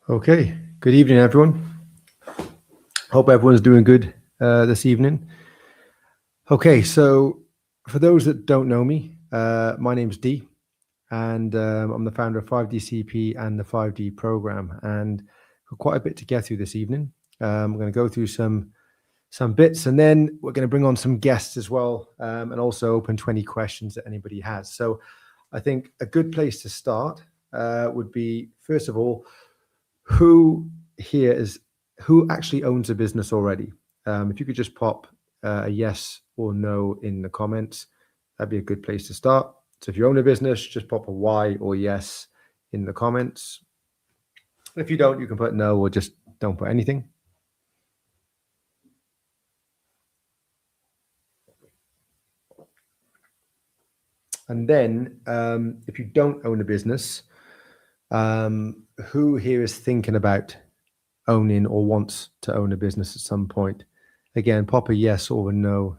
Okay, good evening, everyone. Hope everyone's doing good this evening. Okay, so for those that don't know me, my name's Dee, and I'm the founder of 5D and the 5D program. And we've got quite a bit to get through this evening. We're going to go through some bits, and then we're going to bring on some guests as well, and also open 20 questions that anybody has. So I think a good place to start would be, first of all, who actually owns a business already? If you could just pop a yes or no in the comments, that'd be a good place to start. So if you own a business, just pop a Y or yes in the comments. If you don't, you can put no or just don't put anything. And then if you don't own a business, who here is thinking about owning or wants to own a business at some point? Again, pop a yes or a no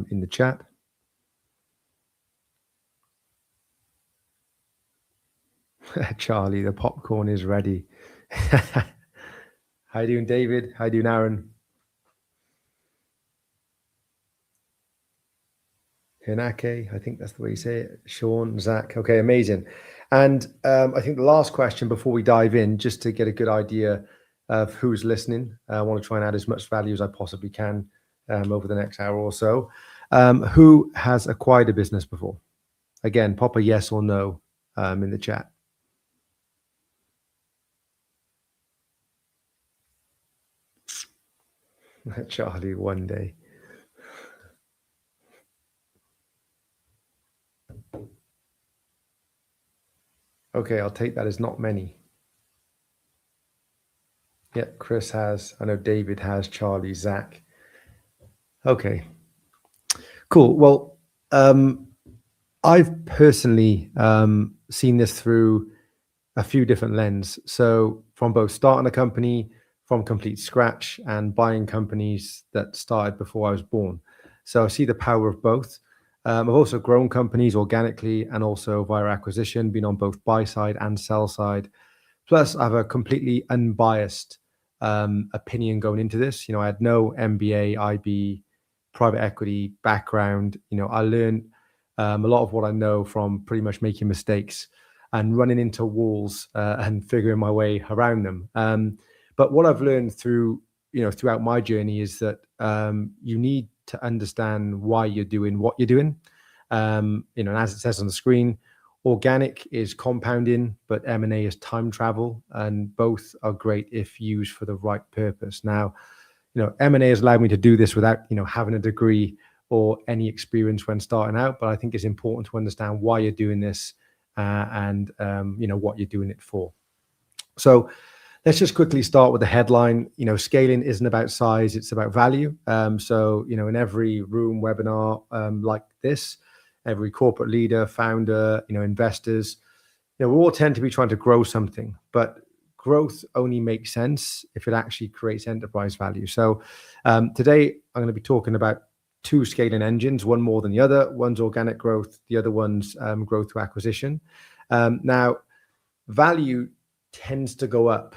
in the chat. Charlie, the popcorn is ready. How you doing, David? How you doing, Aaron? Hinake, I think that's the way you say it. Sean, Zach. Okay, amazing. And I think the last question before we dive in, just to get a good idea of who's listening, I want to try and add as much value as I possibly can over the next hour or so. Who has acquired a business before? Again, pop a yes or no in the chat. Charlie, one day. Okay, I'll take that as not many. Yeah, Chris has. I know David has. Charlie, Zach. Okay, cool. Well, I've personally seen this through a few different lenses. So from both starting a company from complete scratch and buying companies that started before I was born. So I see the power of both. I've also grown companies organically and also via acquisition, been on both buy side and sell side. Plus, I have a completely unbiased opinion going into this. I had no MBA, IB, private equity background. I learned a lot of what I know from pretty much making mistakes and running into walls and figuring my way around them. But what I've learned throughout my journey is that you need to understand why you're doing what you're doing. And as it says on the screen, organic is compounding, but M&A is time travel, and both are great if used for the right purpose. Now, M&A has allowed me to do this without, having a degree or any experience when starting out, but I think it's important to understand why you're doing this and what you're doing it for. So let's just quickly start with the headline. Scaling isn't about size, it's about value. So in every room webinar like this, every corporate leader, founder, investors, we all tend to be trying to grow something, but growth only makes sense if it actually creates enterprise value. So today I'm going to be talking about two scaling engines, one more than the other. One's organic growth, the other one's growth through acquisition. Now, value tends to go up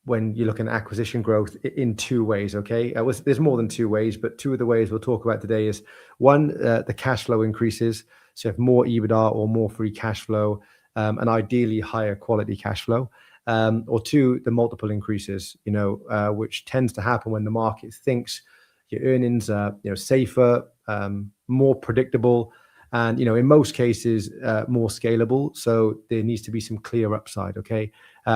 when you're looking at acquisition growth in two ways, okay? There's more than two ways, but two of the ways we'll talk about today is one, the cash flow increases. So you have more EBITDA or more free cash flow, and ideally higher quality cash flow. Or two, the multiple increases, which tends to happen when the market thinks your earnings are, safer, more predictable, and, in most cases, more scalable. So there needs to be some clear upside, okay?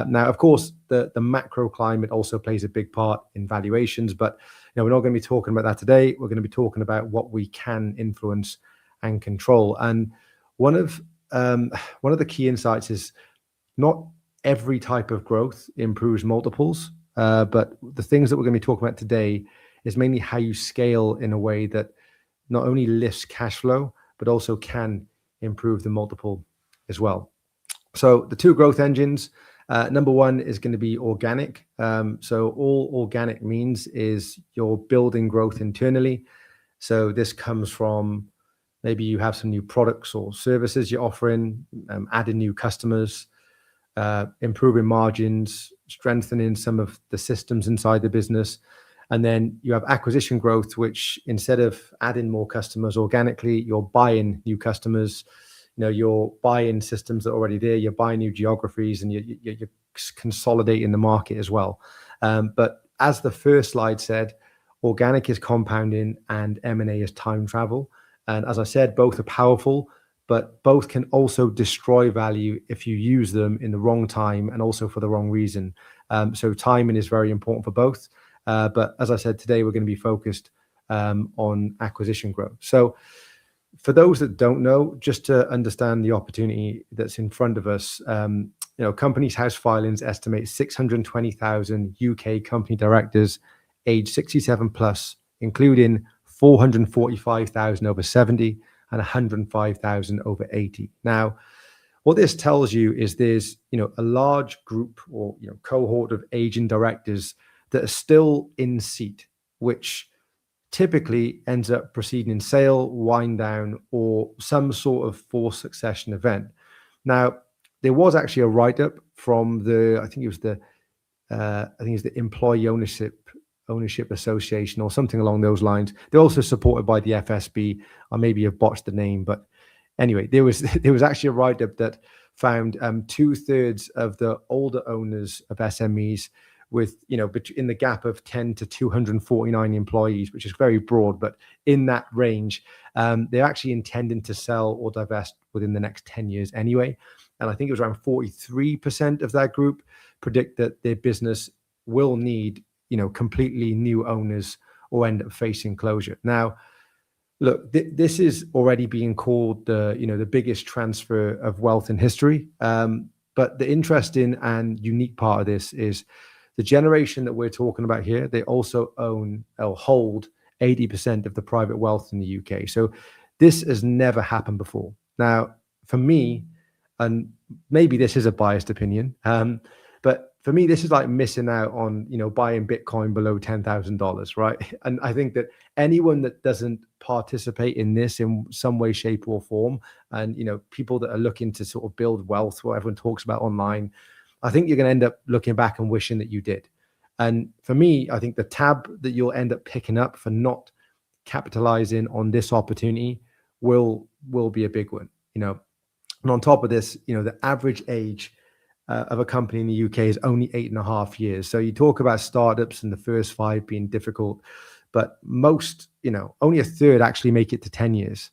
Now, of course, the macro climate also plays a big part in valuations, but we're not going to be talking about that today. We're going to be talking about what we can influence and control. And one of the key insights is not every type of growth improves multiples, but the things that we're going to be talking about today is mainly how you scale in a way that not only lifts cash flow, but also can improve the multiple as well. So the two growth engines, number one is going to be organic. So all organic means is you're building growth internally. So this comes from maybe you have some new products or services you're offering, adding new customers, improving margins, strengthening some of the systems inside the business. And then you have acquisition growth, which instead of adding more customers organically, you're buying new customers. You're buying systems that are already there. You're buying new geographies, and you're consolidating the market as well. But as the first slide said, organic is compounding and M&A is time travel. And as I said, both are powerful, but both can also destroy value if you use them in the wrong time and also for the wrong reason. So timing is very important for both. But as I said, today we're going to be focused on acquisition growth. So for those that don't know, just to understand the opportunity that's in front of us, Companies House filings estimate 620,000 UK company directors aged 67 plus, including 445,000 over 70 and 105,000 over 80. Now, what this tells you is there's a large group or cohort of aging directors that are still in seat, which typically ends up proceeding in sale, wind down, or some sort of forced succession event. Now, there was actually a write-up from I think it was the Employee Ownership Association or something along those lines. They're also supported by the FSB. I maybe have botched the name, but anyway, there was actually a write-up that found 2/3 of the older owners of SMEs with in the gap of 10 to 249 employees, which is very broad, but in that range, they're actually intending to sell or divest within the next 10 years anyway. And I think it was around 43% of that group predict that their business will need completely new owners or end up facing closure. Now, look, this is already being called the biggest transfer of wealth in history. But the interesting and unique part of this is the generation that we're talking about here, they also own or hold 80% of the private wealth in the UK. So this has never happened before. Now, for me, and maybe this is a biased opinion, but for me, this is like missing out on, buying Bitcoin below $10,000, right? And I think that anyone that doesn't participate in this in some way, shape, or form, and, people that are looking to sort of build wealth, what everyone talks about online, I think you're going to end up looking back and wishing that you did. And for me, I think the tab that you'll end up picking up for not capitalizing on this opportunity will be a big one, And on top of this, the average age of a company in the UK is only 8.5 years. So you talk about startups and the first 5 being difficult, but most, only a third actually make it to 10 years.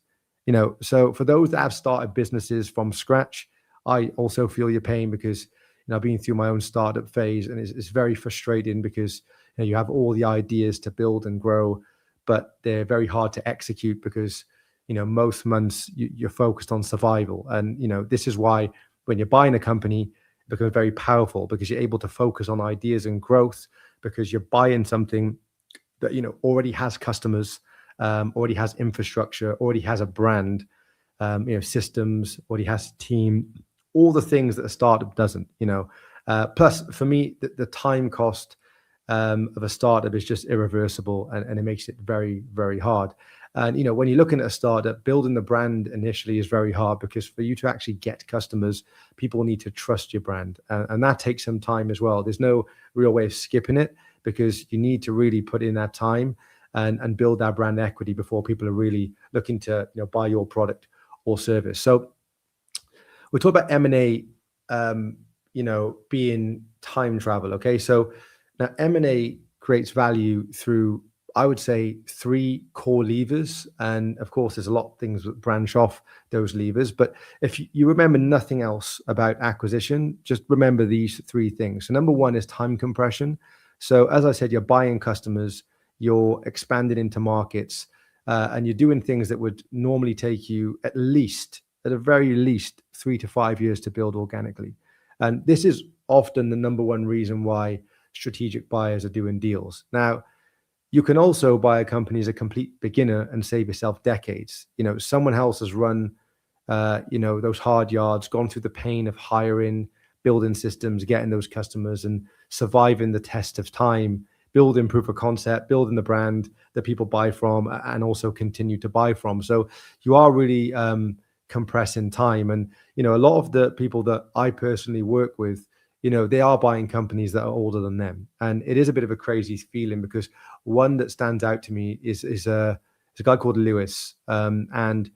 So for those that have started businesses from scratch, I also feel your pain because I've been through my own startup phase, and it's very frustrating because you have all the ideas to build and grow, but they're very hard to execute because most months you're focused on survival. And this is why when you're buying a company, it becomes very powerful because you're able to focus on ideas and growth because you're buying something that already has customers, already has infrastructure, already has a brand, systems, already has a team, all the things that a startup doesn't. Plus for me, the time cost of a startup is just irreversible, and it makes it very, very hard. And when you're looking at a startup, building the brand initially is very hard because for you to actually get customers, people need to trust your brand, and that takes some time as well. There's no real way of skipping it because you need to really put in that time and build that brand equity before people are really looking to buy your product or service. So we talk about M&A, being time travel. Okay, so now M&A creates value through, I would say, 3 core levers. And of course, there's a lot of things that branch off those levers. But if you remember nothing else about acquisition, just remember these 3 things. So number 1 is time compression. So as I said, you're buying customers, you're expanding into markets, and you're doing things that would normally take you at the very least, 3 to 5 years to build organically. And this is often the number 1 reason why strategic buyers are doing deals. Now, you can also buy a company as a complete beginner and save yourself decades. Someone else has run, those hard yards, gone through the pain of hiring, building systems, getting those customers and surviving the test of time, building proof of concept, building the brand that people buy from and also continue to buy from. So you are really compressing time. And, a lot of the people that I personally work with, they are buying companies that are older than them. And it is a bit of a crazy feeling, because one that stands out to me is a guy called Lewis. And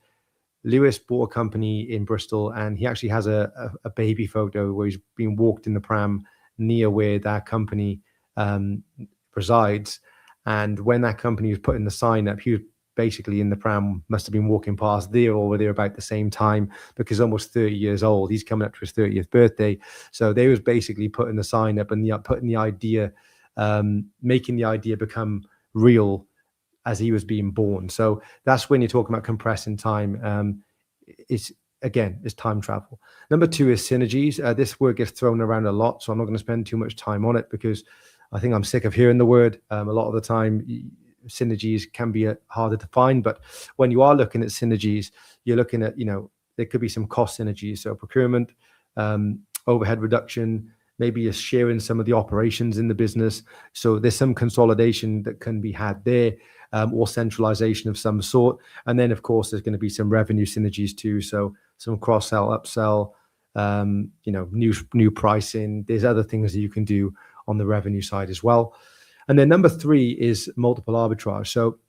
Lewis bought a company in Bristol, and he actually has a baby photo where he's being walked in the pram near where that company resides. And when that company was putting the sign up, he was basically in the pram, must have been walking past there or there about the same time, because almost 30 years old. He's coming up to his 30th birthday. So they was basically putting the sign up and putting the idea, making the idea become real as he was being born. So that's when you're talking about compressing time. It's time travel. Number two is synergies. This word gets thrown around a lot, so I'm not going to spend too much time on it, because I think I'm sick of hearing the word. A lot of the time, synergies can be harder to find. But when you are looking at synergies, you're looking at, there could be some cost synergies. So procurement, overhead reduction, maybe you're sharing some of the operations in the business. So there's some consolidation that can be had there, or centralization of some sort. And then, of course, there's going to be some revenue synergies too. So some cross-sell, upsell, new pricing. There's other things that you can do on the revenue side as well. And then number three is multiple arbitrage. So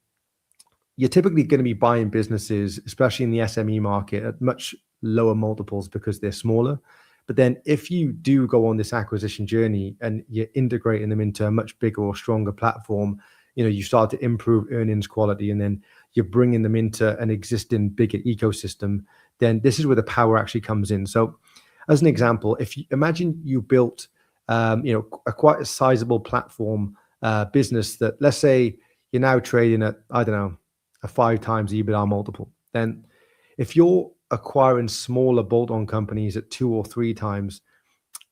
you're typically going to be buying businesses, especially in the SME market, at much lower multiples because they're smaller. But then if you do go on this acquisition journey and you're integrating them into a much bigger or stronger platform, you start to improve earnings quality, and then you're bringing them into an existing bigger ecosystem, then this is where the power actually comes in. So as an example, if you imagine you built, a quite a sizable platform business that, let's say you're now trading at, I don't know, a 5 times EBITDA multiple, then if you're acquiring smaller bolt-on companies at 2 or 3 times,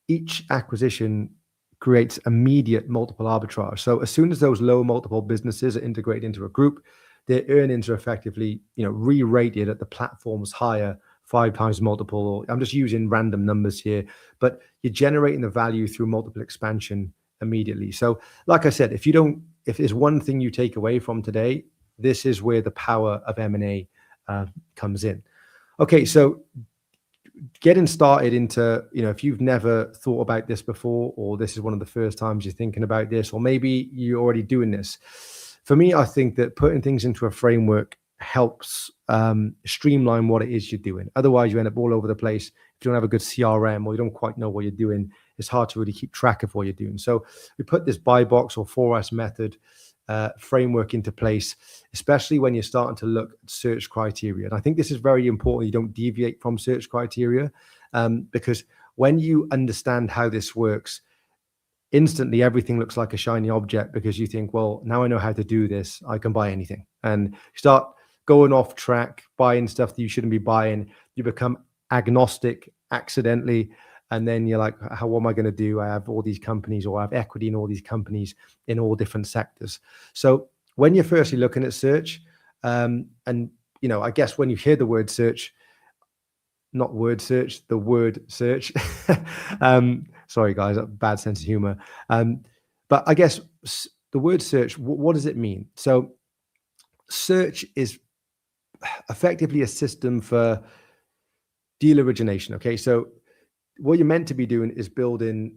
each acquisition creates immediate multiple arbitrage. So as soon as those low multiple businesses are integrated into a group, their earnings are effectively, re-rated at the platform's higher 5 times multiple. Or I'm just using random numbers here, but you're generating the value through multiple expansion immediately. So like I said, if there's one thing you take away from today, this is where the power of M&A comes in. Okay, so getting started into, if you've never thought about this before, or this is one of the first times you're thinking about this, or maybe you're already doing this. For me, I think that putting things into a framework helps streamline what it is you're doing. Otherwise, you end up all over the place. If you don't have a good CRM, or you don't quite know what you're doing, it's hard to really keep track of what you're doing. So we put this buy box or 4S method framework into place, especially when you're starting to look at search criteria. And I think this is very important. You don't deviate from search criteria, because when you understand how this works, instantly everything looks like a shiny object, because you think, well, now I know how to do this, I can buy anything. And you start going off track, buying stuff that you shouldn't be buying. You become agnostic accidentally. And then you're like, what am I going to do? I have all these companies, or I have equity in all these companies in all different sectors. So when you're firstly looking at search, and, I guess when you hear the word search, not word search, the word search. Sorry, guys, bad sense of humor. But I guess the word search, what does it mean? So search is effectively a system for deal origination. Okay, so what you're meant to be doing is building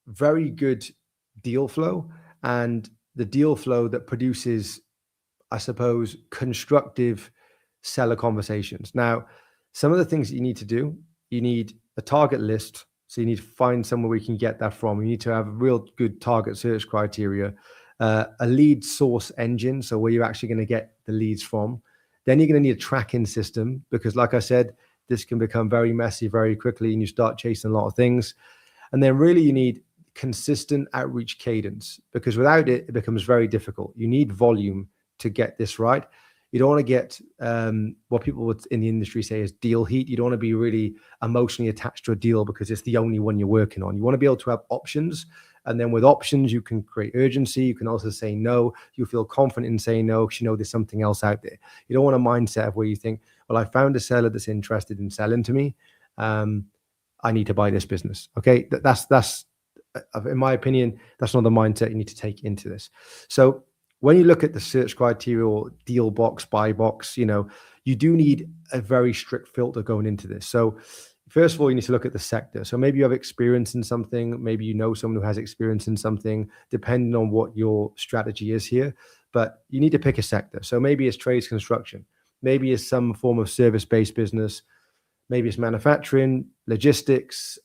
very good deal flow, and the deal flow that produces, I suppose, constructive seller conversations. Now, some of the things that you need to do, you need a target list. So you need to find somewhere where you can get that from. You need to have a real good target search criteria, a lead source engine, so where you're actually going to get the leads from. Then you're going to need a tracking system, because like I said, this can become very messy very quickly, and you start chasing a lot of things. And then really you need consistent outreach cadence, because without it, it becomes very difficult. You need volume to get this right. You don't want to get what people would in the industry say is deal heat. You don't want to be really emotionally attached to a deal because it's the only one you're working on. You want to be able to have options. And then with options, you can create urgency. You can also say no. You feel confident in saying no because you know there's something else out there. You don't want a mindset of where you think, well, I found a seller that's interested in selling to me. I need to buy this business. Okay, that's in my opinion, that's not the mindset you need to take into this. So when you look at the search criteria or deal box, buy box, you you do need a very strict filter going into this. So first of all, you need to look at the sector. So maybe you have experience in something, maybe you know someone who has experience in something, depending on what your strategy is here. But you need to pick a sector. So maybe it's trades construction, maybe it's some form of service-based business, maybe it's manufacturing, logistics,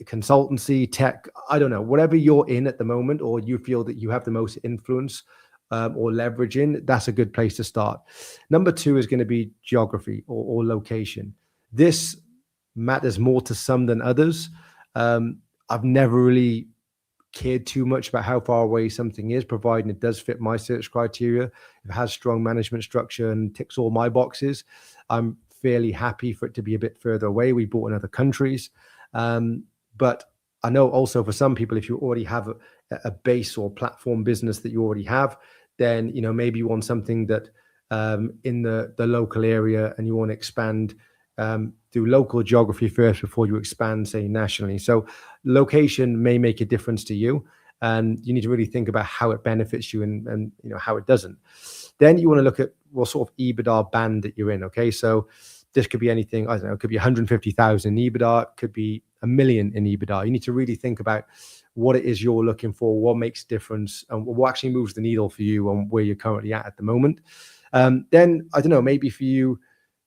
consultancy, tech, I don't know, whatever you're in at the moment, or you feel that you have the most influence or leverage in, that's a good place to start. Number two is going to be geography or location. This matters more to some than others. I've never really cared too much about how far away something is, providing it does fit my search criteria. If it has strong management structure and ticks all my boxes, I'm fairly happy for it to be a bit further away. We bought in other countries. But I know also for some people, if you already have a base or platform business that you already have, then maybe you want something that in the local area, and you want to expand through local geography first before you expand, say, nationally. So location may make a difference to you, and you need to really think about how it benefits you and how it doesn't. Then you want to look at what sort of EBITDA band that you're in. Okay, so this could be anything. I don't know. It could be 150,000 in EBITDA. It could be $1 million in EBITDA. You need to really think about what it is you're looking for, what makes difference, and what actually moves the needle for you on where you're currently at the moment. Then I don't know. Maybe for you,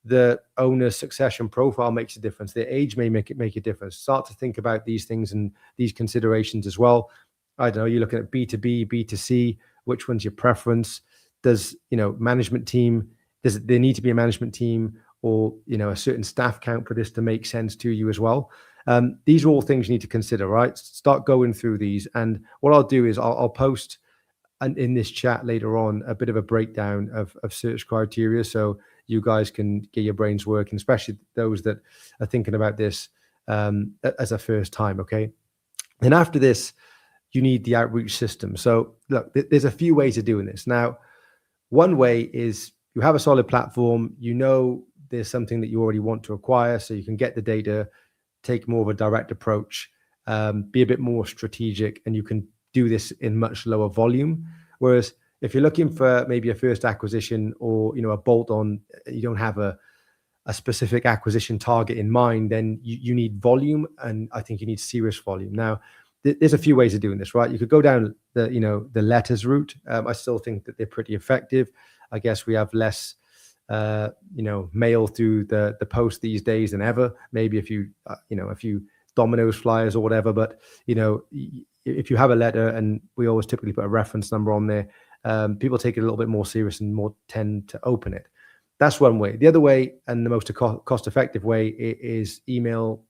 the owner's succession profile makes a difference. Their age may make a difference. Start to think about these things and these considerations as well. I don't know. You're looking at B2B, B2C. Which one's your preference? Does management team? Does there need to be a management team, or a certain staff count for this to make sense to you as well? These are all things you need to consider, right? Start going through these, and what I'll do is I'll post in this chat later on a bit of a breakdown of search criteria, so you guys can get your brains working, especially those that are thinking about this as a first time. Okay, and after this, you need the outreach system. So look, there's a few ways of doing this. Now, one way is you have a solid platform, there's something that you already want to acquire, so you can get the data, take more of a direct approach, be a bit more strategic, and you can do this in much lower volume. Whereas if you're looking for maybe a first acquisition, or a bolt-on, you don't have a specific acquisition target in mind, then you need volume, and I think you need serious volume. Now, there's a few ways of doing this, right? You could go down the letters route. I still think that they're pretty effective. I guess we have less mail through the post these days than ever. Maybe a few Domino's flyers or whatever, but if you have a letter, and we always typically put a reference number on there, people take it a little bit more serious and more tend to open it. That's one way. The other way, and the most cost-effective way, is email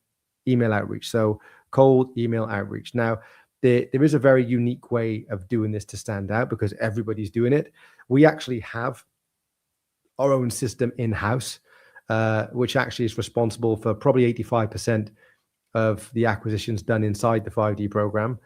outreach. So cold email outreach. Now, there is a very unique way of doing this to stand out, because everybody's doing it. We actually have our own system in-house, which actually is responsible for probably 85% of the acquisitions done inside the 5D program.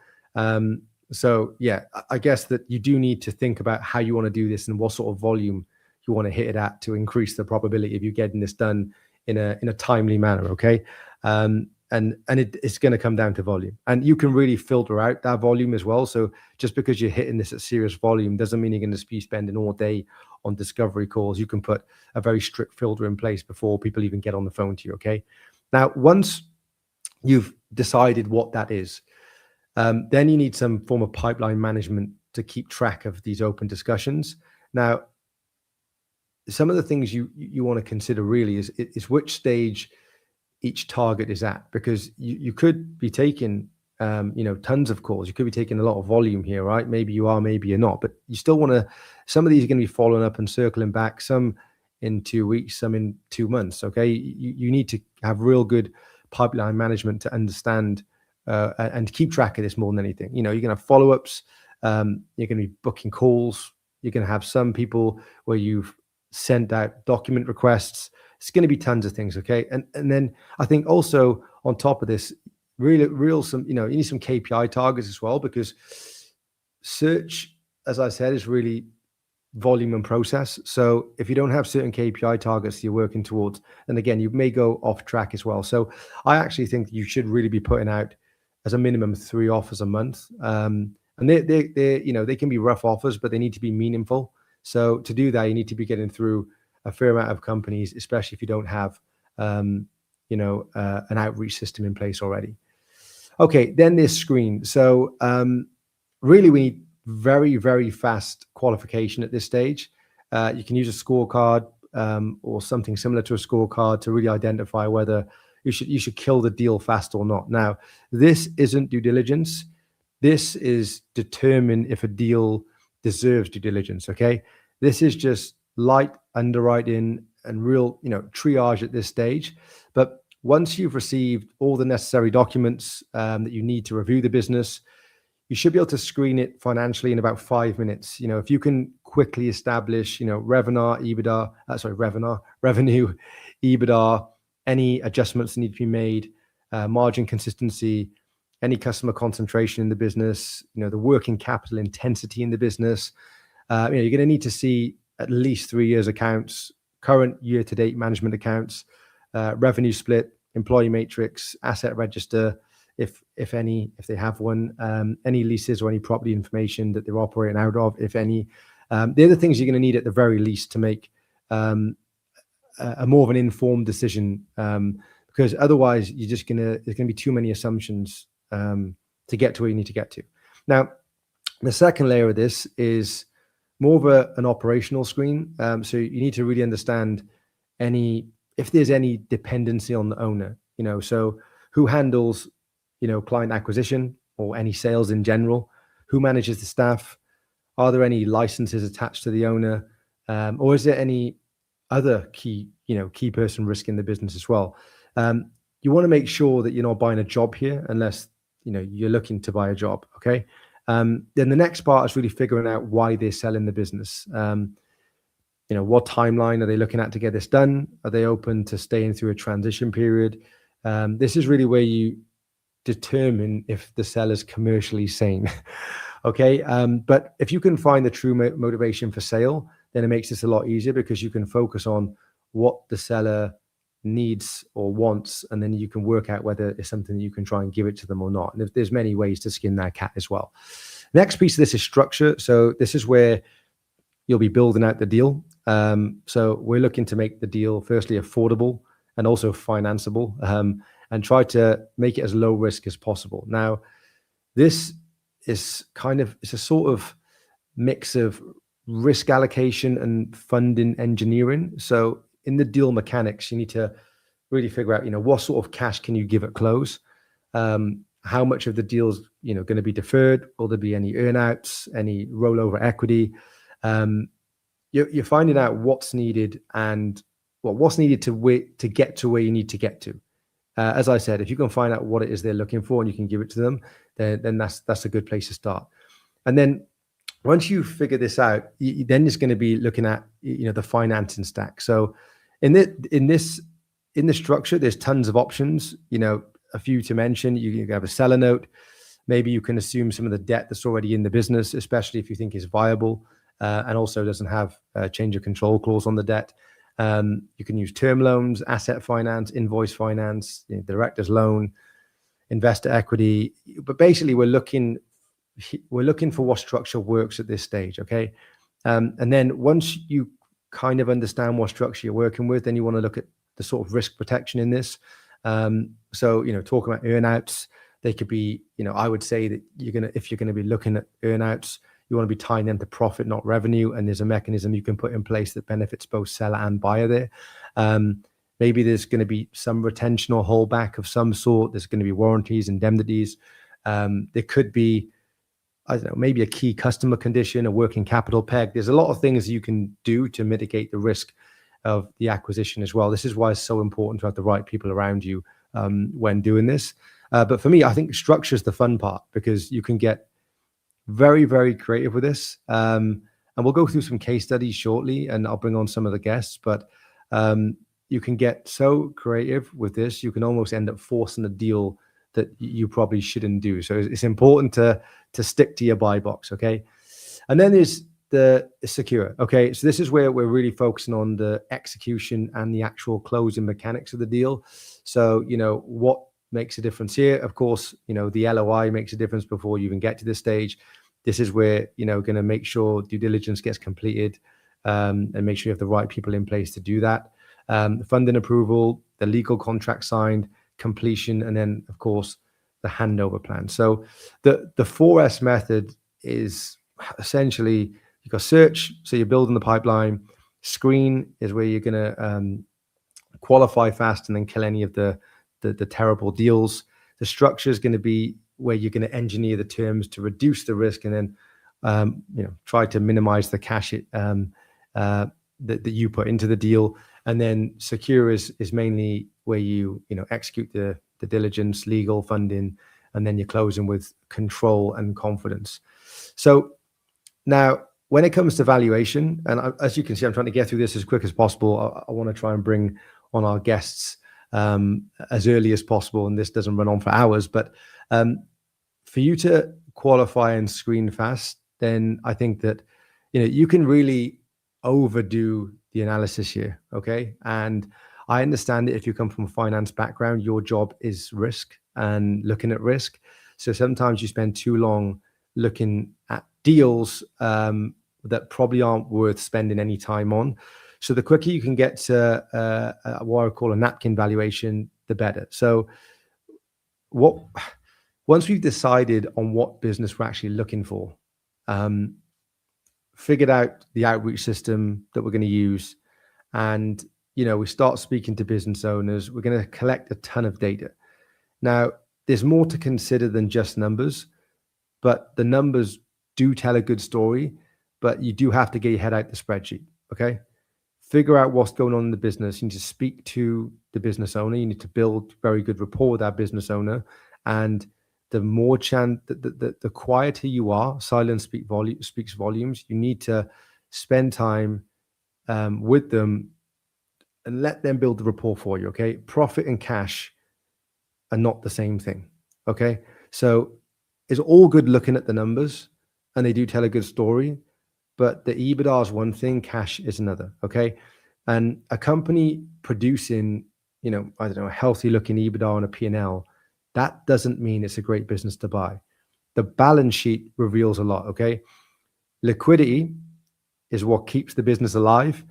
So yeah, I guess that you do need to think about how you want to do this and what sort of volume you want to hit it at to increase the probability of you getting this done in a timely manner. Okay. And it's going to come down to volume, and you can really filter out that volume as well. So just because you're hitting this at serious volume doesn't mean you're going to be spending all day on discovery calls. You can put a very strict filter in place before people even get on the phone to you. Okay. Now, once you've decided what that is, then you need some form of pipeline management to keep track of these open discussions. Now, some of the things you want to consider really is which stage each target is at, because you could be taking tons of calls. You could be taking a lot of volume here, right? Maybe you are, maybe you're not, but you still want to, some of these are going to be following up and circling back, some in 2 weeks, some in 2 months. Okay. You need to have real good pipeline management to understand and keep track of this more than anything. You're going to have follow-ups. You're going to be booking calls. You're going to have some people where you've sent out document requests. It's going to be tons of things. Okay. And then I think also on top of this, you need some KPI targets as well, because search, as I said, is really volume and process. So if you don't have certain KPI targets you're working towards, then again, you may go off track as well. So I actually think you should really be putting out as a minimum 3 offers a month. And they can be rough offers, but they need to be meaningful. So to do that, you need to be getting through a fair amount of companies, especially if you don't have, an outreach system in place already. Okay, then this screen. So really, we need very, very fast qualification at this stage. You can use a scorecard or something similar to a scorecard to really identify whether you should kill the deal fast or not. Now, this isn't due diligence. This is determine if a deal deserves due diligence. Okay, this is just light underwriting and real, triage at this stage. But once you've received all the necessary documents that you need to review the business, you should be able to screen it financially in about 5 minutes. If you can quickly establish, revenue, EBITDA, any adjustments that need to be made, margin consistency, any customer concentration in the business, the working capital intensity in the business. You're going to need to see at least 3 years accounts, current year-to-date management accounts, revenue split, employee matrix, asset register, if they have one, any leases or any property information that they're operating out of, if any. They're the things you're going to need at the very least to make a more of an informed decision, because otherwise there's going to be too many assumptions to get to where you need to get to. Now, the second layer of this is more of an operational screen. So you need to really understand if there's any dependency on the owner, so who handles, client acquisition or any sales in general, who manages the staff, are there any licenses attached to the owner, or is there any other key person risk in the business as well? You want to make sure that you're not buying a job here unless, you're looking to buy a job. Okay. Then the next part is really figuring out why they're selling the business. What timeline are they looking at to get this done? Are they open to staying through a transition period? This is really where you determine if the seller's commercially sane. Okay. But if you can find the true motivation for sale, then it makes this a lot easier because you can focus on what the seller needs or wants, and then you can work out whether it's something that you can try and give it to them or not. And if there's many ways to skin that cat as well. Next piece of this is structure. So this is where you'll be building out the deal. So we're looking to make the deal firstly affordable and also financeable, and try to make it as low risk as possible. Now, this is it's a sort of mix of risk allocation and funding engineering. So in the deal mechanics, you need to really figure out, what sort of cash can you give at close? How much of the deal's, going to be deferred? Will there be any earnouts, any rollover equity? You're finding out what's needed and what's needed to get to where you need to get to. As I said, if you can find out what it is they're looking for and you can give it to them, then that's a good place to start. And then once you figure this out, then it's going to be looking at the financing stack. So in the structure, there's tons of options. A few to mention. You can have a seller note. Maybe you can assume some of the debt that's already in the business, especially if you think it's viable, and also doesn't have a change of control clause on the debt. You can use term loans, asset finance, invoice finance, director's loan, investor equity. But basically, we're looking for what structure works at this stage. Okay, and then once you kind of understand what structure you're working with, then you want to look at the sort of risk protection in this. So talking about earnouts, they could be, I would say that if you're going to be looking at earnouts, you want to be tying them to profit, not revenue. And there's a mechanism you can put in place that benefits both seller and buyer there. Maybe there's going to be some retention or holdback of some sort. There's going to be warranties, indemnities. There could be, I don't know, maybe a key customer condition, a working capital peg. There's a lot of things you can do to mitigate the risk of the acquisition as well. This is why it's so important to have the right people around you when doing this. But for me, I think structure is the fun part because you can get very, very creative with this. And we'll go through some case studies shortly and I'll bring on some of the guests, but you can get so creative with this, you can almost end up forcing a deal that you probably shouldn't do. So it's important to stick to your buy box, okay? And then there's the secure, okay? So this is where we're really focusing on the execution and the actual closing mechanics of the deal. So, what makes a difference here? Of course, the LOI makes a difference before you even get to this stage. This is where, going to make sure due diligence gets completed. and make sure you have the right people in place to do that. Funding approval, the legal contract signed, completion, and then, of course, the handover plan. So the 4S method is essentially, you got search, so you're building the pipeline. Screen is where you're going to qualify fast and then kill any of the terrible deals. The structure is going to be where you're going to engineer the terms to reduce the risk, and then try to minimize the cash that you put into the deal. And then secure is mainly where you execute the diligence, legal, funding, and then you're closing with control and confidence. So now, when it comes to valuation, and as you can see, I'm trying to get through this as quick as possible. I want to try and bring on our guests as early as possible, and this doesn't run on for hours. But for you to qualify and screen fast, then I think that you can really overdo the analysis here. Okay, and I understand that if you come from a finance background, your job is risk and looking at risk. So sometimes you spend too long looking at deals that probably aren't worth spending any time on. So the quicker you can get to what I call a napkin valuation, the better. So once we've decided on what business we're actually looking for, figured out the outreach system that we're going to use, and we start speaking to business owners, we're going to collect a ton of data. Now, there's more to consider than just numbers, but the numbers do tell a good story, but you do have to get your head out the spreadsheet, okay? Figure out what's going on in the business. You need to speak to the business owner. You need to build very good rapport with that business owner. And the more the quieter you are, silence speaks volumes. You need to spend time with them and let them build the rapport for you, okay? Profit and cash are not the same thing, okay? So it's all good looking at the numbers, and they do tell a good story, but the EBITDA is one thing, cash is another, okay? And a company producing, a healthy looking EBITDA on a P&L, that doesn't mean it's a great business to buy. The balance sheet reveals a lot, okay? Liquidity is what keeps the business alive,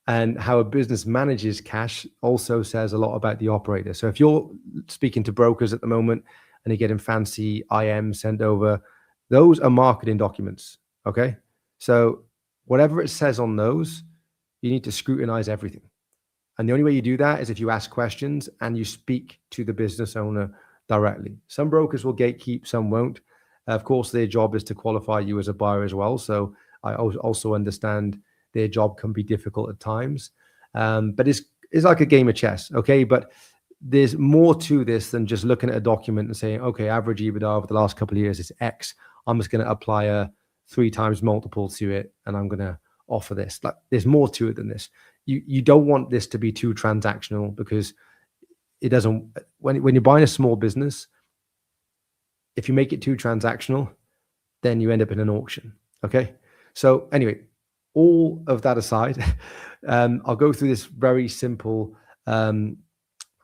and how a business manages cash also says a lot about the operator. So if you're speaking to brokers at the moment and you're getting fancy IM sent over, those are marketing documents, okay? So whatever it says on those, you need to scrutinize everything. And the only way you do that is if you ask questions and you speak to the business owner directly. Some brokers will gatekeep, some won't. Of course, their job is to qualify you as a buyer as well. So I also understand their job can be difficult at times. But it's like a game of chess, okay? But there's more to this than just looking at a document and saying, okay, average EBITDA over the last couple of years is X. I'm just going to apply a 3 times multiple to it, and I'm going to offer this. Like, there's more to it than this. You don't want this to be too transactional, because it doesn't. When you're buying a small business, if you make it too transactional, then you end up in an auction. Okay. So anyway, all of that aside, I'll go through this very simple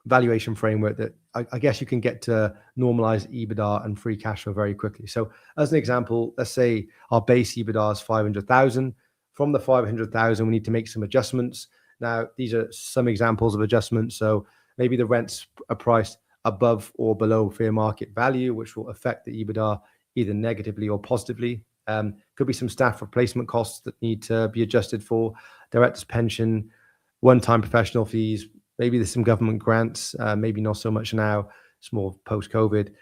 valuation framework that I guess you can get to normalize EBITDA and free cash flow very quickly. So as an example, let's say our base EBITDA is 500,000. From the 500,000, we need to make some adjustments. Now, these are some examples of adjustments. So maybe the rents are priced above or below fair market value, which will affect the EBITDA either negatively or positively. Could be some staff replacement costs that need to be adjusted for, director's pension, one-time professional fees. Maybe there's some government grants, maybe not so much now. It's more post-COVID.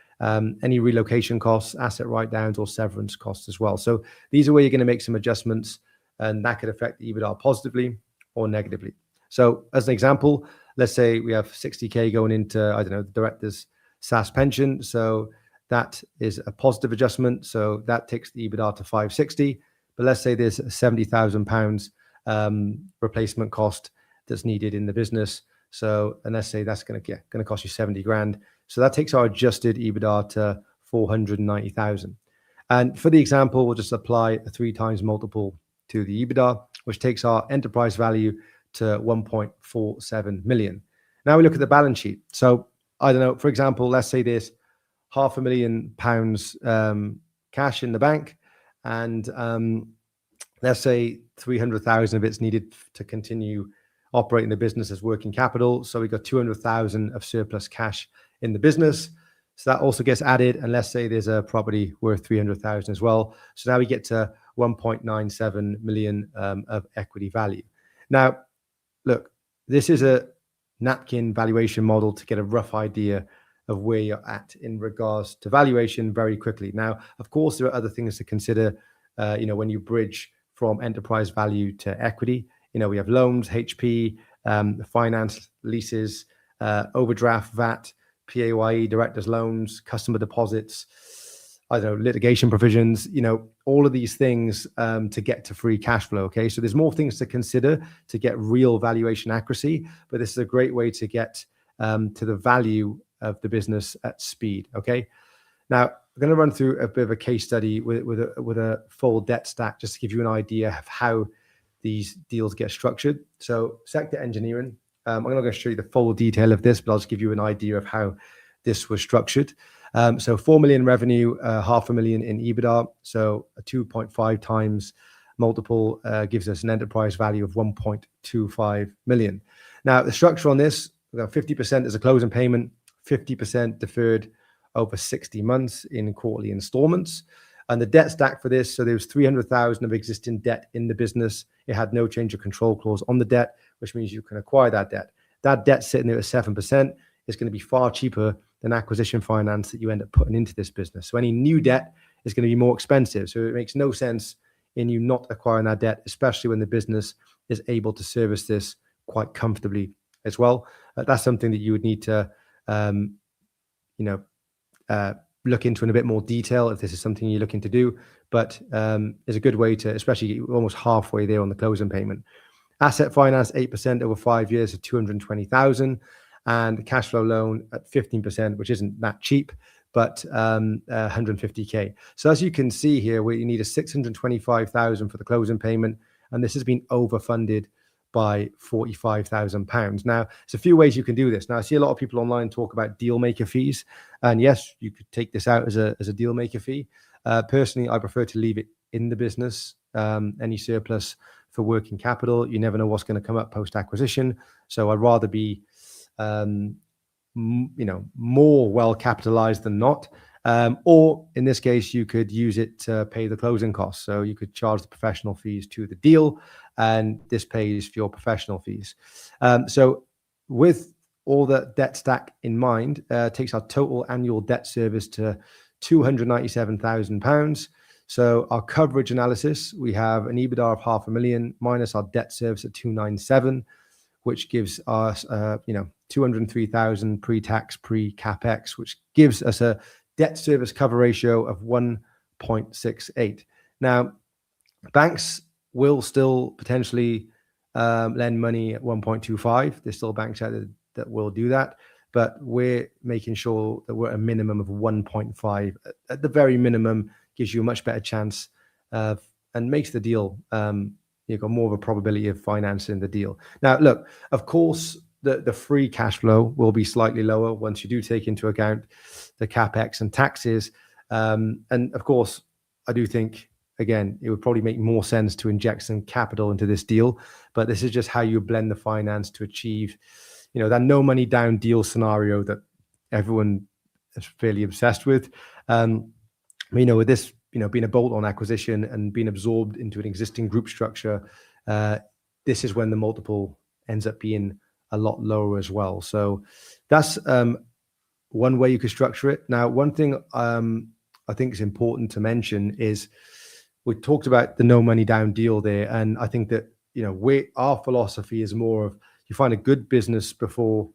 Any relocation costs, asset write-downs, or severance costs as well. So these are where you're going to make some adjustments, and that could affect the EBITDA positively or negatively. So as an example, let's say we have 60K going into, the director's SAS pension. So that is a positive adjustment. So that takes the EBITDA to 560. But let's say there's a £70,000 replacement cost that's needed in the business. So, and let's say that's going to cost you 70 grand. So that takes our adjusted EBITDA to 490,000. And for the example, we'll just apply a 3 times multiple to the EBITDA, which takes our enterprise value to 1.47 million. Now we look at the balance sheet. So for example, let's say there's £500,000 cash in the bank, and let's say 300,000 of it's needed to continue operating the business as working capital. So we got 200,000 of surplus cash in the business. So that also gets added. And let's say there's a property worth 300,000 as well. So now we get to 1.97 million of equity value. Now, look, this is a napkin valuation model to get a rough idea of where you're at in regards to valuation very quickly. Now, of course, there are other things to consider, when you bridge from enterprise value to equity. We have loans, HP, finance, leases, overdraft, VAT, PAYE, directors' loans, customer deposits, I don't know, litigation provisions, all of these things to get to free cash flow. Okay. So there's more things to consider to get real valuation accuracy, but this is a great way to get to the value of the business at speed. Okay. Now, I'm going to run through a bit of a case study with a full debt stack just to give you an idea of how these deals get structured. So sector engineering, I'm not going to show you the full detail of this, but I'll just give you an idea of how this was structured. So 4 million revenue, 500,000 in EBITDA. So a 2.5 times multiple gives us an enterprise value of 1.25 million. Now, the structure on this, 50% is a closing payment, 50% deferred over 60 months in quarterly installments. And the debt stack for this, so there was 300,000 of existing debt in the business. It had no change of control clause on the debt, which means you can acquire that debt. That debt sitting there at 7% is going to be far cheaper than acquisition finance that you end up putting into this business. So any new debt is going to be more expensive. So it makes no sense in you not acquiring that debt, especially when the business is able to service this quite comfortably as well. That's something that you would need to, look into in a bit more detail if this is something you're looking to do. But it's a good way to, especially almost halfway there on the closing payment. Asset finance 8% over 5 years of 220,000, and cash flow loan at 15%, which isn't that cheap, but 150k. So as you can see here, where you need a 625,000 for the closing payment, and this has been overfunded by £45,000. Now, there's a few ways you can do this. Now, I see a lot of people online talk about deal maker fees, and yes, you could take this out as a deal maker fee. Personally, I prefer to leave it in the business. Any surplus for working capital, you never know what's going to come up post acquisition. So I'd rather be, more well capitalized than not. Or in this case, you could use it to pay the closing costs. So you could charge the professional fees to the deal, and this pays for your professional fees. So with all the debt stack in mind, takes our total annual debt service to £297,000. So our coverage analysis, we have an EBITDA of 500,000 minus our debt service at 297, which gives us, 203,000 pre-tax, pre-capex, which gives us a debt service cover ratio of 1.68. Now, banks will still potentially lend money at 1.25. There's still banks out there that will do that, but we're making sure that we're at a minimum of 1.5. At the very minimum, gives you a much better chance of, and makes the deal, you've got more of a probability of financing the deal. Now, look, of course, the free cash flow will be slightly lower once you do take into account the capex and taxes. And of course, I do think, again, it would probably make more sense to inject some capital into this deal, but this is just how you blend the finance to achieve, that no money down deal scenario that everyone is fairly obsessed with. With this, being a bolt-on acquisition and being absorbed into an existing group structure, this is when the multiple ends up being a lot lower as well. So that's one way you could structure it. Now, one thing I think is important to mention is we talked about the no money down deal there, and I think that our philosophy is more of you find a good business before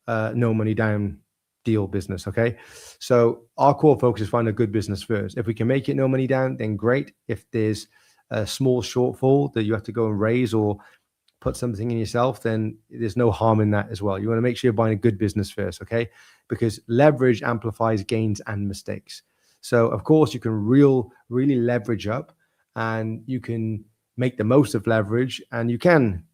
no money down deal business. Okay, so our core focus is find a good business first. If we can make it no money down, then great. If there's a small shortfall that you have to go and raise or put something in yourself, then there's no harm in that as well. You want to make sure you're buying a good business first, okay? Because leverage amplifies gains and mistakes. So of course you can really leverage up, and you can make the most of leverage, and you can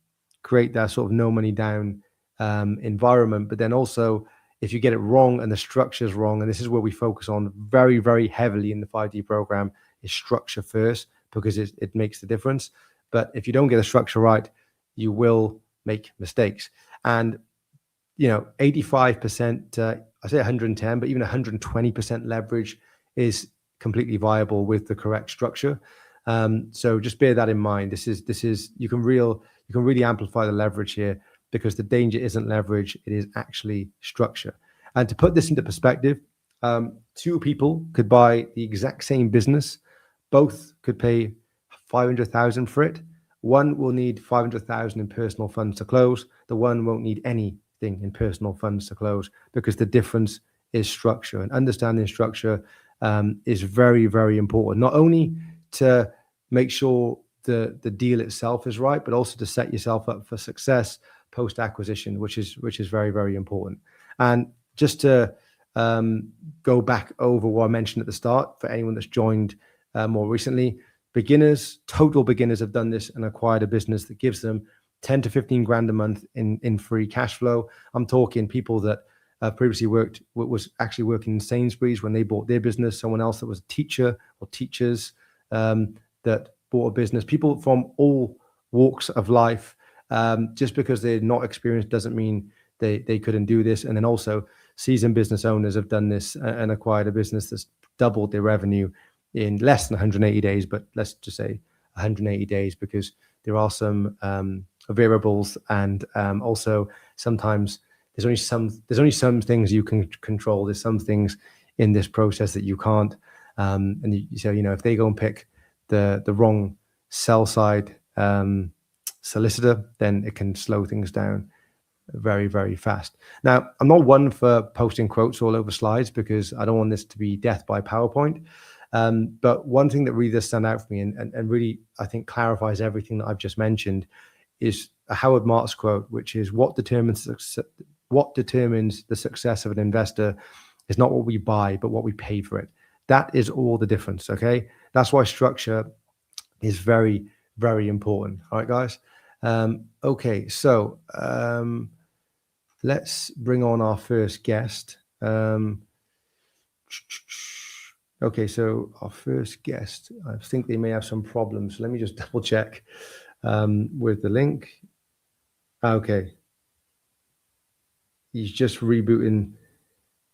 create that sort of no money down environment. But then also, if you get it wrong and the structure is wrong, and this is where we focus on very, very heavily in the 5D program, is structure first because it makes the difference. But if you don't get the structure right, you will make mistakes. And 85%, I say 110, but even 120% leverage is completely viable with the correct structure. So just bear that in mind. This is you can really amplify the leverage here, because the danger isn't leverage, it is actually structure. And to put this into perspective, two people could buy the exact same business, both could pay 500,000 for it. One will need 500,000 in personal funds to close. The one won't need anything in personal funds to close, because the difference is structure. And understanding structure is very, very important, not only to make sure the deal itself is right, but also to set yourself up for success post acquisition, which is very, very important. And just to go back over what I mentioned at the start, for anyone that's joined more recently, total beginners have done this and acquired a business that gives them 10 to 15 grand a month in free cash flow. I'm talking people that previously was actually working in Sainsbury's when they bought their business, someone else that was a teacher or teachers that bought a business, people from all walks of life. Just because they're not experienced doesn't mean they couldn't do this. And then also seasoned business owners have done this and acquired a business that's doubled their revenue in less than 180 days, but let's just say 180 days, because there are some variables, and also sometimes there's only some things you can control. There's some things in this process that you can't. So if they go and pick the wrong sell side solicitor, then it can slow things down very, very fast. Now, I'm not one for posting quotes all over slides, because I don't want this to be death by PowerPoint. But one thing that really does stand out for me and really, I think, clarifies everything that I've just mentioned is a Howard Marks quote, which is what determines the success of an investor is not what we buy, but what we pay for it. That is all the difference, okay? That's why structure is very, very important. All right, guys? Okay, so let's bring on our first guest. Okay, so our first guest, I think they may have some problems. Let me just double check with the link. Okay. He's just rebooting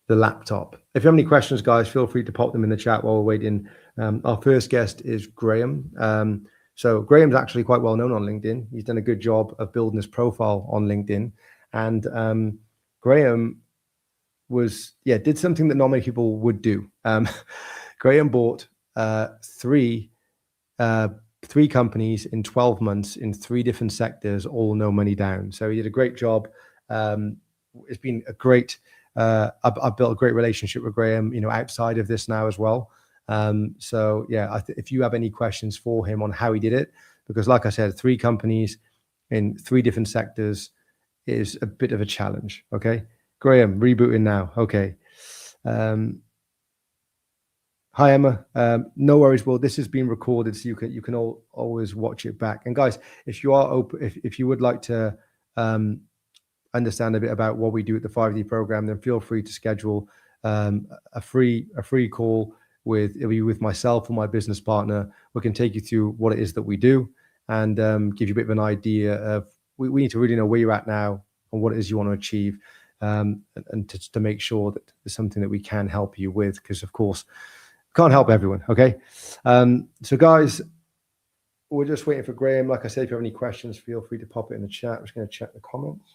the laptop. If you have any questions, guys, feel free to pop them in the chat while we're waiting. Our first guest is Graeme. So Graeme's actually quite well known on LinkedIn. He's done a good job of building his profile on LinkedIn. And Graeme did something that not many people would do. Graeme bought three companies in 12 months in 3 different sectors, all no money down. So he did a great job. It's been a great, I've built a great relationship with Graeme, outside of this now as well. So yeah, if you have any questions for him on how he did it, because like I said, 3 companies in 3 different sectors is a bit of a challenge. Okay. Graeme, rebooting now. Okay. Hi, Emma. No worries. Well, this has been recorded, so you can always watch it back. And guys, if you are open, if you would like to understand a bit about what we do at the 5D program, then feel free to schedule a free call with myself or my business partner. We can take you through what it is that we do and give you a bit of an idea of, we need to really know where you're at now and what it is you want to achieve, and to make sure that there's something that we can help you with, because of course, can't help everyone. Okay. So guys, we're just waiting for Graeme. Like I said, if you have any questions, feel free to pop it in the chat. I'm just going to check the comments.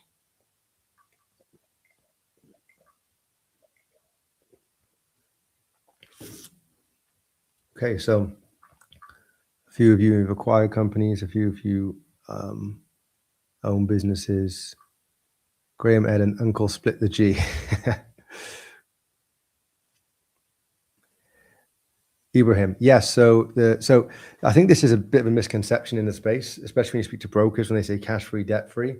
Okay, so a few of you have acquired companies, a few of you own businesses. Graeme, Ed, and Uncle split the G. Ibrahim, yes. So I think this is a bit of a misconception in the space, especially when you speak to brokers when they say cash-free, debt-free.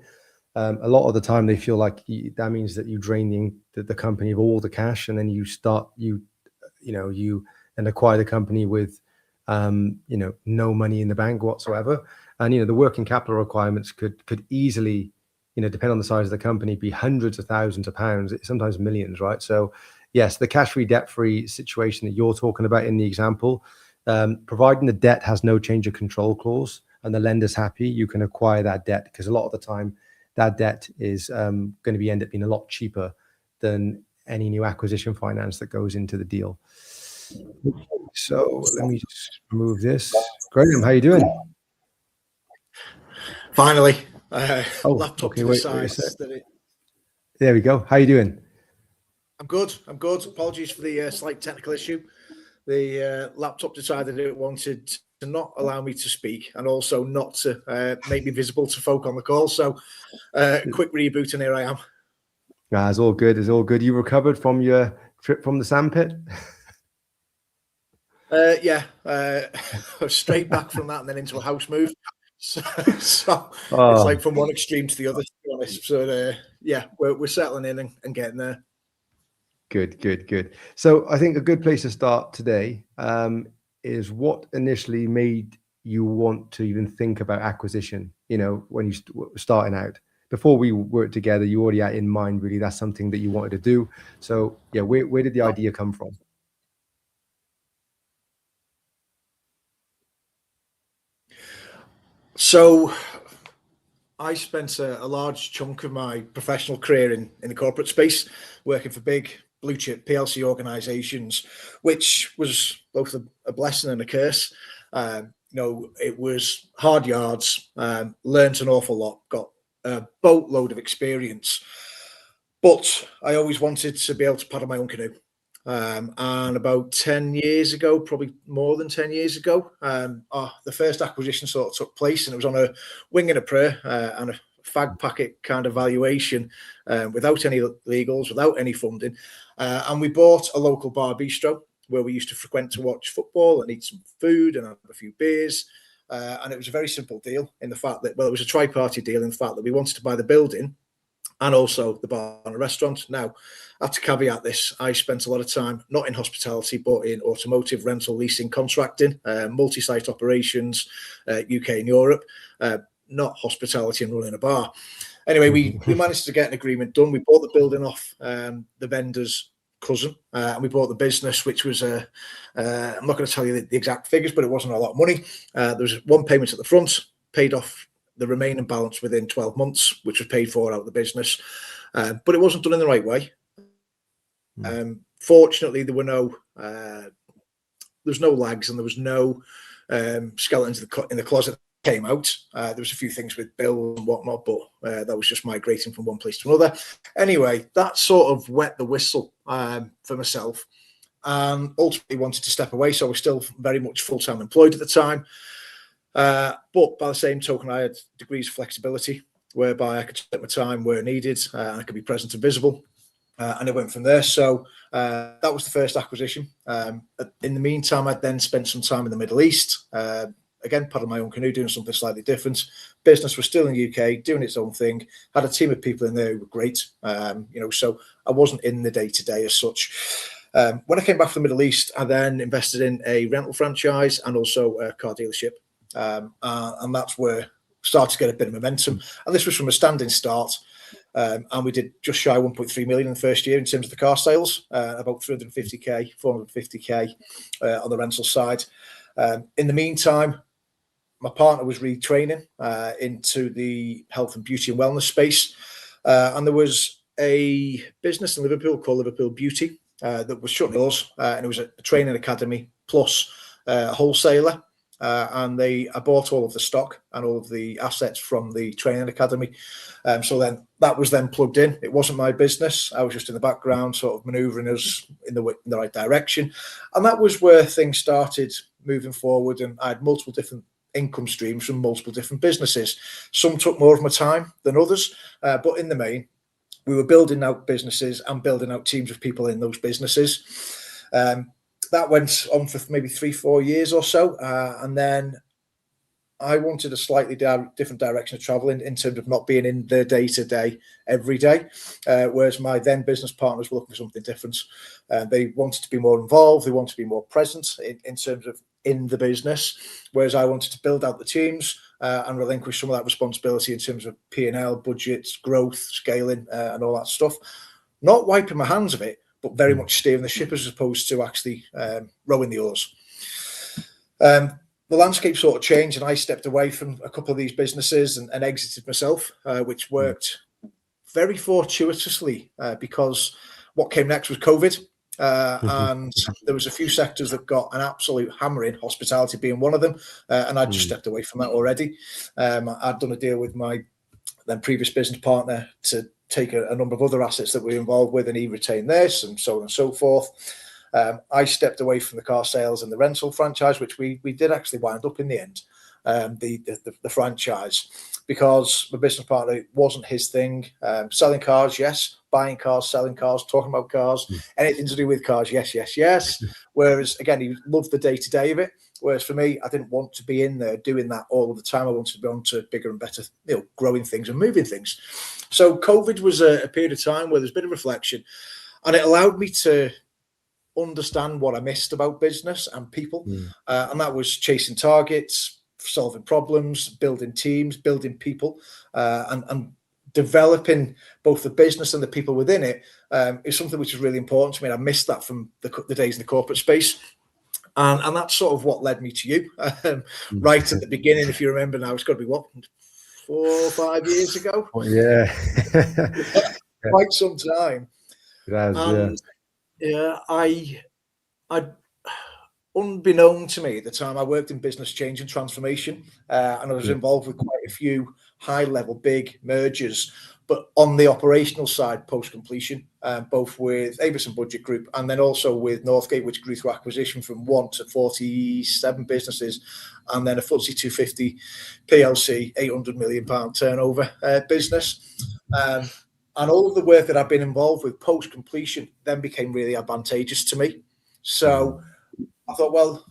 A lot of the time they feel like that means that you drain the company of all the cash, and then you and acquire the company with no money in the bank whatsoever. And the working capital requirements could easily, depend on the size of the company, be hundreds of thousands of pounds, sometimes millions, right? So yes, the cash-free, debt-free situation that you're talking about in the example Providing the debt has no change of control clause and the lender's happy, you can acquire that debt, because a lot of the time that debt is going to be end up being a lot cheaper than any new acquisition finance that goes into the deal. So let me just move this. Graeme, how you doing? Finally, laptop okay, to the wait side. a sec. There we go. How you doing? I'm good. Apologies for the slight technical issue. The laptop decided it wanted to not allow me to speak and also not to make me visible to folk on the call. So quick reboot and here I am. It's all good. It's all good. You recovered from your trip from the sandpit? Yeah, straight back from that and then into a house move. So it's like from one extreme to the other, to be honest. So yeah, we're settling in and getting there. Good. So I think a good place to start today is what initially made you want to even think about acquisition, when you were starting out. Before we worked together, you already had in mind, really, that's something that you wanted to do. So yeah, where did the idea come from? So I spent a large chunk of my professional career in the corporate space, working for big blue chip PLC organizations, which was both a blessing and a curse. It was hard yards, learned an awful lot, got a boatload of experience, but I always wanted to be able to paddle my own canoe. And about 10 years ago, probably more than 10 years ago, the first acquisition sort of took place, and it was on a wing and a prayer and a fag packet kind of valuation, without any legals, without any funding. And we bought a local bar bistro where we used to frequent to watch football and eat some food and have a few beers. And it was a very simple deal in the fact that, it was a tri-party deal in the fact that we wanted to buy the building and also the bar and a restaurant. Now, I have to caveat this. I spent a lot of time, not in hospitality, but in automotive rental leasing contracting, multi-site operations, UK and Europe, not hospitality and running a bar. Anyway, we managed to get an agreement done. We bought the building off the vendor's cousin, and we bought the business, which was I'm not going to tell you the exact figures, but it wasn't a lot of money. There was one payment at the front, paid off the remaining balance within 12 months, which was paid for out of the business. But it wasn't done in the right way. Fortunately, there was no lags and there was no skeletons in the closet that came out. There was a few things with bills and whatnot, but that was just migrating from one place to another. Anyway, that sort of wet the whistle for myself, and ultimately wanted to step away. So I was still very much full-time employed at the time. But by the same token, I had degrees of flexibility whereby I could split my time where needed, and I could be present and visible. And it went from there. So that was the first acquisition. In the meantime, I'd then spent some time in the Middle East, again, paddling my own canoe, doing something slightly different. Business was still in the UK, doing its own thing. Had a team of people in there who were great, so I wasn't in the day-to-day as such. When I came back from the Middle East, I then invested in a rental franchise and also a car dealership. And that's where I started to get a bit of momentum. And this was from a standing start. And we did just shy of 1.3 million in the first year in terms of the car sales, about 350k, 450k on the rental side. In the meantime, my partner was retraining into the health and beauty and wellness space. And there was a business in Liverpool called Liverpool Beauty that was shut doors. And it was a training academy plus a wholesaler. And I bought all of the stock and all of the assets from the training academy. So then that was then plugged in. It wasn't my business. I was just in the background, sort of maneuvering us in the right direction. And that was where things started moving forward. And I had multiple different income streams from multiple different businesses. Some took more of my time than others. But in the main, we were building out businesses and building out teams of people in those businesses. That went on for maybe 3-4 years or so. And then I wanted a slightly different direction of travel in terms of not being in the day-to-day every day, whereas my then business partners were looking for something different. They wanted to be more involved. They wanted to be more present in terms of in the business, whereas I wanted to build out the teams and relinquish some of that responsibility in terms of P&L, budgets, growth, scaling, and all that stuff. Not wiping my hands of it, but very much steering the ship as opposed to actually rowing the oars. The landscape sort of changed, and I stepped away from a couple of these businesses and exited myself, which worked very fortuitously because what came next was COVID. And there was a few sectors that got an absolute hammering, hospitality being one of them, and I just stepped away from that already. I'd done a deal with my then previous business partner to take a number of other assets that we were involved with, and he retained this, and so on and so forth. I stepped away from the car sales and the rental franchise, which we did actually wind up in the end, the franchise, because my business partner, it wasn't his thing. Selling cars, yes. Buying cars, selling cars, talking about cars, anything to do with cars, yes. Whereas, again, he loved the day-to-day of it. Whereas for me, I didn't want to be in there doing that all of the time. I wanted to be on to bigger and better, growing things and moving things. So COVID was a period of time where there's a bit of reflection, and it allowed me to understand what I missed about business and people. And that was chasing targets, solving problems, building teams, building people, and developing both the business and the people within it is something which is really important to me. And I missed that from the days in the corporate space. And that's sort of what led me to you right at the beginning. If you remember now, it's got to be 4 or 5 years ago. Oh, yeah. Quite some time. It has, I unbeknown to me at the time, I worked in business change and transformation, and I was involved with quite a few high-level big mergers, but on the operational side, post-completion, both with Avison Budget Group and then also with Northgate, which grew through acquisition from 1 to 47 businesses, and then a FTSE 250 PLC, £800 million turnover business. And all of the work that I've been involved with post-completion then became really advantageous to me. So I thought, well,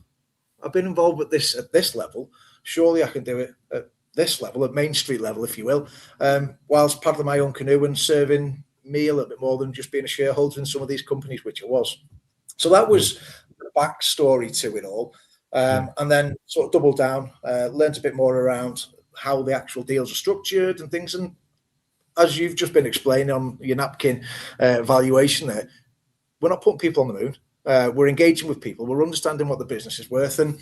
I've been involved with this at this level. Surely I can do it at this level, at Main Street level, if you will, whilst paddling my own canoe and serving me a little bit more than just being a shareholder in some of these companies, which it was. So that was the backstory to it all. And then sort of doubled down, learned a bit more around how the actual deals are structured and things. And as you've just been explaining on your napkin valuation there, we're not putting people on the moon. We're engaging with people. We're understanding what the business is worth. And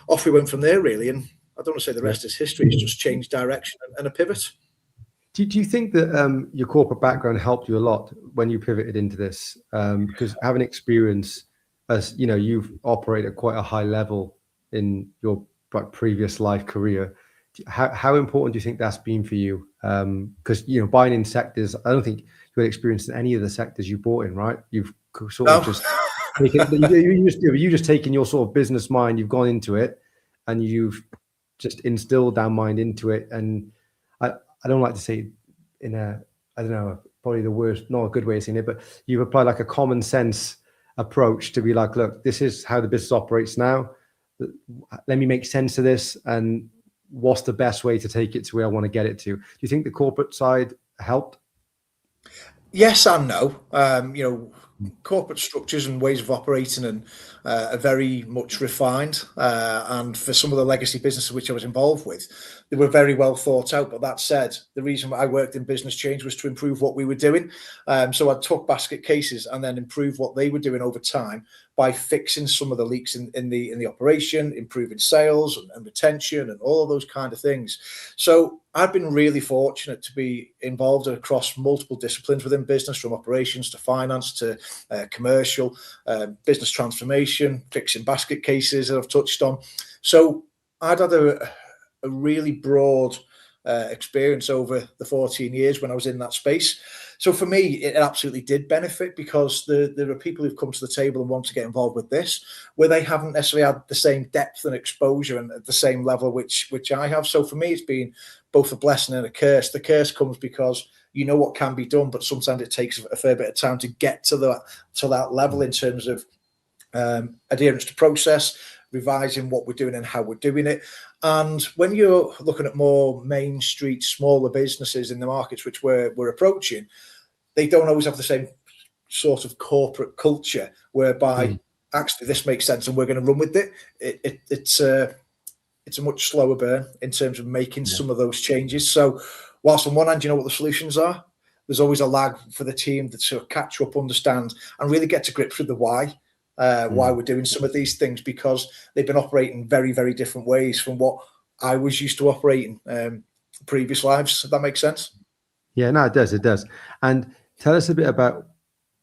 off we went from there, really. And I don't want to say the rest is history. It's just changed direction and a pivot. Do you think that your corporate background helped you a lot when you pivoted into this? Because having experience, as you know, you've operated at quite a high level in your previous life career. How important do you think that's been for you? Because buying in sectors, I don't think you had experience in any of the sectors you bought in, right? You've sort of just you just taken your sort of business mind, you've gone into it, and you've just instilled that mind into it. And I don't like to say in a, I don't know, probably the worst, not a good way of saying it, but you've applied like a common sense approach to be like, look, this is how the business operates now. Let me make sense of this, and what's the best way to take it to where I want to get it to? Do you think the corporate side helped? Yes and no. Corporate structures and ways of operating and are very much refined. And for some of the legacy businesses which I was involved with, they were very well thought out. But that said, the reason I worked in business change was to improve what we were doing. So I took basket cases and then improved what they were doing over time by fixing some of the leaks in the operation, improving sales and retention and all of those kind of things. So I've been really fortunate to be involved across multiple disciplines within business, from operations to finance to commercial, business transformation, fixing basket cases that I've touched on. So I'd had a really broad experience over the 14 years when I was in that space. So for me, it absolutely did benefit, because there are people who've come to the table and want to get involved with this, where they haven't necessarily had the same depth and exposure and at the same level which I have. So for me, it's been both a blessing and a curse. The curse comes because you know what can be done, but sometimes it takes a fair bit of time to get to that level in terms of adherence to process, revising what we're doing and how we're doing it. And when you're looking at more Main Street, smaller businesses in the markets which we're approaching, they don't always have the same sort of corporate culture whereby actually this makes sense and we're going to run with it. It's a much slower burn in terms of making some of those changes. So whilst on one hand, you know what the solutions are, there's always a lag for the team to sort of catch up, understand, and really get to grips with the why. why we're doing some of these things, because they've been operating very, very different ways from what I was used to operating previous lives. If that makes sense. Yeah, no, it does. It does. And tell us a bit about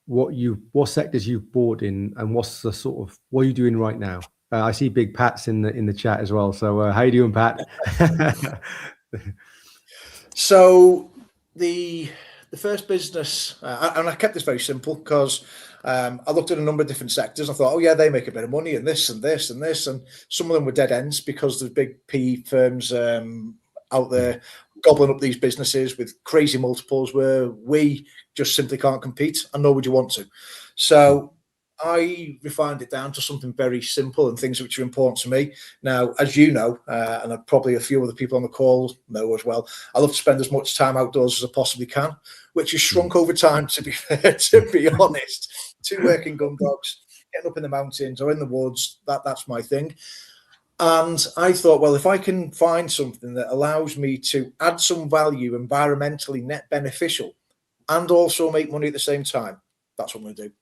what sectors you've bought in, and what's the sort of what are you doing right now? I see Big Pat's in the chat as well. So how you doing, Pat? So the first business, and I kept this very simple because I looked at a number of different sectors. I thought, oh yeah, they make a bit of money, and this and this and this, and some of them were dead ends because there's big PE firms out there gobbling up these businesses with crazy multiples where we just simply can't compete, and nor would you want to. So I refined it down to something very simple and things which are important to me. Now, as you know, and probably a few other people on the call know as well, I love to spend as much time outdoors as I possibly can, which has shrunk over time, to be fair, to be honest. 2 working gun dogs, getting up in the mountains or in the woods, that's my thing. And I thought, well, if I can find something that allows me to add some value, environmentally net beneficial, and also make money at the same time, that's what I'm going to do.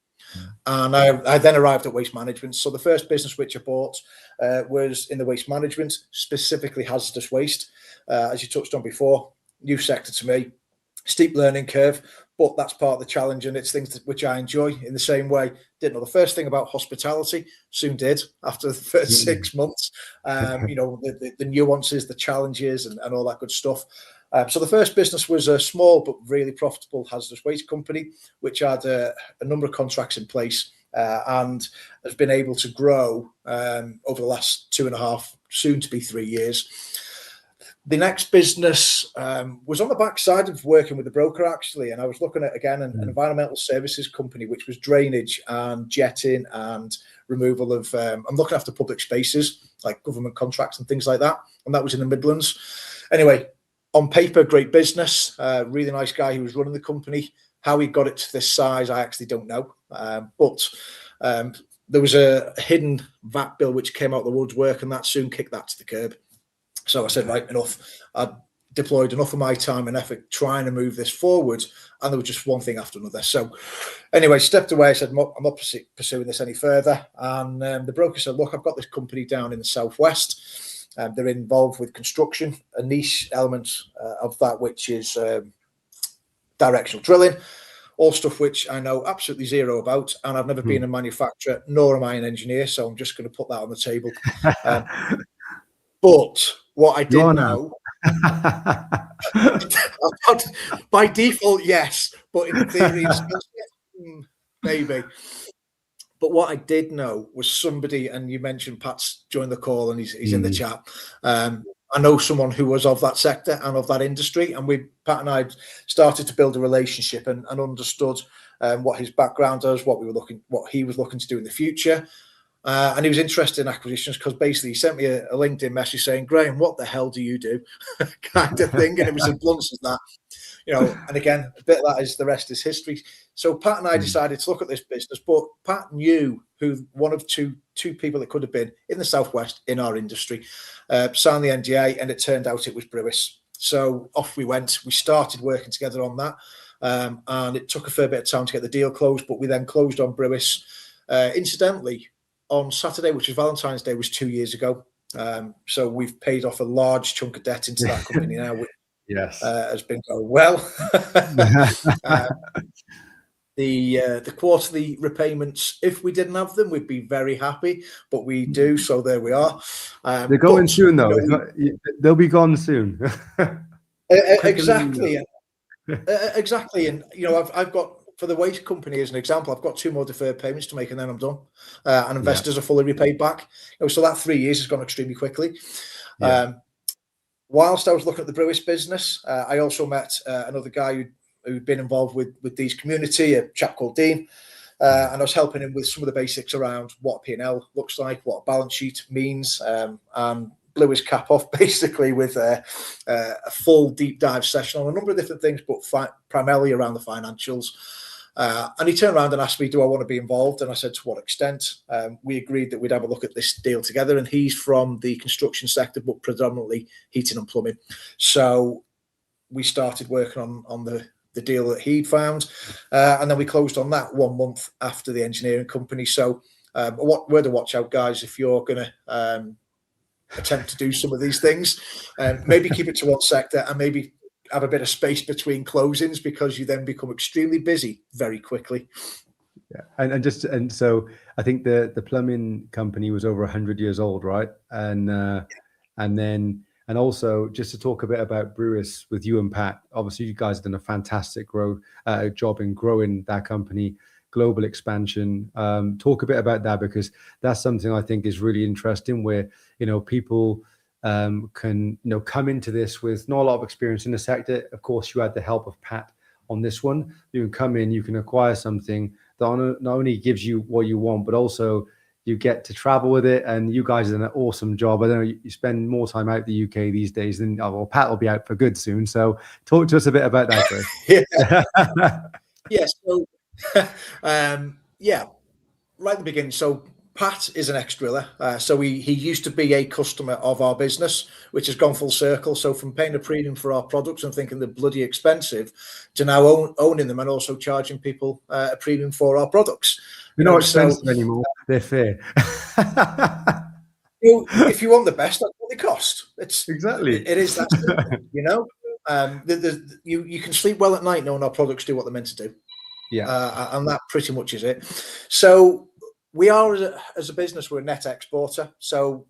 And I then arrived at waste management. So the first business which I bought was in the waste management, specifically hazardous waste. As you touched on before, new sector to me, steep learning curve, but that's part of the challenge, and it's things which I enjoy in the same way. Didn't know the first thing about hospitality, soon did after the first 6 months. You know, the nuances, the challenges, and all that good stuff. So the first business was a small but really profitable hazardous waste company, which had a number of contracts in place and has been able to grow over the last 2.5, soon to be 3 years. The next business was on the backside of working with the broker, actually, and I was looking at, again, an environmental services company, which was drainage and jetting and removal of, I'm looking after public spaces, like government contracts and things like that, and that was in the Midlands. Anyway, on paper, great business, really nice guy who was running the company. How he got it to this size, I actually don't know. But there was a hidden VAT bill which came out of the woodwork, and that soon kicked that to the curb. So I said, right, enough. I deployed enough of my time and effort trying to move this forward, and there was just one thing after another. So anyway, stepped away. I said, I'm not pursuing this any further. And the broker said, look, I've got this company down in the southwest. They're involved with construction, a niche element of that, which is directional drilling, all stuff which I know absolutely zero about. And I've never been a manufacturer, nor am I an engineer. So I'm just going to put that on the table. But what I did know, by default, yes, but in theory, maybe. But what I did know was somebody, and you mentioned Pat's joined the call and he's in the chat. I know someone who was of that sector and of that industry, and Pat and I started to build a relationship and understood what his background is, what he was looking to do in the future. And he was interested in acquisitions because basically he sent me a LinkedIn message saying, Graeme, what the hell do you do? kind of thing. And it was as blunt as that, you know, and again, a bit of that is the rest is history. So Pat and I decided to look at this business, but Pat knew who one of two people that could have been in the Southwest in our industry, signed the NDA, and it turned out it was Brewis. So off we went. We started working together on that. And it took a fair bit of time to get the deal closed, but we then closed on Brewis. Incidentally, on Saturday, which was Valentine's Day, was 2 years ago. So we've paid off a large chunk of debt into that company now, which has been going well. The quarterly repayments, if we didn't have them, we'd be very happy, but we do, so there we are. They're going soon, though. They'll be gone soon. Exactly. Exactly. And, you know, I've got, for the waste company, as an example, I've got 2 more deferred payments to make, and then I'm done. And investors are fully repaid back. You know, so that 3 years has gone extremely quickly. Whilst I was looking at the Brewis business, I also met another guy who'd been involved with Dee's community, a chap called Dean. And I was helping him with some of the basics around what P&L looks like, what a balance sheet means, and blew his cap off basically with a full deep dive session on a number of different things, but primarily around the financials. And he turned around and asked me, do I want to be involved? And I said, to what extent? We agreed that we'd have a look at this deal together. And he's from the construction sector, but predominantly heating and plumbing. So we started working on the deal that he'd found. And then we closed on that 1 month after the engineering company. So What word to watch out, guys, if you're going to attempt to do some of these things. Maybe keep it to one sector and maybe have a bit of space between closings, because you then become extremely busy very quickly. Yeah, and so I think the plumbing company was over 100 years old, right? And also just to talk a bit about Brewis with you and Pat. Obviously, you guys have done a fantastic job in growing that company, global expansion. Talk a bit about that, because that's something I think is really interesting, where people can come into this with not a lot of experience in the sector. Of course, you had the help of Pat on this one. You can come in, you can acquire something that not only gives you what you want, but also you get to travel with it. And you guys have done an awesome job. I know you spend more time out the UK these days than, well, Pat will be out for good soon. So talk to us a bit about that, Chris. Yeah. So, right at the beginning. So Pat is an ex-driller. So he used to be a customer of our business, which has gone full circle. So from paying a premium for our products and thinking they're bloody expensive, to now owning them and also charging people a premium for our products. They're not expensive anymore. They're fair. If you want the best, that's what they cost. Exactly. It is that simple, you can sleep well at night knowing our products do what they're meant to do. Yeah. And that pretty much is it. So we are, as a business, we're a net exporter. So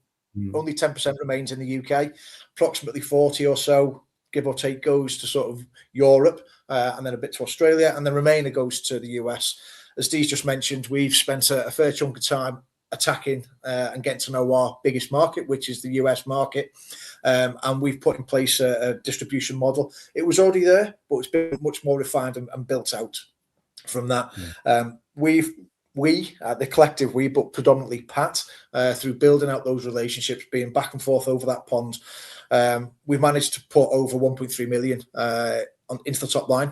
only 10% remains in the UK. Approximately 40 or so, give or take, goes to sort of Europe, and then a bit to Australia, and the remainder goes to the US. As Dee's just mentioned, we've spent a fair chunk of time attacking and getting to know our biggest market, which is the US market. And we've put in place a distribution model. It was already there, but it's been much more refined and built out from that. The collective we, but predominantly Pat, through building out those relationships, being back and forth over that pond, we've managed to put over 1.3 million into the top line,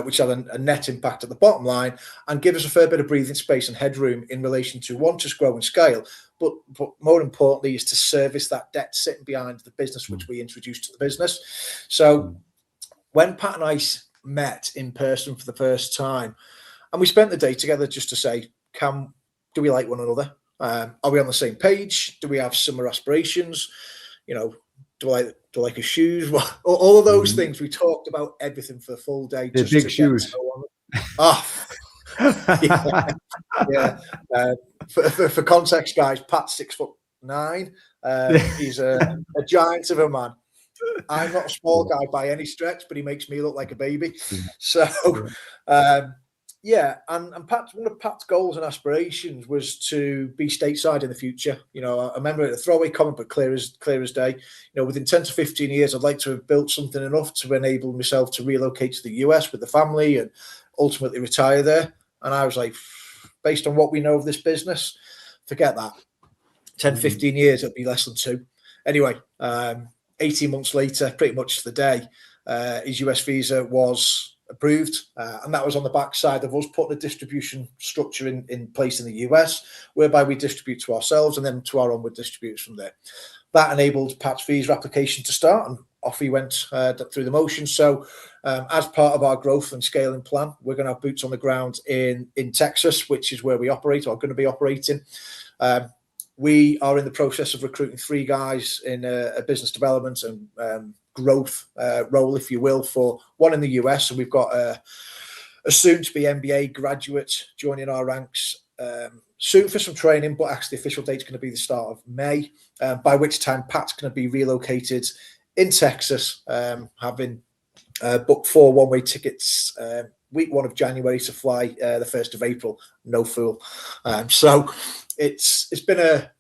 which had a net impact at the bottom line and give us a fair bit of breathing space and headroom in relation to, one, just grow and scale, but more importantly is to service that debt sitting behind the business which we introduced to the business. So when Pat and I met in person for the first time, and we spent the day together just to say, do we like one another? Are we on the same page? Do we have similar aspirations? Do I like his shoes? Well, all of those things. We talked about everything for the full day. The big shoes. Yeah. For context, guys, Pat's 6'9". He's a giant of a man. I'm not a small guy by any stretch, but he makes me look like a baby. So, and Pat's, one of Pat's goals and aspirations was to be stateside in the future. I remember a throwaway comment, but clear as day. Within 10 to 15 years, I'd like to have built something enough to enable myself to relocate to the US with the family and ultimately retire there. And I was like, based on what we know of this business, forget that. 10, 15 years, it'll be less than 2. Anyway, 18 months later, pretty much to the day, his US visa was approved, and that was on the backside of us putting a distribution structure in place in the US, whereby we distribute to ourselves and then to our onward distributors from there. That enabled Pat's visa application to start, and off he went through the motions. So as part of our growth and scaling plan, we're going to have boots on the ground in Texas, which is where we operate, or going to be operating. We are in the process of recruiting 3 guys in a business development and growth role, if you will, for one in the US. And we've got a soon-to-be MBA graduate joining our ranks soon for some training, but actually the official date's going to be the start of May, by which time Pat's going to be relocated in Texas, having booked 4 one-way tickets week 1 of January to fly the 1st of April. No fool. So it's been a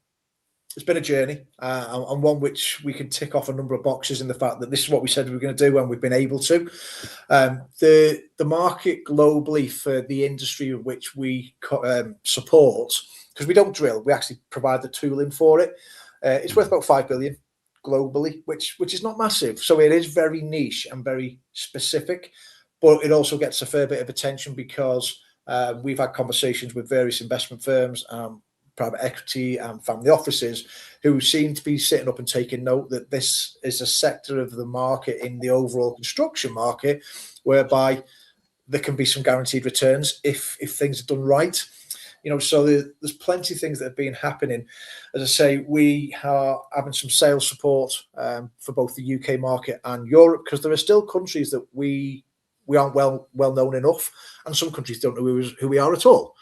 journey, and one which we can tick off a number of boxes in the fact that this is what we said we were going to do, and we've been able to. The market globally for the industry of which we support, because we don't drill, we actually provide the tooling for it. It's worth about 5 billion globally, which is not massive. So it is very niche and very specific, but it also gets a fair bit of attention because we've had conversations with various investment firms, private equity and family offices who seem to be sitting up and taking note that this is a sector of the market in the overall construction market whereby there can be some guaranteed returns if things are done right. So there's plenty of things that have been happening. As I say, we are having some sales support for both the UK market and Europe, because there are still countries that we aren't well known enough, and some countries don't know who we are at all.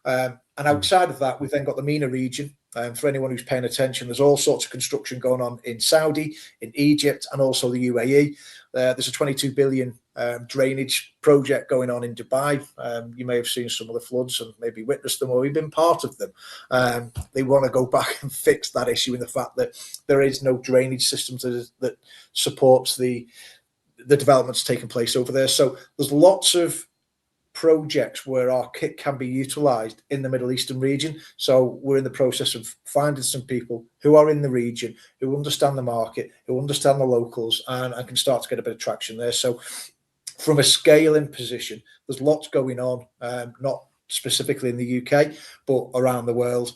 And outside of that, we've then got the MENA region. For anyone who's paying attention, there's all sorts of construction going on in Saudi, in Egypt, and also the UAE. There's a 22 billion drainage project going on in Dubai. You may have seen some of the floods and maybe witnessed them, or we've been part of them. They want to go back and fix that issue in the fact that there is no drainage system that supports the developments taking place over there. So there's lots of projects where our kit can be utilized in the Middle Eastern region. So we're in the process of finding some people who are in the region, who understand the market, who understand the locals, and can start to get a bit of traction there. So from a scaling position, there's lots going on, not specifically in the UK, but around the world,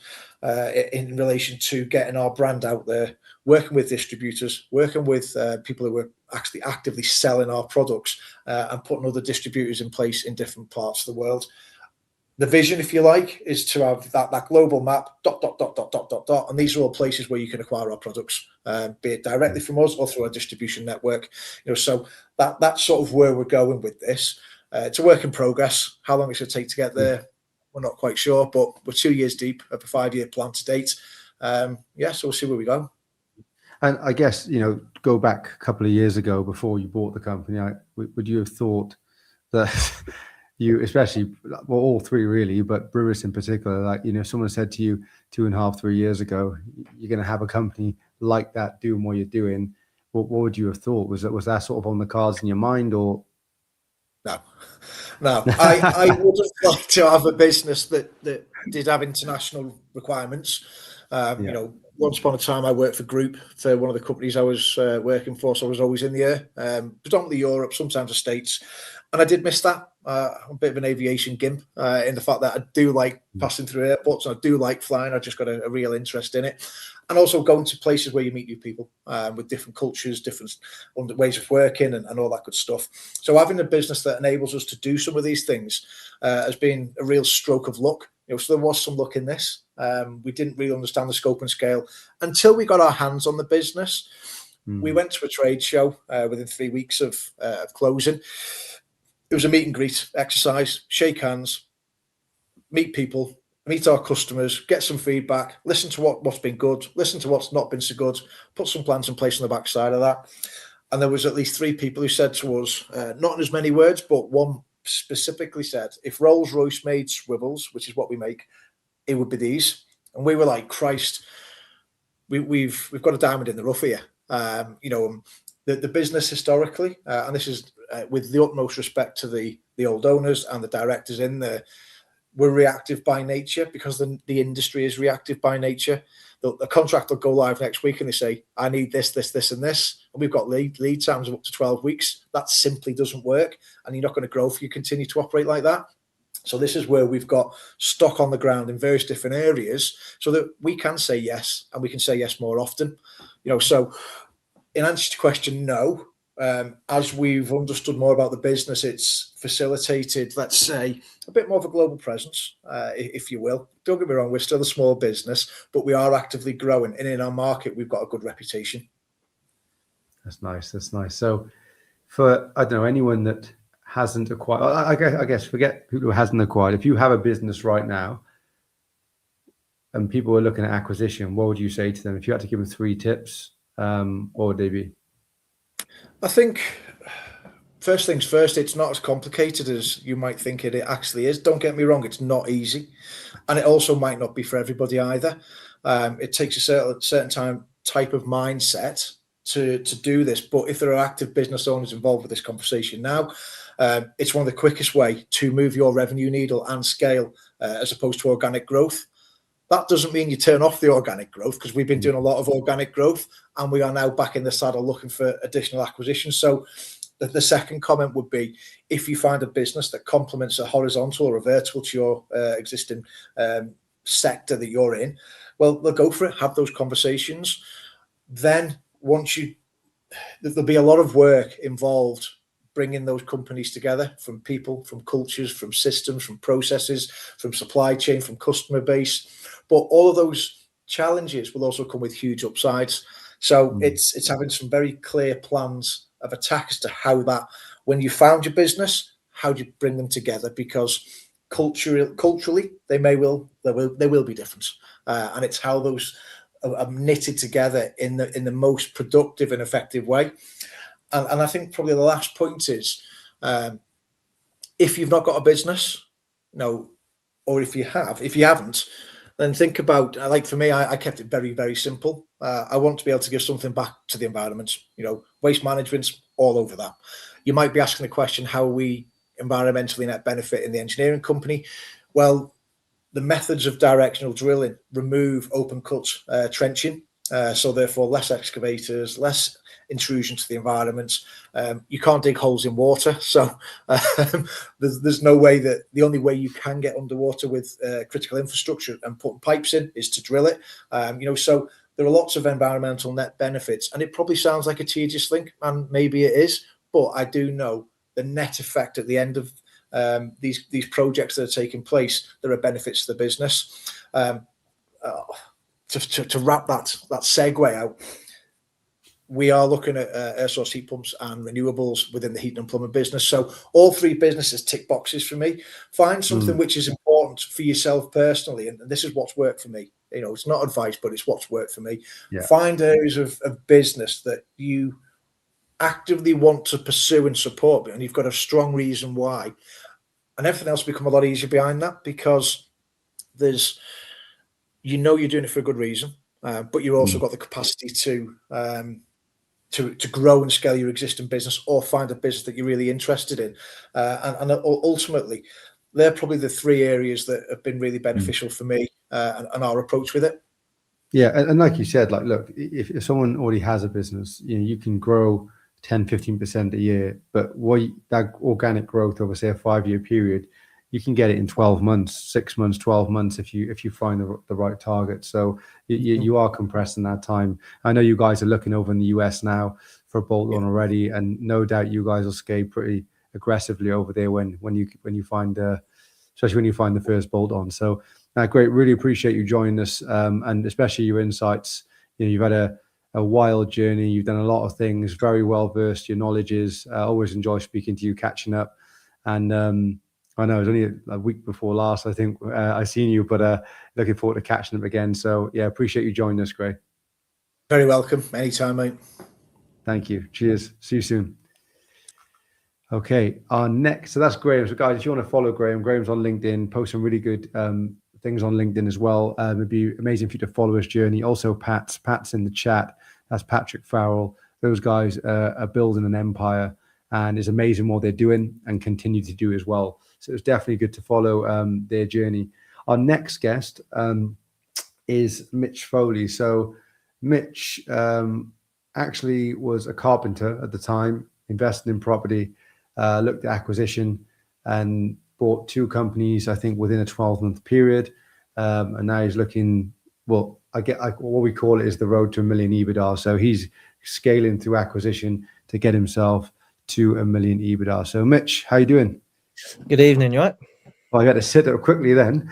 in relation to getting our brand out there, working with distributors, working with people who are actually actively selling our products, and putting other distributors in place in different parts of the world. The vision, if you like, is to have that global map, ... And these are all places where you can acquire our products, be it directly from us or through our distribution network. So that's sort of where we're going with this. It's a work in progress. How long it's going to take to get there, we're not quite sure, but we're 2 years deep of a 5-year plan to date. So we'll see where we go. And I guess, go back a couple of years ago before you bought the company, would you have thought that you, especially, well, all three really, but Brewis in particular, like, someone said to you 2.5, 3 years ago, you're going to have a company like that doing what you're doing, what would you have thought? Was that sort of on the cards in your mind, or? No. I would have liked to have a business that did have international requirements. Once upon a time, I worked for Group, for one of the companies I was working for, so I was always in the air, predominantly Europe, sometimes the States, and I did miss that. I'm a bit of an aviation gimp in the fact that I do like passing through airports, and I do like flying. I just got a real interest in it, and also going to places where you meet new people with different cultures, different ways of working, and all that good stuff. So having a business that enables us to do some of these things has been a real stroke of luck. So there was some luck in this. We didn't really understand the scope and scale until we got our hands on the business. We went to a trade show within 3 weeks of closing. It was a meet and greet exercise, shake hands, meet people, meet our customers, get some feedback, listen to what's been good, listen to what's not been so good, put some plans in place on the backside of that. And there was at least 3 people who said to us, not in as many words, but one specifically said, if Rolls-Royce made swivels, which is what we make, it would be these. And we were like, Christ, we've got a diamond in the rough here. The business historically, and this is with the utmost respect to the old owners and the directors in there, we're reactive by nature, because the industry is reactive by nature. The contract will go live next week and they say, I need this, this, this, and this. And we've got lead times of up to 12 weeks. That simply doesn't work. And you're not going to grow if you continue to operate like that. So this is where we've got stock on the ground in various different areas so that we can say yes, and we can say yes more often. So in answer to your question, no. As we've understood more about the business, it's facilitated, let's say, a bit more of a global presence, if you will. Don't get me wrong, we're still a small business, but we are actively growing. And in our market, we've got a good reputation. That's nice. So for, I don't know, anyone that hasn't acquired, I guess forget people who hasn't acquired. If you have a business right now and people are looking at acquisition, what would you say to them? If you had to give them 3 tips, what would they be? I think first things first, it's not as complicated as you might think it actually is. Don't get me wrong, it's not easy. And it also might not be for everybody either. It takes a certain type of mindset to do this. But if there are active business owners involved with this conversation now, it's one of the quickest way to move your revenue needle and scale as opposed to organic growth. That doesn't mean you turn off the organic growth, because we've been doing a lot of organic growth and we are now back in the saddle looking for additional acquisitions. So the second comment would be, if you find a business that complements a horizontal or a vertical to your existing sector that you're in, well, go for it, have those conversations. Then there'll be a lot of work involved bringing those companies together, from people, from cultures, from systems, from processes, from supply chain, from customer base. But all of those challenges will also come with huge upsides. So it's having some very clear plans of attack as to how that, when you found your business, how do you bring them together? Because culturally, they will be different, and it's how those are knitted together in the most productive and effective way. And I think probably the last point is, if you've not got a business, or if you haven't, then think about, like for me, I kept it very, very simple. I want to be able to give something back to the environment. Waste management's all over that. You might be asking the question, how are we environmentally net benefit in the engineering company? Well, the methods of directional drilling remove open cut trenching, so therefore less excavators, less intrusion to the environment. You can't dig holes in water, so there's no way that the only way you can get underwater with critical infrastructure and putting pipes in is to drill it. So there are lots of environmental net benefits, and it probably sounds like a tedious thing, and maybe it is, but I do know the net effect at the end of these projects that are taking place, there are benefits to the business. To wrap that segue out, we are looking at air source heat pumps and renewables within the heating and plumbing business. So all three businesses tick boxes for me. Find something which is important for yourself personally, and this is what's worked for me. It's not advice, but it's what's worked for me. Yeah. Find areas of business that you actively want to pursue and support, and you've got a strong reason why, and everything else will become a lot easier behind that, because you're doing it for a good reason, but you've also got the capacity to grow and scale your existing business, or find a business that you're really interested in, and ultimately they're probably the three areas that have been really beneficial for me, and our approach with it. Yeah, and like you said, like, look, if someone already has a business, you can grow 10-15% a year, but that organic growth over, say, a 5-year period, you can get it in 12 months, 6 months, 12 months if you find the right target. So you are compressing that time. I know you guys are looking over in the US now for a bolt-on already, and no doubt you guys will scale pretty aggressively over there when you find especially when you find the first bolt-on. So great, really appreciate you joining us, and especially your insights. You've had a wild journey. You've done a lot of things, very well versed. Your knowledge is. Always enjoy speaking to you, catching up. And I know it was only a week before last, I think, I seen you, but looking forward to catching up again. So yeah, appreciate you joining us, Graeme. Very welcome. Anytime, mate. Thank you. Cheers. See you soon. Okay, our next. So that's Graeme. So guys, if you want to follow Graeme, Graeme's on LinkedIn, posts some really good things on LinkedIn as well. It'd be amazing for you to follow his journey. Also, Pat's in the chat. That's Patrick Farrell. Those guys are building an empire, and it's amazing what they're doing and continue to do as well. So it's definitely good to follow their journey. Our next guest is Mitch Foley. So Mitch actually was a carpenter at the time, invested in property, looked at acquisition, and bought 2 companies, I think, within a 12-month period. And now he's looking, what we call it is the road to $1 million EBITDA. So he's scaling through acquisition to get himself to $1 million EBITDA. So Mitch, how you doing? Good evening, you right? Well, I got to sit up quickly then.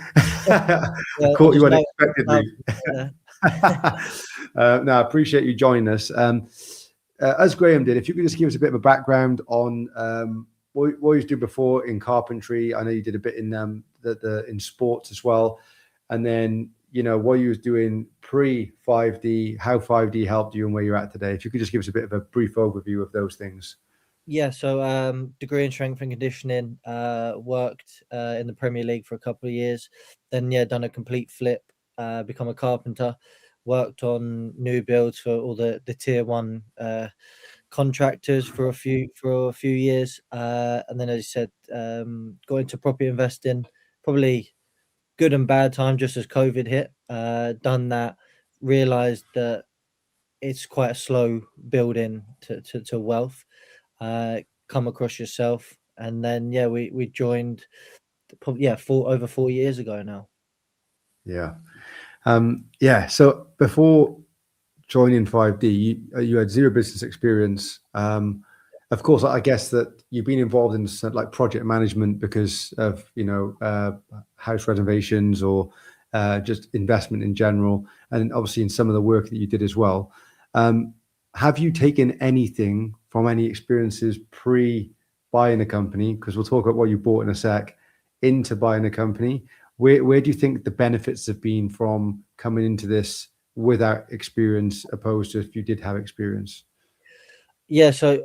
Caught you unexpectedly. No, I appreciate you joining us. As Graeme did, if you could just give us a bit of a background on what you did before in carpentry. I know you did a bit in in sports as well, and then what you was doing pre 5D, how 5D helped you, and where you're at today. If you could just give us a bit of a brief overview of those things. Yeah, so degree in strength and conditioning, worked in the Premier League for a couple of years, then done a complete flip, become a carpenter, worked on new builds for all the tier 1 contractors for a few years, and then, as you said, got into property investing, probably good and bad time, just as COVID hit. Done that, realized that it's quite a slow building to wealth. Come across yourself, and then we joined over 4 years ago now. So before joining 5D, you had 0 business experience. Of course, I guess that you've been involved in like project management because of house renovations or just investment in general, and obviously in some of the work that you did as well. Have you taken anything from any experiences pre buying a company? Because we'll talk about what you bought in a sec, into buying a company. Where do you think the benefits have been from coming into this without experience, opposed to if you did have experience? Yeah, so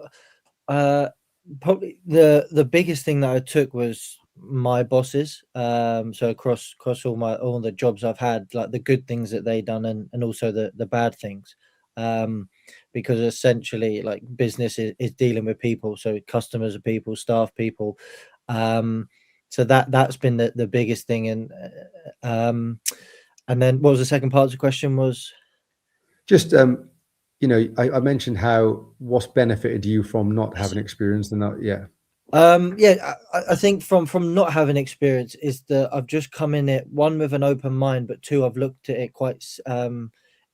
probably the biggest thing that I took was my bosses. So across all the jobs I've had, like the good things that they done and also the bad things. Because essentially like business is dealing with people, so customers are people, staff people. So that's been the biggest thing. And then what was the second part of the question was? Just I mentioned how what's benefited you from not having experience and that, yeah. Yeah, I think from not having experience is that I've just come in it, one, with an open mind, but two, I've looked at it quite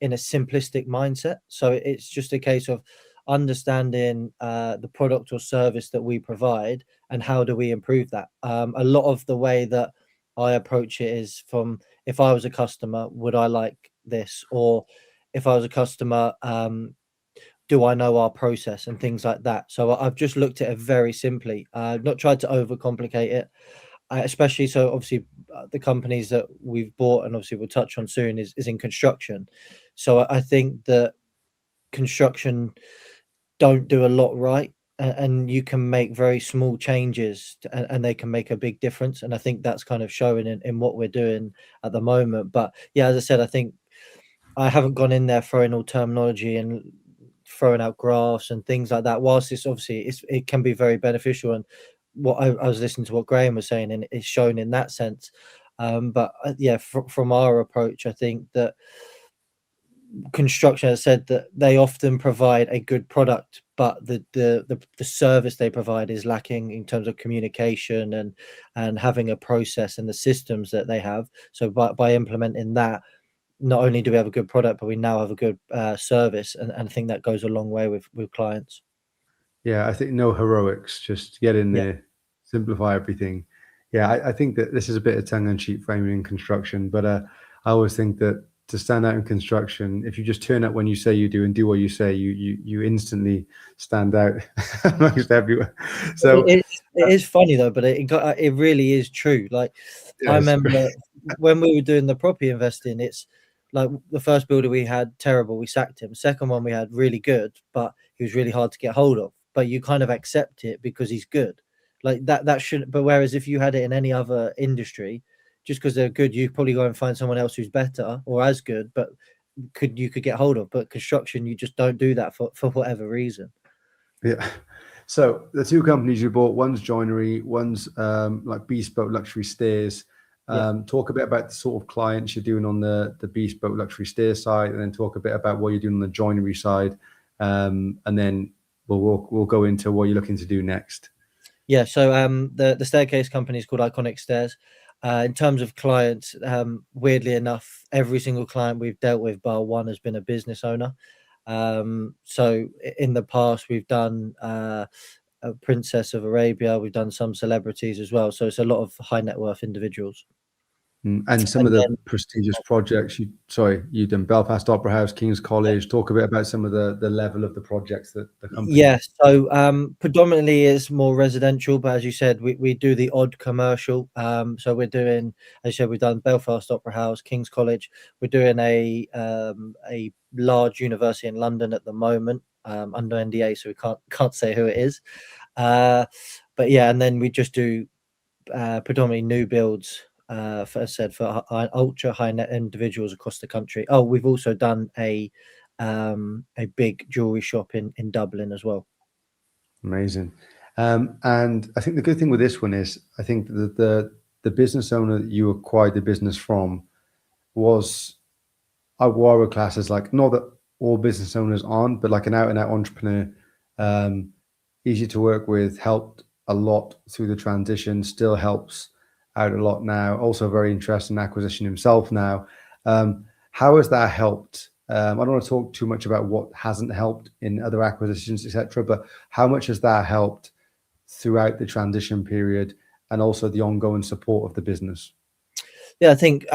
in a simplistic mindset. So it's just a case of understanding the product or service that we provide and how do we improve that. A lot of the way that I approach it is from, if I was a customer, would I like this? Or if I was a customer, do I know our process and things like that? So I've just looked at it very simply. I've not tried to overcomplicate it, especially so obviously the companies that we've bought and obviously we'll touch on soon is in construction. So I think that construction don't do a lot right, and you can make very small changes and they can make a big difference. And I think that's kind of showing in what we're doing at the moment. But yeah, as I said, I think I haven't gone in there throwing all terminology and throwing out graphs and things like that. Whilst it's obviously it can be very beneficial, and what I was listening to what Graeme was saying, and it's shown in that sense. But yeah, from our approach, I think that construction has said that they often provide a good product, but the service they provide is lacking in terms of communication and having a process and the systems that they have. So by implementing that, not only do we have a good product, but we now have a good service, and I think that goes a long way with clients. Yeah, I think no heroics, just get in Yeah, there, simplify everything. Yeah, I think that this is a bit of tongue-in-cheek framing in construction, but I always think that to stand out in construction, if you just turn up when you say you do and do what you say, you instantly stand out amongst everyone. So it is funny though, but it really is true. Like I yes, remember when we were doing the property investing, it's like the first builder we had, terrible, we sacked him. Second one we had, really good, but he was really hard to get hold of. But you kind of accept it because he's good. Like that shouldn't, but whereas if you had it in any other industry, just because they're good, you probably go and find someone else who's better or as good, but could get hold of. But construction, you just don't do that for whatever reason. yeah. So the two companies you bought, one's joinery, one's like bespoke luxury stairs. Yeah. Talk a bit about the sort of clients you're doing on the bespoke luxury stair side, and then talk a bit about what you're doing on the joinery side, and then we'll go into what you're looking to do next. Yeah, so the staircase company is called Iconic Stairs. In terms of clients, weirdly enough, every single client we've dealt with, bar one, has been a business owner. So in the past, we've done a Princess of Arabia, we've done some celebrities as well. So it's a lot of high net worth individuals. And some of And the then prestigious projects, you've done Belfast Opera House, King's College. Talk a bit about some of the level of the projects that the company. yeah, so predominantly it's more residential, but as you said, we do the odd commercial. So we're doing, as you said, we've done Belfast Opera House, King's College. We're doing a large university in London at the moment, under NDA, so we can't say who it is. But yeah, and then we just do predominantly new builds. For, as I said, for ultra high net individuals across the country. Oh, we've also done a big jewelry shop in Dublin as well. Amazing. And I think the good thing with this one is I think that the business owner that you acquired the business from was I would class as like, not that all business owners aren't, but like an out and out entrepreneur, easy to work with, helped a lot through the transition, still helps out a lot now. Also very interested in acquisition himself now. How has that helped I don't want to talk too much about what hasn't helped in other acquisitions, etc. But how much has that helped throughout the transition period and also the ongoing support of the business? Yeah, I think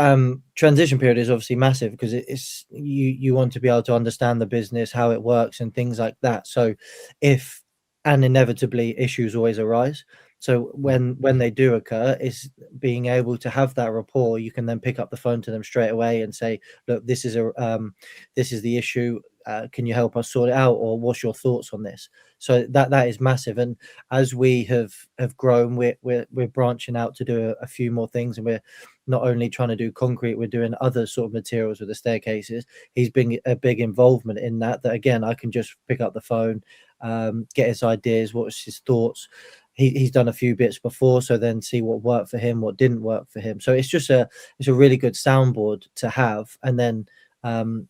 transition period is obviously massive because it's you want to be able to understand the business, how it works, and things like that. So, if and inevitably issues always arise. So when they do occur, is being able to have that rapport. You can then pick up the phone to them straight away and say, "Look, this is the issue. Can you help us sort it out, or what's your thoughts on this?" So that is massive. And as we have grown, we're branching out to do a few more things, and we're not only trying to do concrete, we're doing other sort of materials with the staircases. He's been a big involvement in that again, I can just pick up the phone, get his ideas, what's his thoughts. He's done a few bits before, so then see what worked for him, what didn't work for him. So it's a really good soundboard to have. And then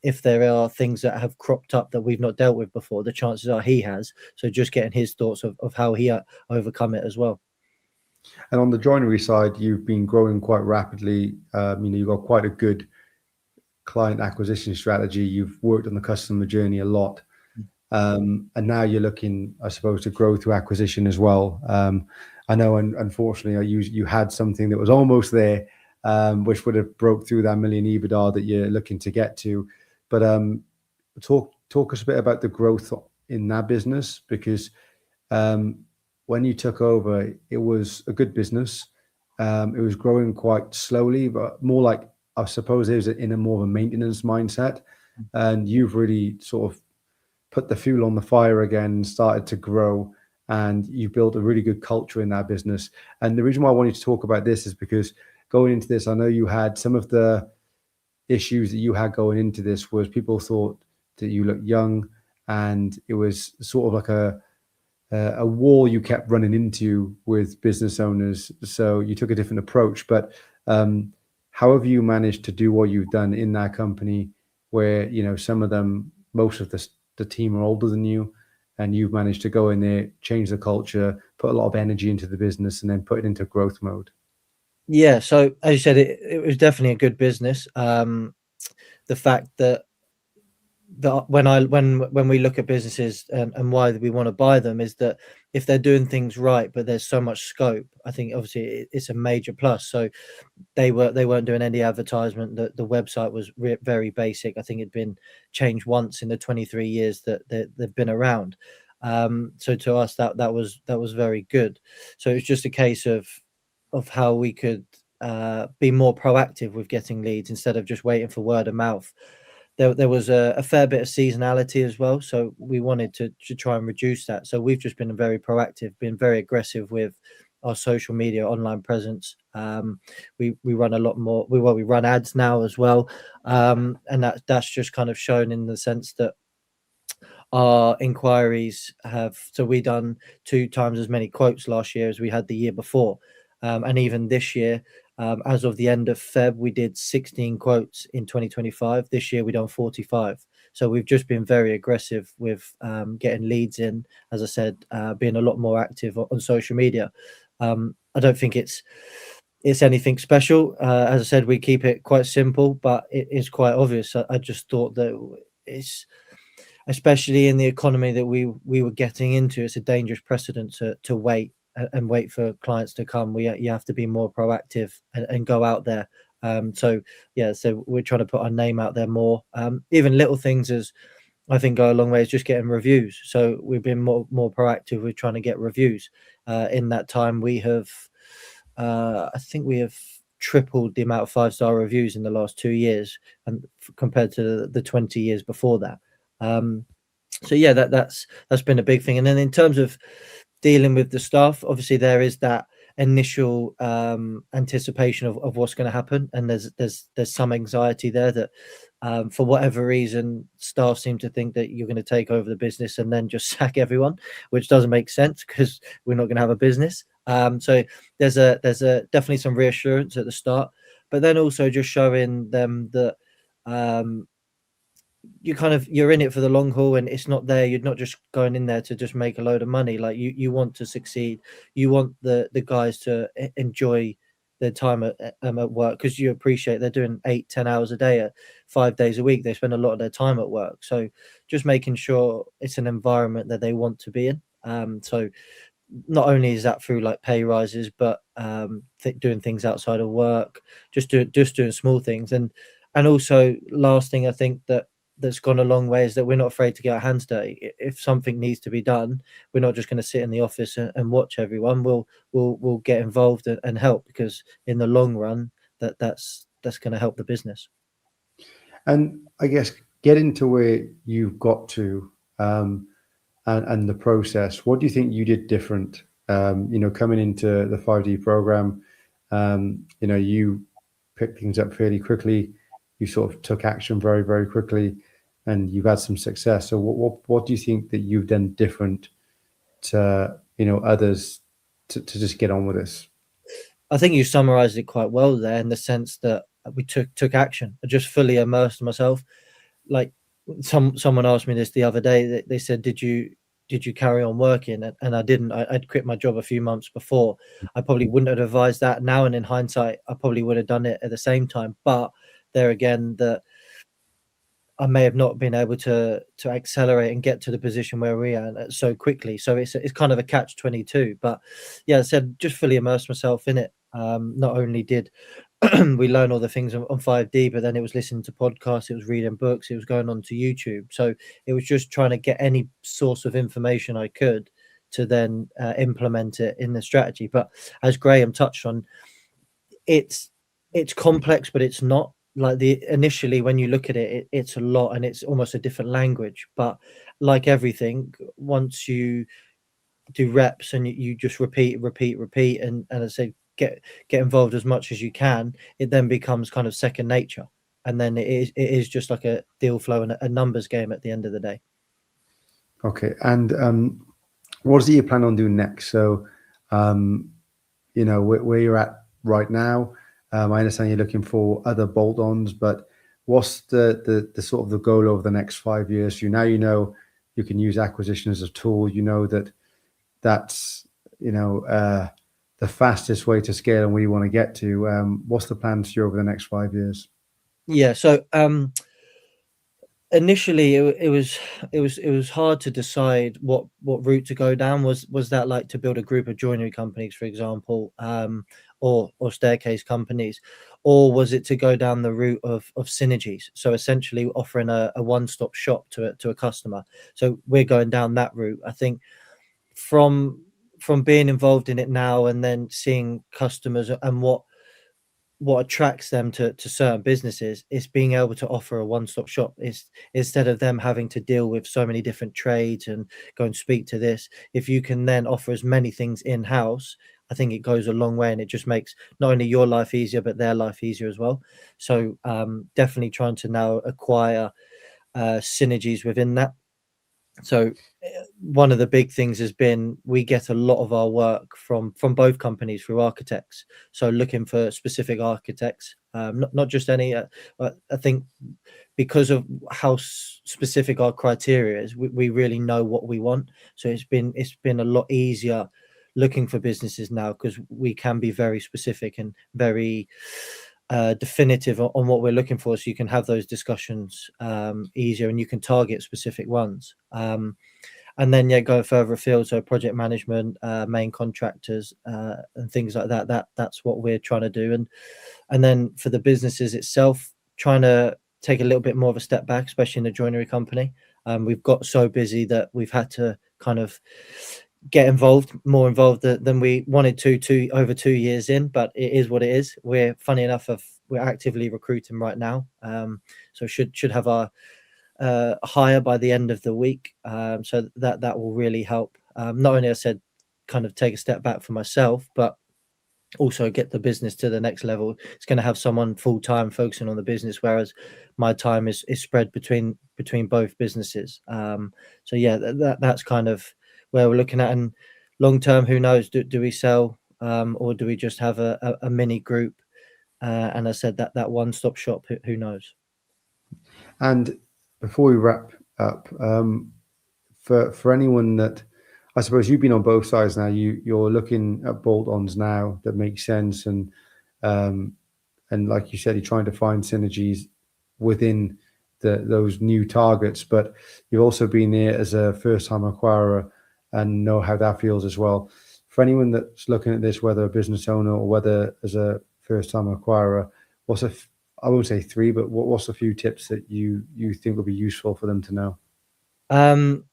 if there are things that have cropped up that we've not dealt with before, the chances are he has. So just getting his thoughts of how he overcome it as well. And on the joinery side, you've been growing quite rapidly. You've got quite a good client acquisition strategy. You've worked on the customer journey a lot. And now you're looking, I suppose, to grow through acquisition as well. I know, unfortunately, you had something that was almost there, which would have broke through that million EBITDA that you're looking to get to. But talk us a bit about the growth in that business, because when you took over, it was a good business. It was growing quite slowly, but more like, I suppose, it was in a more of a maintenance mindset. And you've really sort of put the fuel on the fire again, started to grow, and you built a really good culture in that business. And the reason why I wanted to talk about this is because going into this, I know you had some of the issues that you had going into this was people thought that you looked young, and it was sort of like a wall you kept running into with business owners. So you took a different approach. But however you managed to do what you've done in that company, where some of them, most of the team are older than you, and you've managed to go in there, change the culture, put a lot of energy into the business, and then put it into growth mode. Yeah, so as you said, it was definitely a good business. The fact that when we look at businesses and why we want to buy them is that if they're doing things right, but there's so much scope, I think obviously it's a major plus. So they weren't doing any advertisement. The website was very basic. I think it'd been changed once in the 23 years that they've been around. So to us that was very good. So it's just a case of how we could be more proactive with getting leads instead of just waiting for word of mouth. There was a fair bit of seasonality as well, so we wanted to try and reduce that. So we've just been very proactive, been very aggressive with our social media online presence. We run a lot more. We run ads now as well, and that's just kind of shown in the sense that our inquiries have. So we done 2 times as many quotes last year as we had the year before, and even this year. As of the end of Feb, we did 16 quotes in 2025. This year, we done 45. So we've just been very aggressive with getting leads in. As I said, being a lot more active on social media. I don't think it's anything special. As I said, we keep it quite simple, but it is quite obvious. I just thought that it's, especially in the economy that we were getting into, it's a dangerous precedent to wait and wait for clients to come. You have to be more proactive and go out there. So we're trying to put our name out there more. Even little things as I think go a long way is just getting reviews. So we've been more proactive with trying to get reviews. In that time, we have I think we have tripled the amount of 5-star reviews in the last 2 years, and compared to the 20 years before that. So yeah, that's been a big thing. And then in terms of dealing with the staff, obviously there is that initial anticipation of what's going to happen, and there's some anxiety there that for whatever reason staff seem to think that you're going to take over the business and then just sack everyone, which doesn't make sense because we're not going to have a business. So there's definitely some reassurance at the start, but then also just showing them that you're in it for the long haul, and it's not there. You're not just going in there to just make a load of money. Like you want to succeed. You want the guys to enjoy their time at work, because you appreciate they're doing 8-10 hours a day, 5 days a week. They spend a lot of their time at work. So just making sure it's an environment that they want to be in. So not only is that through like pay rises, but doing things outside of work, just doing small things. And also, last thing I think that's gone a long way is that we're not afraid to get our hands dirty. If something needs to be done, we're not just going to sit in the office and watch everyone. We'll get involved and help, because in the long run, that's going to help the business. And I guess getting to where you've got to, and the process, what do you think you did different? Coming into the 5D program, you picked things up fairly quickly. You sort of took action very, very quickly, and you've had some success. So what do you think that you've done different to others to just get on with this? I think you summarized it quite well there, in the sense that we took action. I just fully immersed myself. Like someone asked me this the other day. They said, did you carry on working? And I didn't. I'd quit my job a few months before. I probably wouldn't have advised that now, and in hindsight, I probably would have done it at the same time. But there again, that I may have not been able to accelerate and get to the position where we are so quickly. So it's kind of a catch-22. But yeah, I said, just fully immerse myself in it. Not only did we learn all the things on 5D, but then it was listening to podcasts, it was reading books, it was going on to YouTube. So it was just trying to get any source of information I could to then implement it in the strategy. But as Graeme touched on, it's complex, but it's not. Like initially when you look at it, it's a lot, and it's almost a different language. But like everything, once you do reps and you just repeat, and I say get involved as much as you can, it then becomes kind of second nature, and then it is just like a deal flow and a numbers game at the end of the day. Okay, and what is it you plan on doing next? So, where you're at right now. I understand you're looking for other bolt-ons, but what's the sort of the goal over the next 5 years? You can use acquisition as a tool. That's the fastest way to scale and where you want to get to. What's the plans for you over the next 5 years? Yeah, so initially it was hard to decide what route to go down. Was that like to build a group of joinery companies, for example, or staircase companies, or was it to go down the route of synergies, so essentially offering a one-stop shop to a customer? So we're going down that route. I think from being involved in it now, and then seeing customers and what attracts them to certain businesses, is being able to offer a one-stop shop. Is instead of them having to deal with so many different trades and go and speak to this, if you can then offer as many things in-house, I think it goes a long way, and it just makes not only your life easier but their life easier as well. So definitely trying to now acquire synergies within that. So one of the big things has been, we get a lot of our work from both companies through architects. So looking for specific architects, not just any. I think because of how specific our criteria is, we really know what we want. So it's been a lot easier looking for businesses now, because we can be very specific and very definitive on what we're looking for, so you can have those discussions easier, and you can target specific ones. And then go further afield, so project management, main contractors, and things like that. That's what we're trying to do. And then for the businesses itself, trying to take a little bit more of a step back, especially in the joinery company. We've got so busy that we've had to kind of get more involved than we wanted to over 2 years in, but it is what it is. We're, funny enough, we're actively recruiting right now, so should have our hire by the end of the week, so that will really help. Not only, I said, kind of take a step back for myself, but also get the business to the next level. It's going to have someone full-time focusing on the business, whereas my time is spread between both businesses. So yeah, that's kind of where we're looking at. And long term, who knows, do we sell, or do we just have a mini group? And I said that one-stop shop, who knows? And before we wrap up, for anyone that, I suppose you've been on both sides now, you're looking at bolt-ons now that make sense, and And like you said, you're trying to find synergies within those new targets. But you've also been there as a first-time acquirer and know how that feels as well. For anyone that's looking at this, whether a business owner or whether as a first-time acquirer, I won't say three, but what's a few tips that you think would be useful for them to know?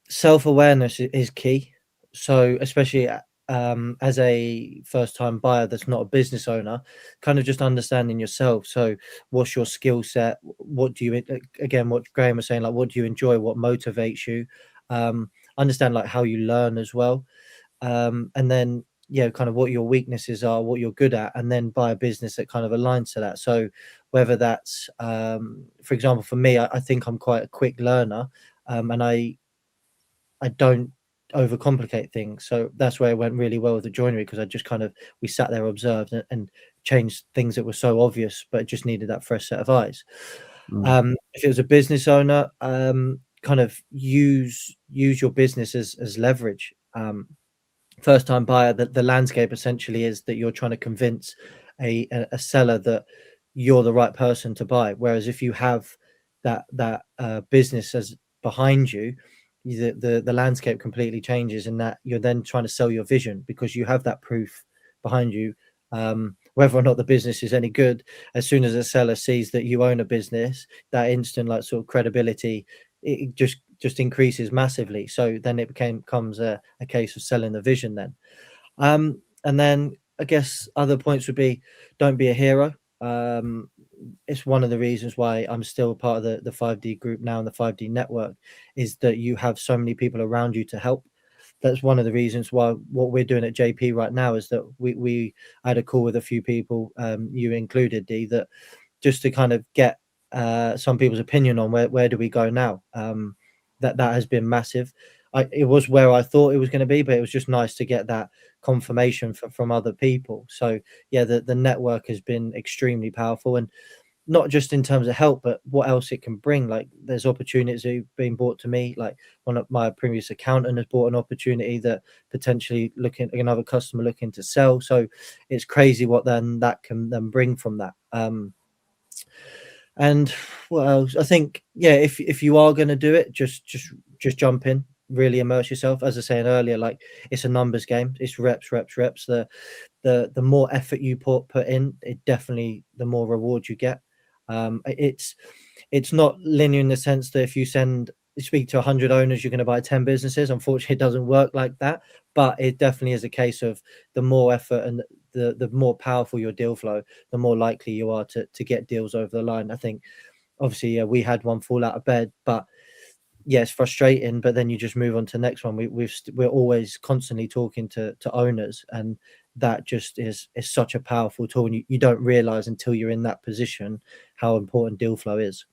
Self-awareness is key. So especially as a first-time buyer that's not a business owner, kind of just understanding yourself. So what's your skill set? What do you, again, what Graeme was saying, like, what do you enjoy? What motivates you? Understand like how you learn as well. And then, kind of what your weaknesses are, what you're good at, and then buy a business that kind of aligns to that. So whether that's, for example, for me, I think I'm quite a quick learner, and I don't overcomplicate things. So that's where it went really well with the joinery, because I just we sat there, observed, and changed things that were so obvious, but it just needed that fresh set of eyes. If it was a business owner, kind of use your business as leverage. First time buyer, the landscape essentially is that you're trying to convince a seller that you're the right person to buy. Whereas if you have that business as behind you, the landscape completely changes, in that you're then trying to sell your vision because you have that proof behind you. Whether or not the business is any good, as soon as a seller sees that you own a business, that instant like sort of credibility, it just increases massively. So then it becomes a case of selling the vision then. And then I guess other points would be, don't be a hero. It's one of the reasons why I'm still part of the 5D group now, and the 5D network, is that you have so many people around you to help. That's one of the reasons why what we're doing at JP right now is that we had a call with a few people, you included, D, that just to kind of get some people's opinion on where do we go now. That has been massive. It was where I thought it was going to be, but it was just nice to get that confirmation from other people. So yeah, the network has been extremely powerful, and not just in terms of help, but what else it can bring. Like there's opportunities that have been brought to me. Like one of my previous accountant has brought an opportunity that potentially another customer looking to sell. So it's crazy what then that can then bring from that. And what else? I think, yeah, if you are going to do it, just jump in, really immerse yourself. As I was saying earlier, like it's a numbers game. It's reps. The more effort you put in, it definitely the more reward you get. It's not linear in the sense that if you speak to 100 owners, you're going to buy 10 businesses. Unfortunately, it doesn't work like that. But it definitely is a case of the more effort and the more powerful your deal flow, the more likely you are to get deals over the line. I think, obviously, yeah, we had one fall out of bed, but yeah, it's frustrating. But then you just move on to the next one. We're always constantly talking to owners, and that just is such a powerful tool. And you don't realize until you're in that position how important deal flow is.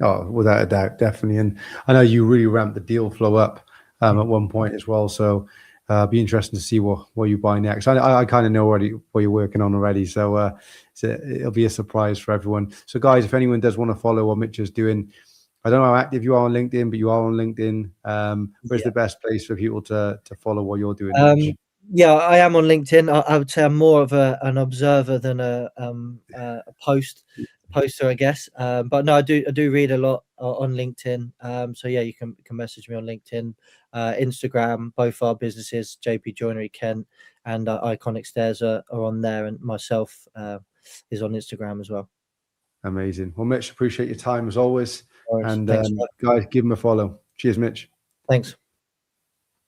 Oh, without a doubt, definitely. And I know you really ramped the deal flow up at one point as well. So be interesting to see what you buy next. I kind of know already what you're working on already. So it'll be a surprise for everyone. So guys, if anyone does want to follow what Mitch is doing, I don't know how active you are on LinkedIn, but you are on LinkedIn. Where's the best place for people to follow what you're doing, Mitch? Yeah, I am on LinkedIn. I would say I'm more of an observer than a poster, I guess. But no, I do read a lot on LinkedIn. So yeah, you can message me on LinkedIn, Instagram. Both our businesses, JP Joinery Kent and Iconic Stairs, are on there, and myself is on Instagram as well. Amazing. Well, Mitch, appreciate your time as always. And Thanks, guys, give him a follow. Cheers, Mitch. Thanks.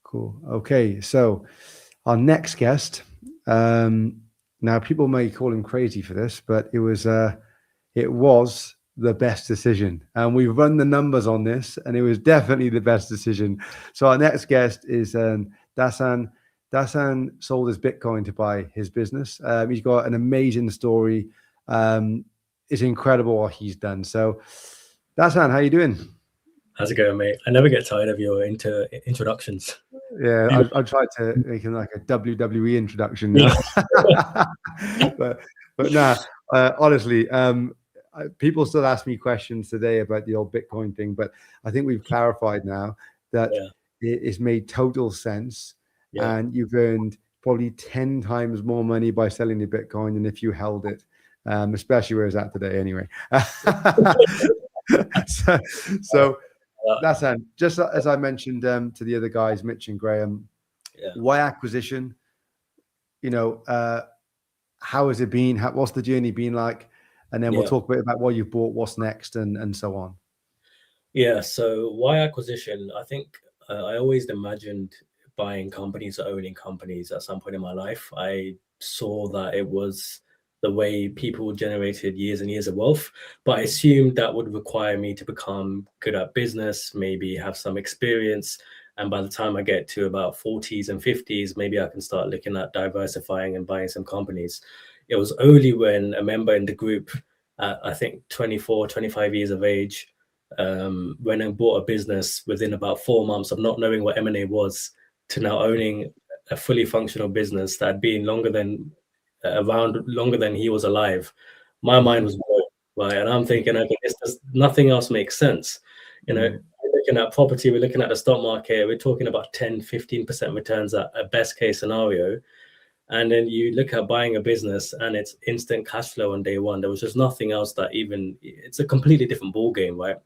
Cool. Okay, so our next guest. Now, people may call him crazy for this, but it was the best decision, and we've run the numbers on this, and it was definitely the best decision. So our next guest is Dasan. Dasan sold his Bitcoin to buy his business. He's got an amazing story. It's incredible what he's done. So, Dasan, how you doing? How's it going, mate? I never get tired of your introductions. Yeah, I tried to make him like a WWE introduction now. but nah, honestly, people still ask me questions today about the old Bitcoin thing, but I think we've clarified now that it's made total sense, and you've earned probably 10 times more money by selling your Bitcoin than if you held it, especially where it's at today anyway. so that's just as I mentioned to the other guys, Mitch and Graeme, why acquisition? How has it been? What's the journey been like? And then we'll talk a bit about what you've bought, what's next, and so on. Yeah, so why acquisition? I think I always imagined buying companies or owning companies at some point in my life. I saw that it was the way people generated years and years of wealth, but I assumed that would require me to become good at business, maybe have some experience. And by the time I get to about 40s and 50s, maybe I can start looking at diversifying and buying some companies. It was only when a member in the group at, I think, 24, 25 years of age, when I bought a business within about 4 months of not knowing what M&A was to now owning a fully functional business that had been around longer than he was alive, my mind was blown, right? And I'm thinking, okay, nothing else makes sense. We're looking at property, we're looking at the stock market, we're talking about 10, 15% returns at a best case scenario. And then you look at buying a business and it's instant cash flow on day one. There was just nothing else it's a completely different ball game, right?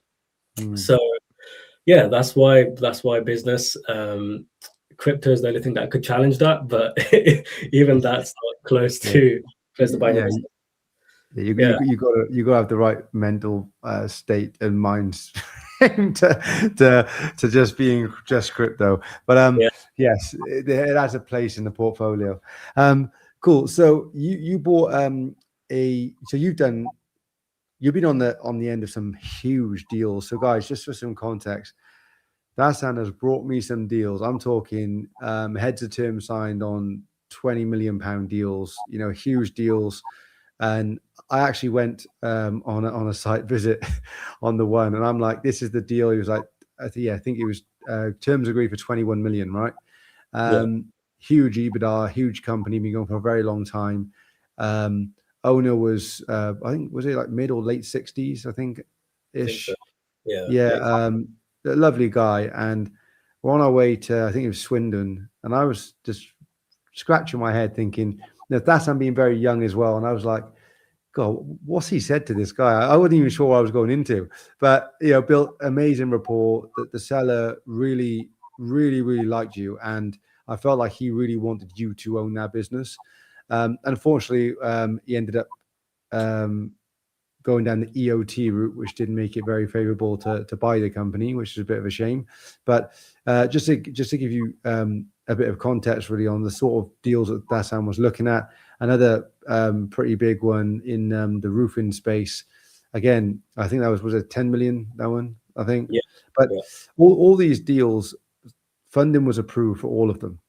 So yeah, that's why business. Crypto is the only thing that could challenge that, but even that's not close to buying a business. You got to have the right mental state and mind to just being just crypto. But yes, it has a place in the portfolio. Cool. So you bought you've been on the end of some huge deals. So guys, just for some context, Dasan has brought me some deals. I'm talking heads of terms signed on £20 million deals, huge deals. And I actually went on a site visit on the one, and I'm like, this is the deal. He was like, I think it was terms agreed for 21 million, right? Huge EBITDA, huge company, been going for a very long time. Owner was, I think, was it like mid or late 60s, I think, ish. Yeah. A lovely guy. And we're on our way to, I think it was Swindon. And I was just scratching my head thinking, Dasan being very young as well. And I was like, God, what's he said to this guy? I wasn't even sure what I was going into. But, built amazing rapport. That the seller really, really, really liked you. And I felt like he really wanted you to own that business. Unfortunately, he ended up going down the EOT route, which didn't make it very favorable to buy the company, which is a bit of a shame. But just to give you a bit of context really on the sort of deals that Dasan was looking at, another pretty big one in the roofing space. Again, I think that was it 10 million, that one, I think. Yeah. But all these deals, funding was approved for all of them.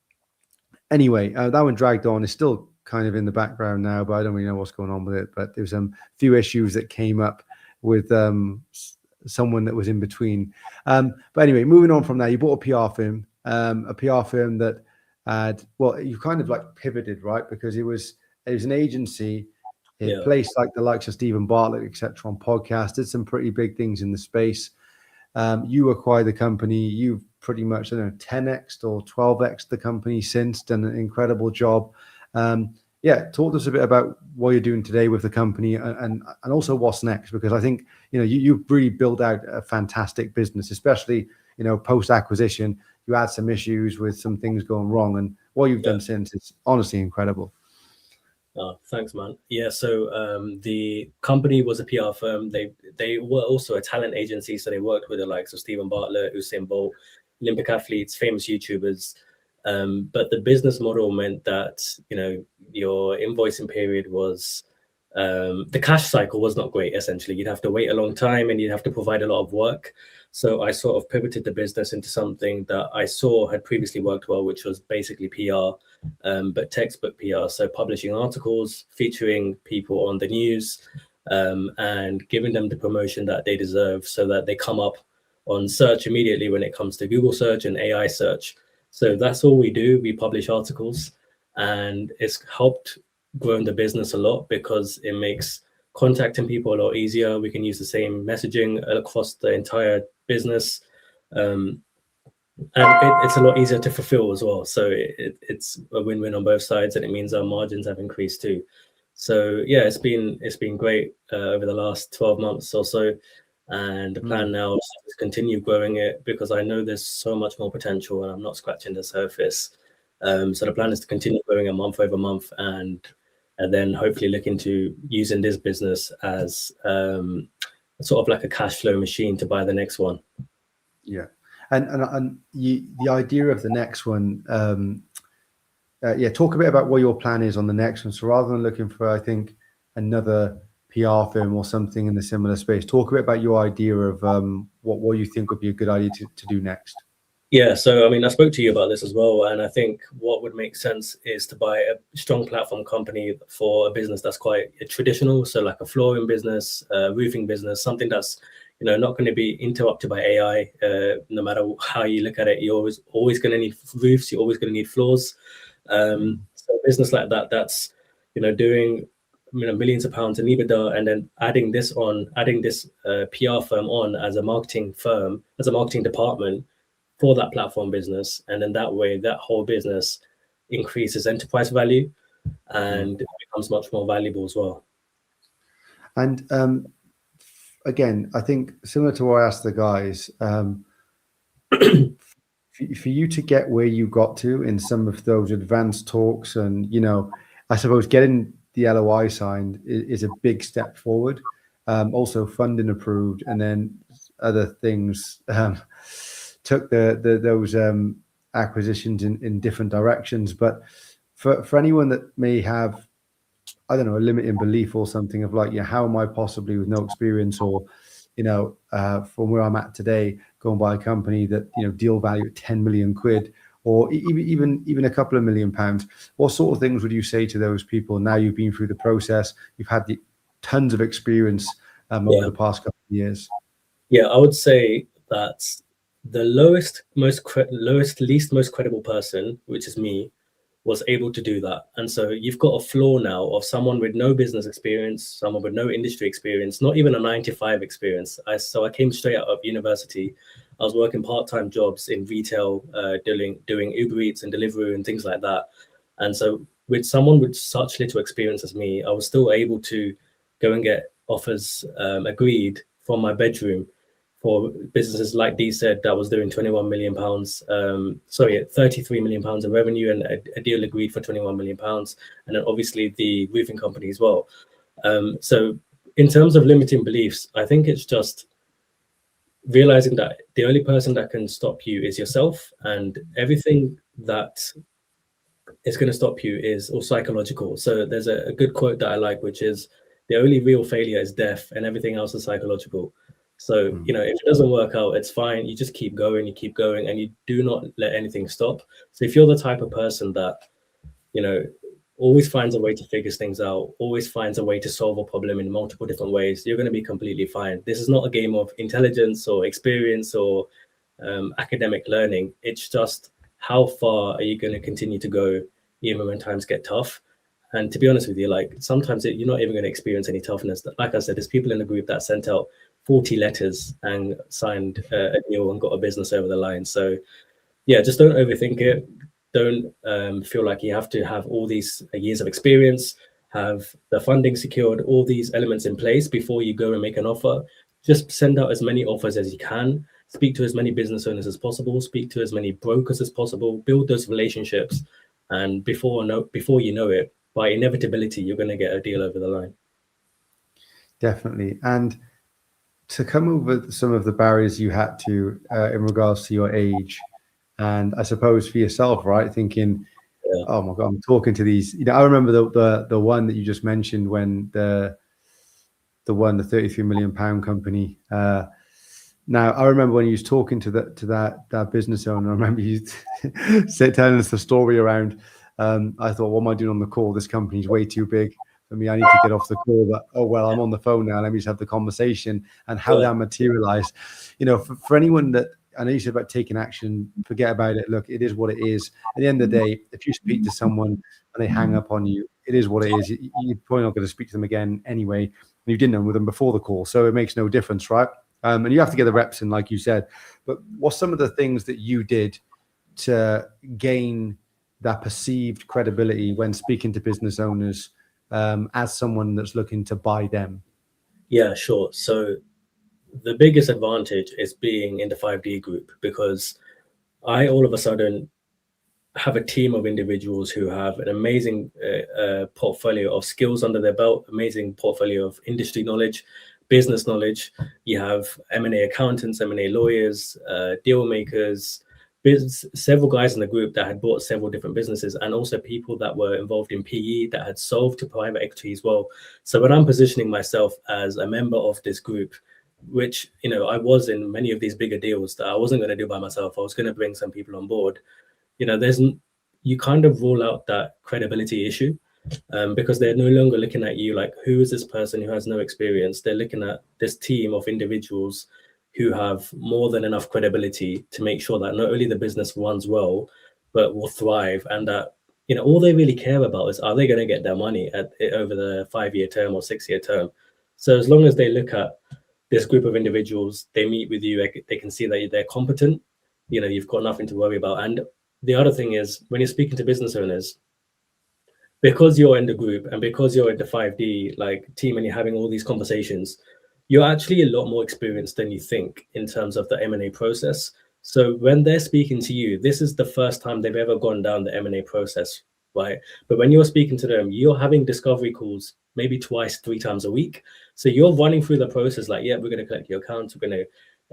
Anyway, that one dragged on. It's still kind of in the background now, but I don't really know what's going on with it. But there's some few issues that came up with someone that was in between. But anyway, moving on from that, you bought a PR firm that had, well, you kind of like pivoted, right? Because it was an agency. It placed like the likes of Stephen Bartlett, etc., on podcasts, did some pretty big things in the space. You acquired the company. You've pretty much, 10x or 12x the company since, done an incredible job. Talk to us a bit about what you're doing today with the company and also what's next, because I think, you've really built out a fantastic business, especially, post acquisition. You had some issues with some things going wrong, and what you've done since is honestly incredible. Oh, thanks, man. Yeah, so the company was a PR firm. They were also a talent agency, so they worked with the likes of Stephen Bartlett, Usain Bolt, Olympic athletes, famous YouTubers. But the business model meant that, your invoicing period was, the cash cycle was not great, essentially. You'd have to wait a long time and you'd have to provide a lot of work. So I sort of pivoted the business into something that I saw had previously worked well, which was basically PR, but textbook PR. So publishing articles, featuring people on the news, and giving them the promotion that they deserve so that they come up on search immediately when it comes to Google search and AI search. So that's all we do. We publish articles, and it's helped grow the business a lot because it makes contacting people a lot easier. We can use the same messaging across the entire business. and it's a lot easier to fulfill as well. So it's a win-win on both sides, and it means our margins have increased too. So yeah, it's been great over the last 12 months or so, and the plan now is to continue growing it because I know there's so much more potential, and I'm not scratching the surface. So the plan is to continue growing it month over month, and then hopefully look into using this business as sort of like a cash flow machine to buy the next one. Yeah, and the idea of the next one, yeah, talk a bit about what your plan is on the next one. So rather than looking for, I think, another PR firm or something in the similar space, talk a bit about your idea of what you think would be a good idea to do next. Yeah, so I mean, I spoke to you about this as well, and I think what would make sense is to buy a strong platform company for a business that's quite traditional, so like a flooring business, roofing business, something that's not going to be interrupted by AI. No matter how you look at it, you're always going to need roofs, you're always going to need floors. So a business like that, that's doing millions of pounds in EBITDA, and then adding this PR firm on as a marketing firm, as a marketing department for that platform business, and then that way that whole business increases enterprise value and it becomes much more valuable as well. And again, I think similar to what I asked the guys, for you to get where you got to in some of those advanced talks, and I suppose getting the LOI signed is a big step forward. Also funding approved, and then other things took those acquisitions in different directions. But for anyone that may have, I don't know, a limiting belief or something of like, how am I possibly with no experience, or from where I'm at today, going by a company that deal value at 10 million quid, or even a couple of £1 million, what sort of things would you say to those people? Now you've been through the process, you've had tons of experience over the past couple of years. Yeah, I would say that the least most credible person, which is me, was able to do that. And so you've got a floor now of someone with no business experience, someone with no industry experience, not even a 9-to-5 experience. So I came straight out of university. I was working part-time jobs in retail, doing Uber Eats and Deliveroo and things like that. And so with someone with such little experience as me, I was still able to go and get offers agreed from my bedroom for businesses like Dee said that was doing £21 million, 33 million pounds in revenue, and a deal agreed for £21 million, and then obviously the roofing company as well. So in terms of limiting beliefs, I think it's just realizing that the only person that can stop you is yourself, and everything that is going to stop you is all psychological. So there's a good quote that I like, which is, the only real failure is death, and everything else is psychological. So, if it doesn't work out, it's fine. You just keep going, and you do not let anything stop. So if you're the type of person that, always finds a way to figure things out, always finds a way to solve a problem in multiple different ways, you're going to be completely fine. This is not a game of intelligence or experience or academic learning. It's just, how far are you going to continue to go even when times get tough? And to be honest with you, like, sometimes you're not even going to experience any toughness. Like I said, there's people in the group that sent out 40 letters and signed a deal and got a business over the line. So yeah, just don't overthink it. Don't feel like you have to have all these years of experience, have the funding secured, all these elements in place before you go and make an offer. Just send out as many offers as you can. Speak to as many business owners as possible. Speak to as many brokers as possible. Build those relationships. And before you know it, by inevitability, you're going to get a deal over the line. Definitely. And to come over some of the barriers you had to in regards to your age, and I suppose for yourself, right, thinking, oh my God, I'm talking to these, I remember the one that you just mentioned, when the 33 million pound company. Now I remember when you was talking to that business owner, I remember you telling us the story around, I thought, what am I doing on the call? This company's way too big for me. I need to get off the call. But oh well, I'm on the phone now. Let me just have the conversation. And how that materialized. For anyone that, I know you said about taking action, forget about it. Look, it is what it is. At the end of the day, if you speak to someone and they hang up on you, it is what it is. You're probably not going to speak to them again anyway. You didn't know with them before the call, so it makes no difference, right? And you have to get the reps in, like you said. But what's some of the things that you did to gain that perceived credibility when speaking to business owners as someone that's looking to buy them? Yeah, sure. So the biggest advantage is being in the 5D group, because I all of a sudden have a team of individuals who have an amazing portfolio of skills under their belt, amazing portfolio of industry knowledge, business knowledge. You have M&A accountants, M&A lawyers, deal makers, several guys in the group that had bought several different businesses, and also people that were involved in PE that had sold to private equity as well. So when I'm positioning myself as a member of this group, which, you know, I was in many of these bigger deals that I wasn't going to do by myself, I was going to bring some people on board. You know, you kind of rule out that credibility issue, because they're no longer looking at you like, who is this person who has no experience? They're looking at this team of individuals who have more than enough credibility to make sure that not only the business runs well, but will thrive, and that, you know, all they really care about is, are they going to get their money over the 5-year term or 6-year term? So as long as they look at this group of individuals, they meet with you, they can see that they're competent, you know, you've got nothing to worry about. And the other thing is, when you're speaking to business owners, because you're in the group and because you're in the 5D like team and you're having all these conversations, you're actually a lot more experienced than you think in terms of the M&A process. So when they're speaking to you, this is the first time they've ever gone down the M&A process, right? But when you're speaking to them, you're having discovery calls maybe twice, 3 times a week. So you're running through the process like, yeah, we're going to collect your accounts, we're going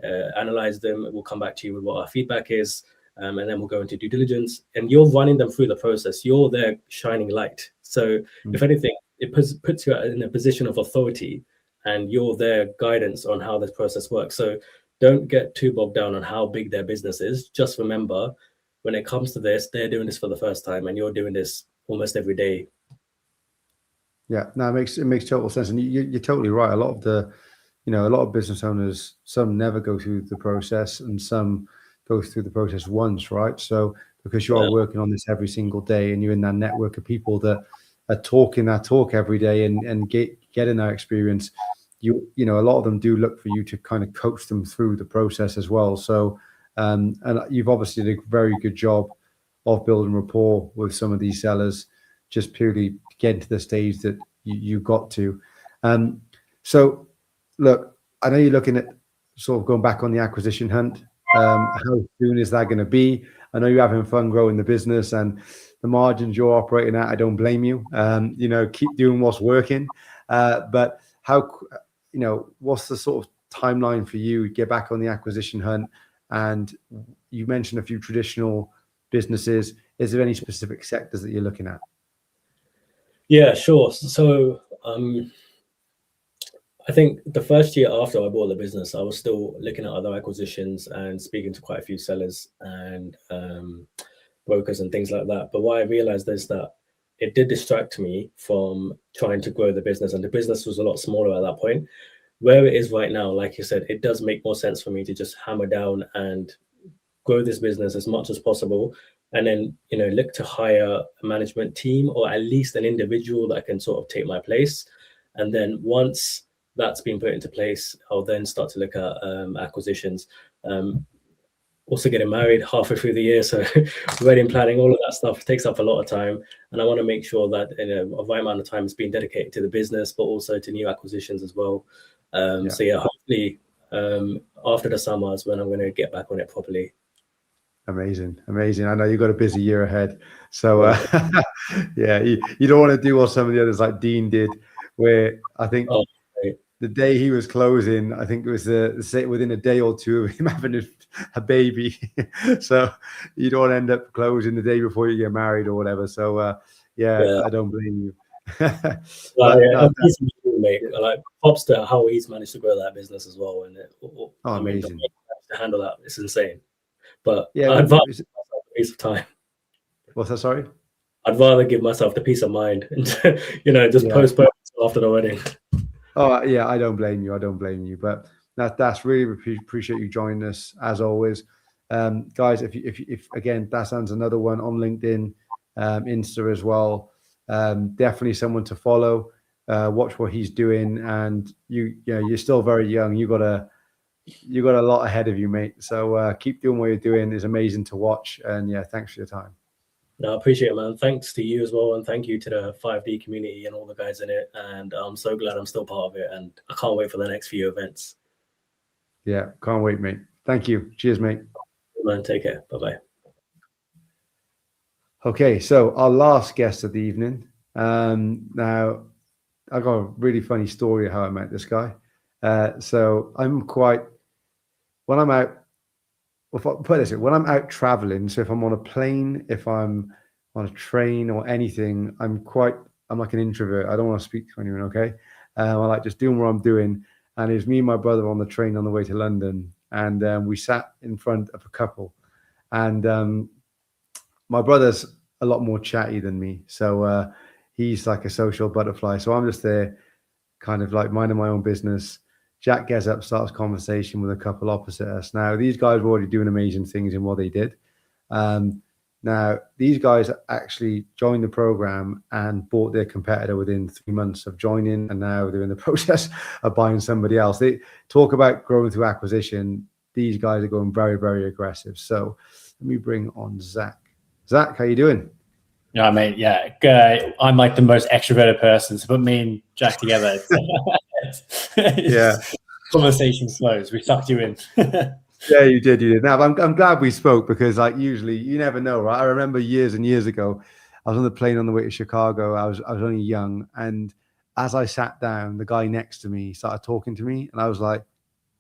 to analyze them, we'll come back to you with what our feedback is. And then we'll go into due diligence, and you're running them through the process. You're their shining light. So if anything, it puts you in a position of authority, and you're their guidance on how this process works. So don't get too bogged down on how big their business is. Just remember, when it comes to this, they're doing this for the first time, and you're doing this almost every day. Yeah, no, it makes total sense, and you're totally right. A lot of business owners, some never go through the process, and some go through the process once, right? So because you are working on this every single day, and you're in that network of people that are talking that talk every day and getting that experience, you know, a lot of them do look for you to kind of coach them through the process as well. So and you've obviously did a very good job of building rapport with some of these sellers, just purely getting to the stage that you got to. So look, I know you're looking at sort of going back on the acquisition hunt. How soon is that going to be? I know you're having fun growing the business, and the margins you're operating at, I don't blame you. You know, keep doing what's working. But how, you know, what's the sort of timeline for you to get back on the acquisition hunt? And you mentioned a few traditional businesses. Is there any specific sectors that you're looking at? Yeah, sure. So I think the first year after I bought the business, I was still looking at other acquisitions and speaking to quite a few sellers and brokers and things like that. But what I realized is that it did distract me from trying to grow the business, and the business was a lot smaller at that point. Where it is right now, like you said, it does make more sense for me to just hammer down and grow this business as much as possible, and then, you know, look to hire a management team, or at least an individual that can sort of take my place. And then once that's been put into place, I'll then start to look at acquisitions. Also getting married halfway through the year, so wedding planning, all of that stuff takes up a lot of time, and I want to make sure that, you know, a right amount of time is being dedicated to the business, but also to new acquisitions as well. So yeah, hopefully after the summer is when I'm going to get back on it properly. Amazing. I know you've got a busy year ahead, so yeah, you don't want to do what some of the others like Dean did, where I think the day he was closing, I think it was within a day or two of him having a baby. So you don't end up closing the day before you get married or whatever. So yeah. I don't blame you. Like props to how he's managed to grow that business as well, and amazing. To handle that, it's insane. But yeah, I'd rather give myself a piece of time. What's that? Sorry? I'd rather give myself the peace of mind and, you know, just postpone after the wedding. Oh yeah, I don't blame you. But that's really appreciate you joining us as always, guys. If again, Dasan's another one on LinkedIn, Insta as well. Definitely someone to follow. Watch what he's doing, and you're still very young. You got you got a lot ahead of you, mate. So keep doing what you're doing. It's amazing to watch. And yeah, thanks for your time. No, I appreciate it, man. Thanks to you as well, and thank you to the 5D community and all the guys in it. And I'm so glad I'm still part of it, and I can't wait for the next few events. Yeah, can't wait, mate. Thank you. Cheers, mate. Man, take care. Bye-bye. Okay, so our last guest of the evening. Now, I got a really funny story of how I met this guy. So when I'm out, put it this way, when I'm out traveling, so if I'm on a plane, if I'm on a train or anything, I'm like an introvert. I don't want to speak to anyone, okay? I like just doing what I'm doing. And it was me and my brother on the train on the way to London. And we sat in front of a couple. And my brother's a lot more chatty than me. So he's like a social butterfly. So I'm just there kind of like minding my own business. Jack gets up, starts conversation with a couple opposite us. Now, these guys were already doing amazing things in what they did. Now, these guys actually joined the program and bought their competitor within 3 months of joining, and now they're in the process of buying somebody else. They talk about growing through acquisition. These guys are going very, very aggressive. So let me bring on Zach. Zach, how you doing? Yeah, mate. Yeah, I'm like the most extroverted person. So put me and Jack together. Yeah, conversation flows. We sucked you in. Yeah, you did. Now, I'm glad we spoke, because like usually you never know, right? I remember years and years ago, I was on the plane on the way to Chicago. I was only young, and as I sat down, the guy next to me started talking to me, and I was like,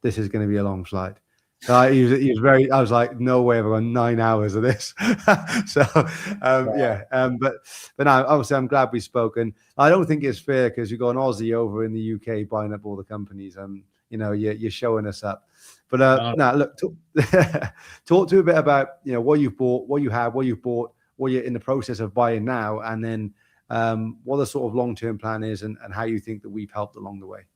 "This is going to be a long flight." He was very. I was like, "No way, I've got 9 hours of this." But now, obviously, I'm glad we spoke, and I don't think it's fair because you've got an Aussie over in the UK buying up all the companies. You're showing us up. But now, look, talk to a bit about what you've bought, what you have, what you've bought, what you're in the process of buying now, and then what the sort of long-term plan is, and how you think that we've helped along the way.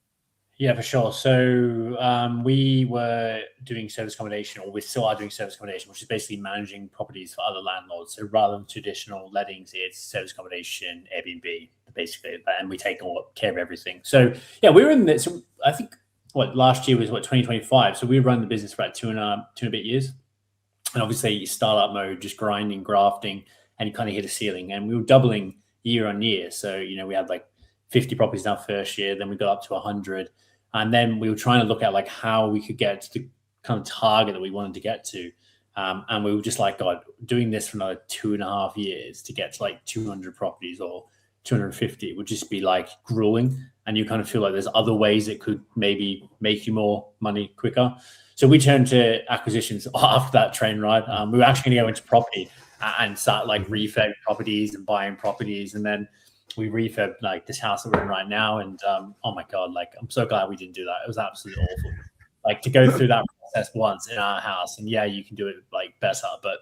Yeah, for sure. So we were doing service accommodation, or we still are doing service accommodation, which is basically managing properties for other landlords. So rather than traditional lettings, it's service accommodation, Airbnb, basically, and we take all care of everything. So yeah, we were in this. So I think last year was 2025. So we run the business for about two and a bit years, and obviously startup mode, just grinding, grafting, and you kind of hit a ceiling. And we were doubling year on year. So we had like 50 properties in our first year, then we got up to 100. And then we were trying to look at like how we could get to the kind of target that we wanted to get to. And we were just like, God, doing this for another 2.5 years to get to like 200 properties or 250 would just be like grueling. And you kind of feel like there's other ways that could maybe make you more money quicker. So we turned to acquisitions after that train ride. We were actually going to go into property and start like refurbing properties and buying properties. And then we refurbed like this house that we're in right now, and oh my god, like I'm so glad we didn't do that. It was absolutely awful. Like to go through that process once in our house, and yeah, you can do it like better, but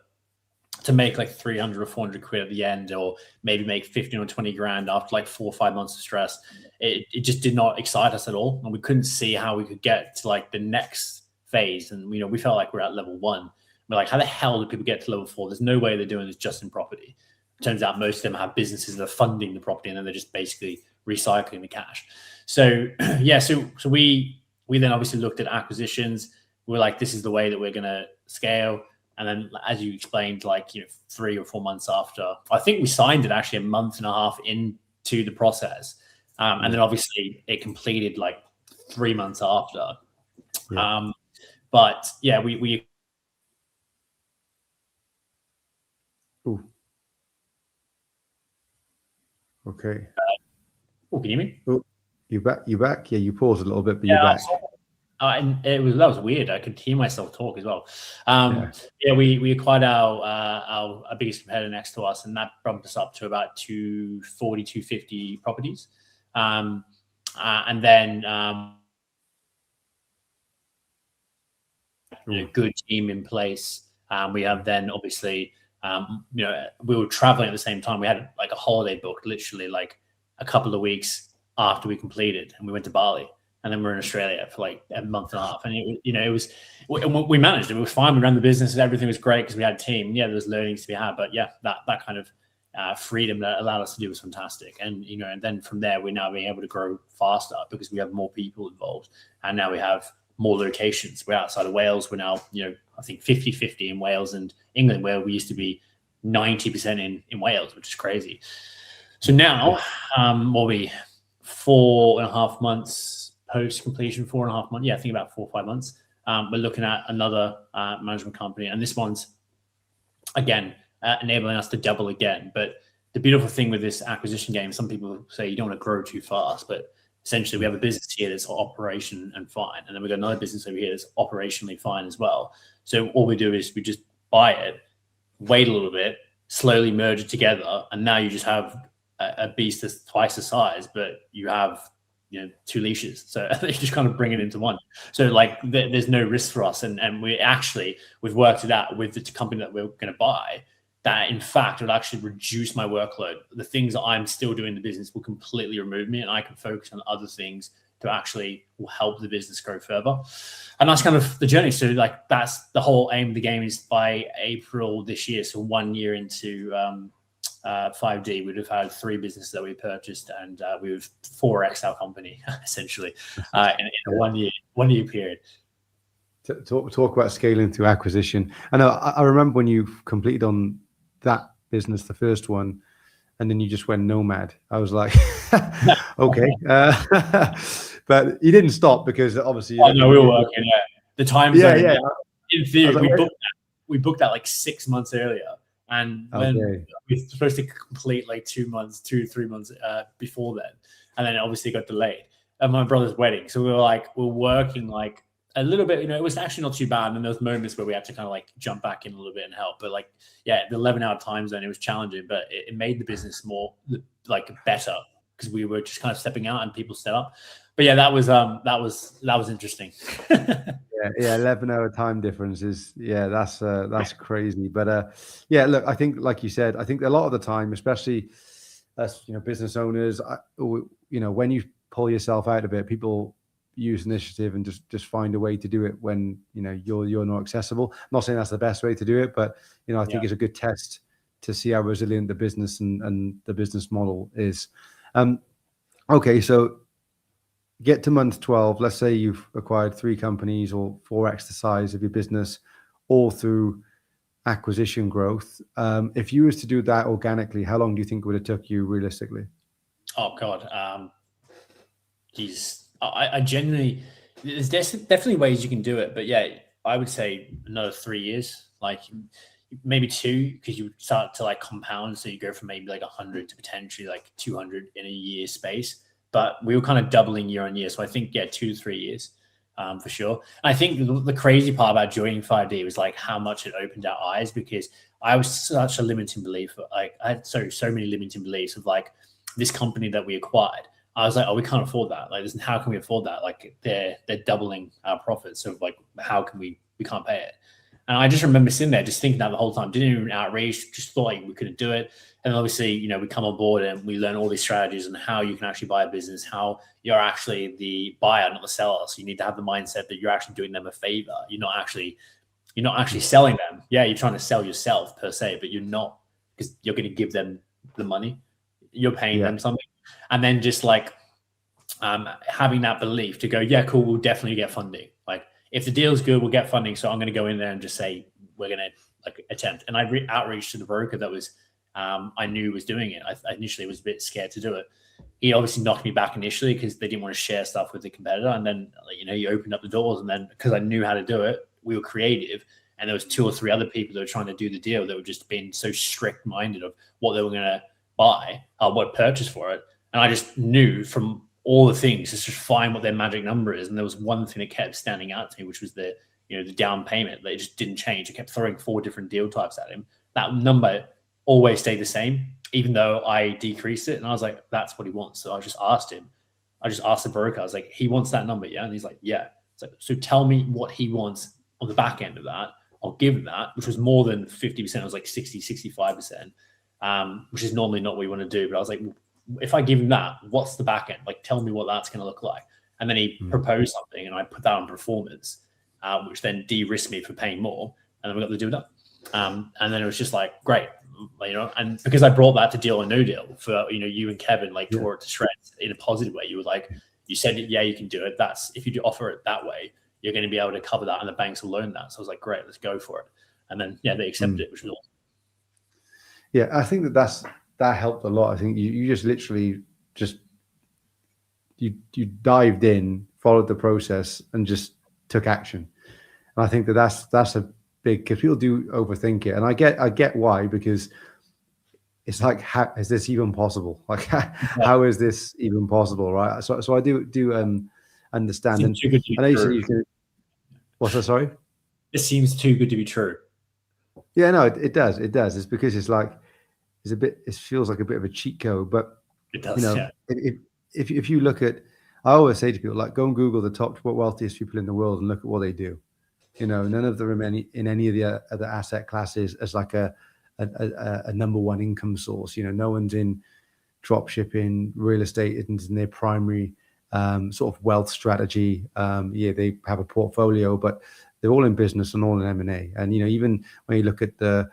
to make like 300 or 400 quid at the end, or maybe make 15 or 20 grand after like 4 or 5 months of stress, it just did not excite us at all, and we couldn't see how we could get to like the next phase. And we felt like we're at level 1. We're like, how the hell do people get to level 4? There's no way they're doing this just in property. Turns out most of them have businesses that are funding the property, and then they're just basically recycling the cash. So yeah, so we then obviously looked at acquisitions. We're like, this is the way that we're going to scale. And then, as you explained, like 3 or 4 months after, I think we signed it actually a month and a half into the process, and then obviously it completed like 3 months after. Yeah. But yeah, we. Ooh. Okay. Can you hear me? Oh, you back? Yeah, you paused a little bit, but you're back. And that was weird. I could hear myself talk as well. We acquired our biggest competitor next to us, and that bumped us up to about 240, 250 properties. And then a good team in place. We have then obviously. We were traveling at the same time. We had like a holiday booked literally like a couple of weeks after we completed, and we went to Bali, and then we're in Australia for like a month and a half. And we managed it. It was fine. We ran the business. Everything was great because we had a team. Yeah, there was learnings to be had, but yeah, that kind of freedom that allowed us to do was fantastic. And and then from there, we're now being able to grow faster because we have more people involved, and now we have more locations. We're outside of Wales. We're now, I think 50-50 in Wales and England, where we used to be 90% in Wales, which is crazy. So now, what we 4.5 months post completion, 4.5 months. Yeah, I think about 4 or 5 months. We're looking at another management company, and this one's again enabling us to double again. But the beautiful thing with this acquisition game, some people say you don't want to grow too fast, but essentially we have a business here that's operation and fine, and then we've got another business over here that's operationally fine as well. So all we do is we just buy it, wait a little bit, slowly merge it together, and now you just have a beast that's twice the size, but you have 2 leashes. So you just kind of bring it into one. So like there's no risk for us, and we've worked it out with the company that we're going to buy, that in fact would actually reduce my workload. The things that I'm still doing in the business will completely remove me, and I can focus on other things to actually will help the business grow further. And that's kind of the journey. So like that's the whole aim of the game, is by April this year, so 1 year into 5D, we'd have had 3 businesses that we purchased, and we would 4x our company essentially in a 1 year period. Talk about scaling through acquisition. I know I remember when you completed on that business, the first one, and then you just went nomad. I was like, okay, but you didn't stop, because obviously. No, we were working. Yeah, the time zone. Yeah. In theory, like, we booked that like 6 months earlier, and when we were supposed to complete like 2 months, 2-3 months before then, and then obviously got delayed at my brother's wedding. So we're working like a little bit, it was actually not too bad. And there was moments where we had to kind of like jump back in a little bit and help. But like, yeah, the 11-hour time zone, it was challenging, but it made the business more like better, because we were just kind of stepping out and people set up. But yeah, that was interesting. Yeah, 11-hour time difference is, that's crazy. But look, I think like you said, I think a lot of the time, especially as business owners, when you pull yourself out of it, people use initiative and just find a way to do it when you're not accessible. I'm not saying that's the best way to do it, but I think it's a good test to see how resilient the business and the business model is. Okay, so get to month 12. Let's say you've acquired 3 companies, or 4x the size of your business, all through acquisition growth. If you was to do that organically, how long do you think it would have took you realistically? Oh God, I genuinely, there's definitely ways you can do it, but yeah, I would say another 3 years, like maybe 2, because you start to like compound. So you go from maybe like 100 to potentially like 200 in a year space. But we were kind of doubling year on year. So I think, 2 to 3 years for sure. And I think the crazy part about joining 5D was like how much it opened our eyes, because I was such a limiting belief. Like I had so many limiting beliefs of like this company that we acquired. I was like, oh, we can't afford that. Like, how can we afford that? Like they're doubling our profits. So like, how can we can't pay it? And I just remember sitting there just thinking that the whole time, didn't even outreach, just thought like we couldn't do it. And obviously, we come on board and we learn all these strategies and how you can actually buy a business, how you're actually the buyer, not the seller. So you need to have the mindset that you're actually doing them a favor. You're not actually selling them. Yeah, you're trying to sell yourself per se, but you're not, because you're going to give them the money. You're paying them something. And then just like having that belief to go, yeah, cool, we'll definitely get funding. Like if the deal's good, we'll get funding. So I'm going to go in there and just say, we're going to like attempt. And I outreached to the broker that was, I knew was doing it. I initially was a bit scared to do it. He obviously knocked me back initially because they didn't want to share stuff with the competitor. And then, he opened up the doors. And then because I knew how to do it, we were creative. And there was 2 or 3 other people that were trying to do the deal that were just being so strict minded of what they were going to buy, what purchase for it. And I just knew from all the things, just find what their magic number is. And there was one thing that kept standing out to me, which was the down payment. They just didn't change. I kept throwing 4 different deal types at him. That number always stayed the same, even though I decreased it. And I was like, that's what he wants. So I just asked him. I just asked the broker. I was like, he wants that number, yeah? And he's like, yeah. So tell me what he wants on the back end of that. I'll give him that, which was more than 50%. It was like 60, 65%, which is normally not what we want to do. But I was like, if I give him that, what's the back end? Like, tell me what that's going to look like. And then he proposed something, and I put that on performance, which then de-risked me for paying more. And then we got the deal done. And then it was just like, great, and because I brought that to Deal or No Deal for, you and Kevin, like tore it to shreds in a positive way. You were like, you said, yeah, you can do it. That's, if you do offer it that way, you're going to be able to cover that, and the banks will loan that. So I was like, great, let's go for it. And then they accepted it, which was awesome. Yeah, I think that helped a lot. I think you just literally you dived in, followed the process, and just took action. And I think that's a big, because people do overthink it, and I get why, because it's like, how is this even possible? Like, how is this even possible, right? So I do understand. And Too good to be I know you said true. you can. What's that? Sorry. It seems too good to be true. Yeah, no, it does. It does. It's because it's like, it feels like a bit of a cheat code, but It does. Yeah. if you look at, I always say to people, like, go and Google the top wealthiest people in the world and look at what they do. None of them are in any of the other asset classes as like a number one income source. No one's in drop shipping, real estate isn't in their primary sort of wealth strategy. They have a portfolio, but they're all in business and all in M&A. And even when you look at the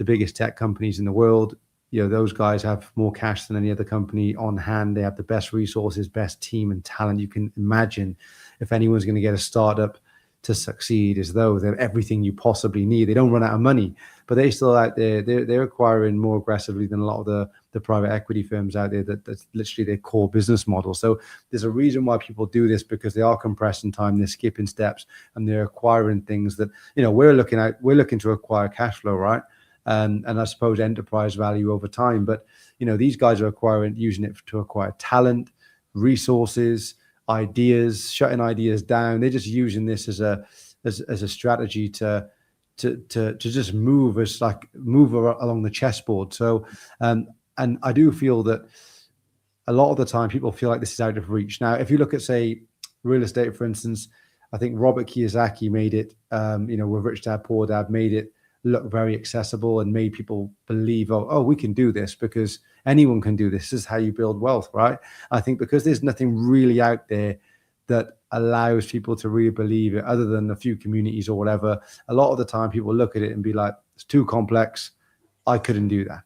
biggest tech companies in the world, those guys have more cash than any other company on hand. They have the best resources, best team and talent. You can imagine, if anyone's going to get a startup to succeed, as though they have everything you possibly need. They don't run out of money, but they still out there. They're acquiring more aggressively than a lot of the private equity firms out there. That's literally their core business model. So there's a reason why people do this, because they are compressing time, they're skipping steps, and they're acquiring things that we're looking to acquire cash flow, right? And I suppose enterprise value over time. But these guys are using it to acquire talent, resources, ideas, shutting ideas down. They're just using this as a strategy to just move along the chessboard. So and I do feel that a lot of the time people feel like this is out of reach. Now, if you look at, say, real estate, for instance, I think Robert Kiyosaki made it, with Rich Dad Poor Dad, made it look very accessible and made people believe, oh, we can do this, because anyone can do this. This is how you build wealth, right? I think because there's nothing really out there that allows people to really believe it, other than a few communities or whatever. A lot of the time people look at it and be like, it's too complex, I couldn't do that.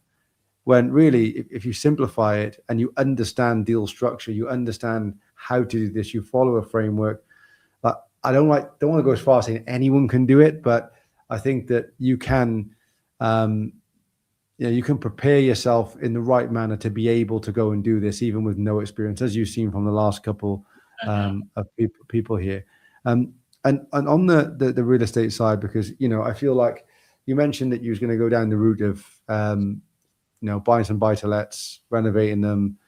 When really, if you simplify it and you understand deal structure, you understand how to do this, you follow a framework. But I don't want to go as far as saying anyone can do it, but I think that you can, you can prepare yourself in the right manner to be able to go and do this, even with no experience, as you've seen from the last couple of people here. And on the real estate side, because I feel like you mentioned that you was going to go down the route of buying some buy-to-lets, renovating them,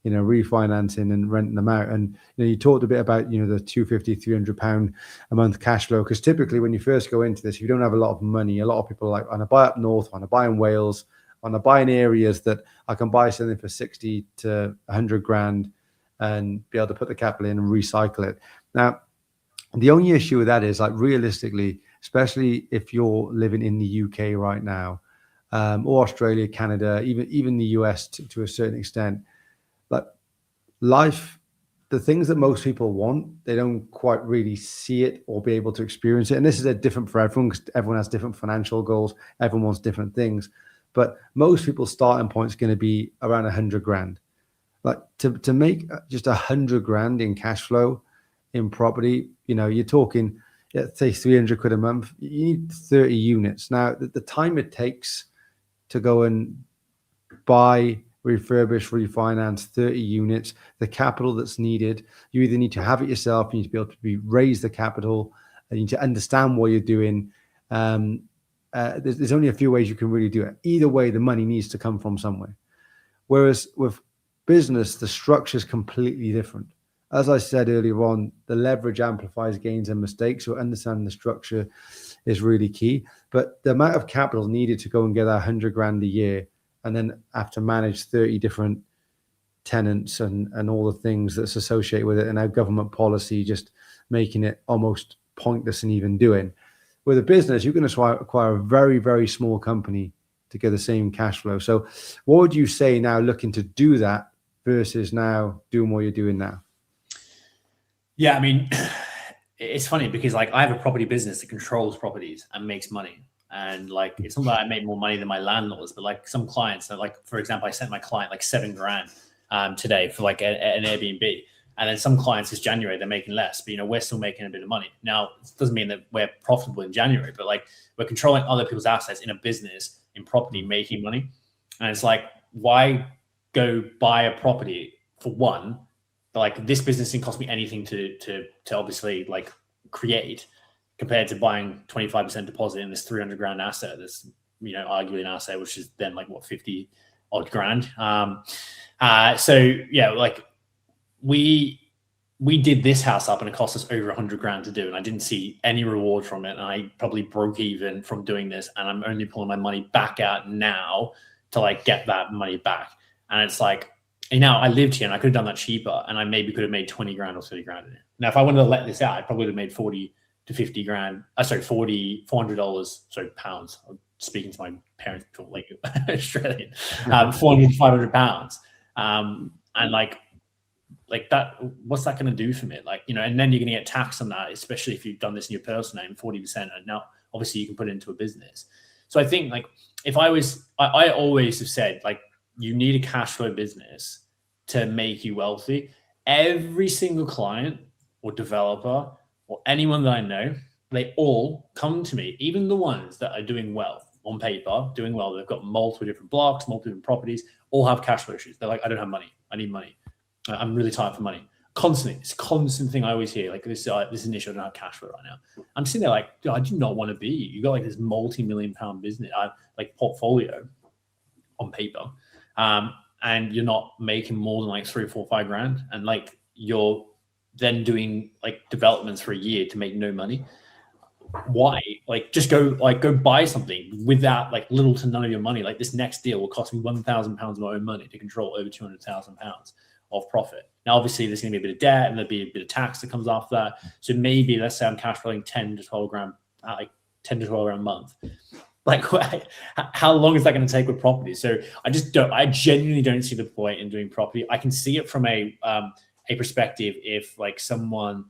refinancing and renting them out. And you talked a bit about the £250-300 a month cash flow, because typically when you first go into this, if you don't have a lot of money, a lot of people are like, I want to buy up north, I want to buy in Wales, I want to buy in areas that I can buy something for 60 to 100 grand and be able to put the capital in and recycle it. Now, the only issue with that is, like, realistically, especially if you're living in the UK right now, or Australia, Canada, even the US to a certain extent, but life, the things that most people want, they don't quite really see it or be able to experience it. And this is different for everyone, because everyone has different financial goals. Everyone wants different things. But most people's starting point is going to be around 100 grand. Like to make just 100 grand in cash flow in property, you're talking, say 300 quid a month, you need 30 units. Now, the time it takes to go and buy, refurbish, refinance 30 units, the capital that's needed, you either need to have it yourself, you need to be able to raise the capital, and you need to understand what you're doing. There's only a few ways you can really do it. Either way, the money needs to come from somewhere. Whereas with business, the structure is completely different. As I said earlier on, the leverage amplifies gains and mistakes. So understanding the structure is really key. But the amount of capital needed to go and get 100 grand a year, and then have to manage 30 different tenants and all the things that's associated with it, and our government policy just making it almost pointless in even doing. With a business, you can acquire a very, very small company to get the same cash flow. So what would you say now, looking to do that versus now doing what you're doing now? Yeah, I mean, it's funny because, like, I have a property business that controls properties and makes money. And, like, it's not that I make more money than my landlords, but, like, some clients, like, for example, I sent my client like 7 grand today for like an Airbnb. And then some clients this January, they're making less, but, you know, we're still making a bit of money. Now, it doesn't mean that we're profitable in January, but like we're controlling other people's assets in a business, in property, making money. And it's like, why go buy a property for one, but like this business didn't cost me anything to obviously like create, compared to buying 25% deposit in this 300 grand asset. That's, you know, arguably an asset, which is then like what, 50 odd grand. So yeah, like we did this house up and it cost us over 100 grand to do, and I didn't see any reward from it. And I probably broke even from doing this, and I'm only pulling my money back out now to like get that money back. And it's like, you know, I lived here and I could have done that cheaper, and I maybe could have made 20 grand or 30 grand in it. Now, if I wanted to let this out, I probably would have made 40 to 50 grand. $400, sorry, pounds. I'm speaking to my parents, like Australian, 400 to 500 pounds. And like that, what's that going to do for me? Like, you know, and then you're going to get taxed on that, especially if you've done this in your personal name, 40%. And now obviously you can put it into a business. So I think like if I always have said, like, you need a cash flow business to make you wealthy. Every single client or developer or anyone that I know, they all come to me, even the ones that are doing well on paper, doing well. They've got multiple different blocks, multiple different properties, all have cash flow issues. They're like, I don't have money. I need money. I'm really tired for money. Constantly. It's a constant thing I always hear. Like this is an issue. I don't have cash flow right now. I'm sitting there like, I do not want to be. You got like this multi-million-pound business, like portfolio on paper. And you're not making more than like 3 or 4 or 5 grand. And like, you're then doing like developments for a year to make no money. Why? Like, just go buy something without like little to none of your money. Like, this next deal will cost me £1,000 of my own money to control over £200,000 of profit. Now, obviously, there's going to be a bit of debt and there'll be a bit of tax that comes after that. So maybe, let's say I'm cash flowing 10 to 12 grand, like 10 to 12 grand a month. Like, how long is that going to take with property? So I genuinely don't see the point in doing property. I can see it from a perspective if like someone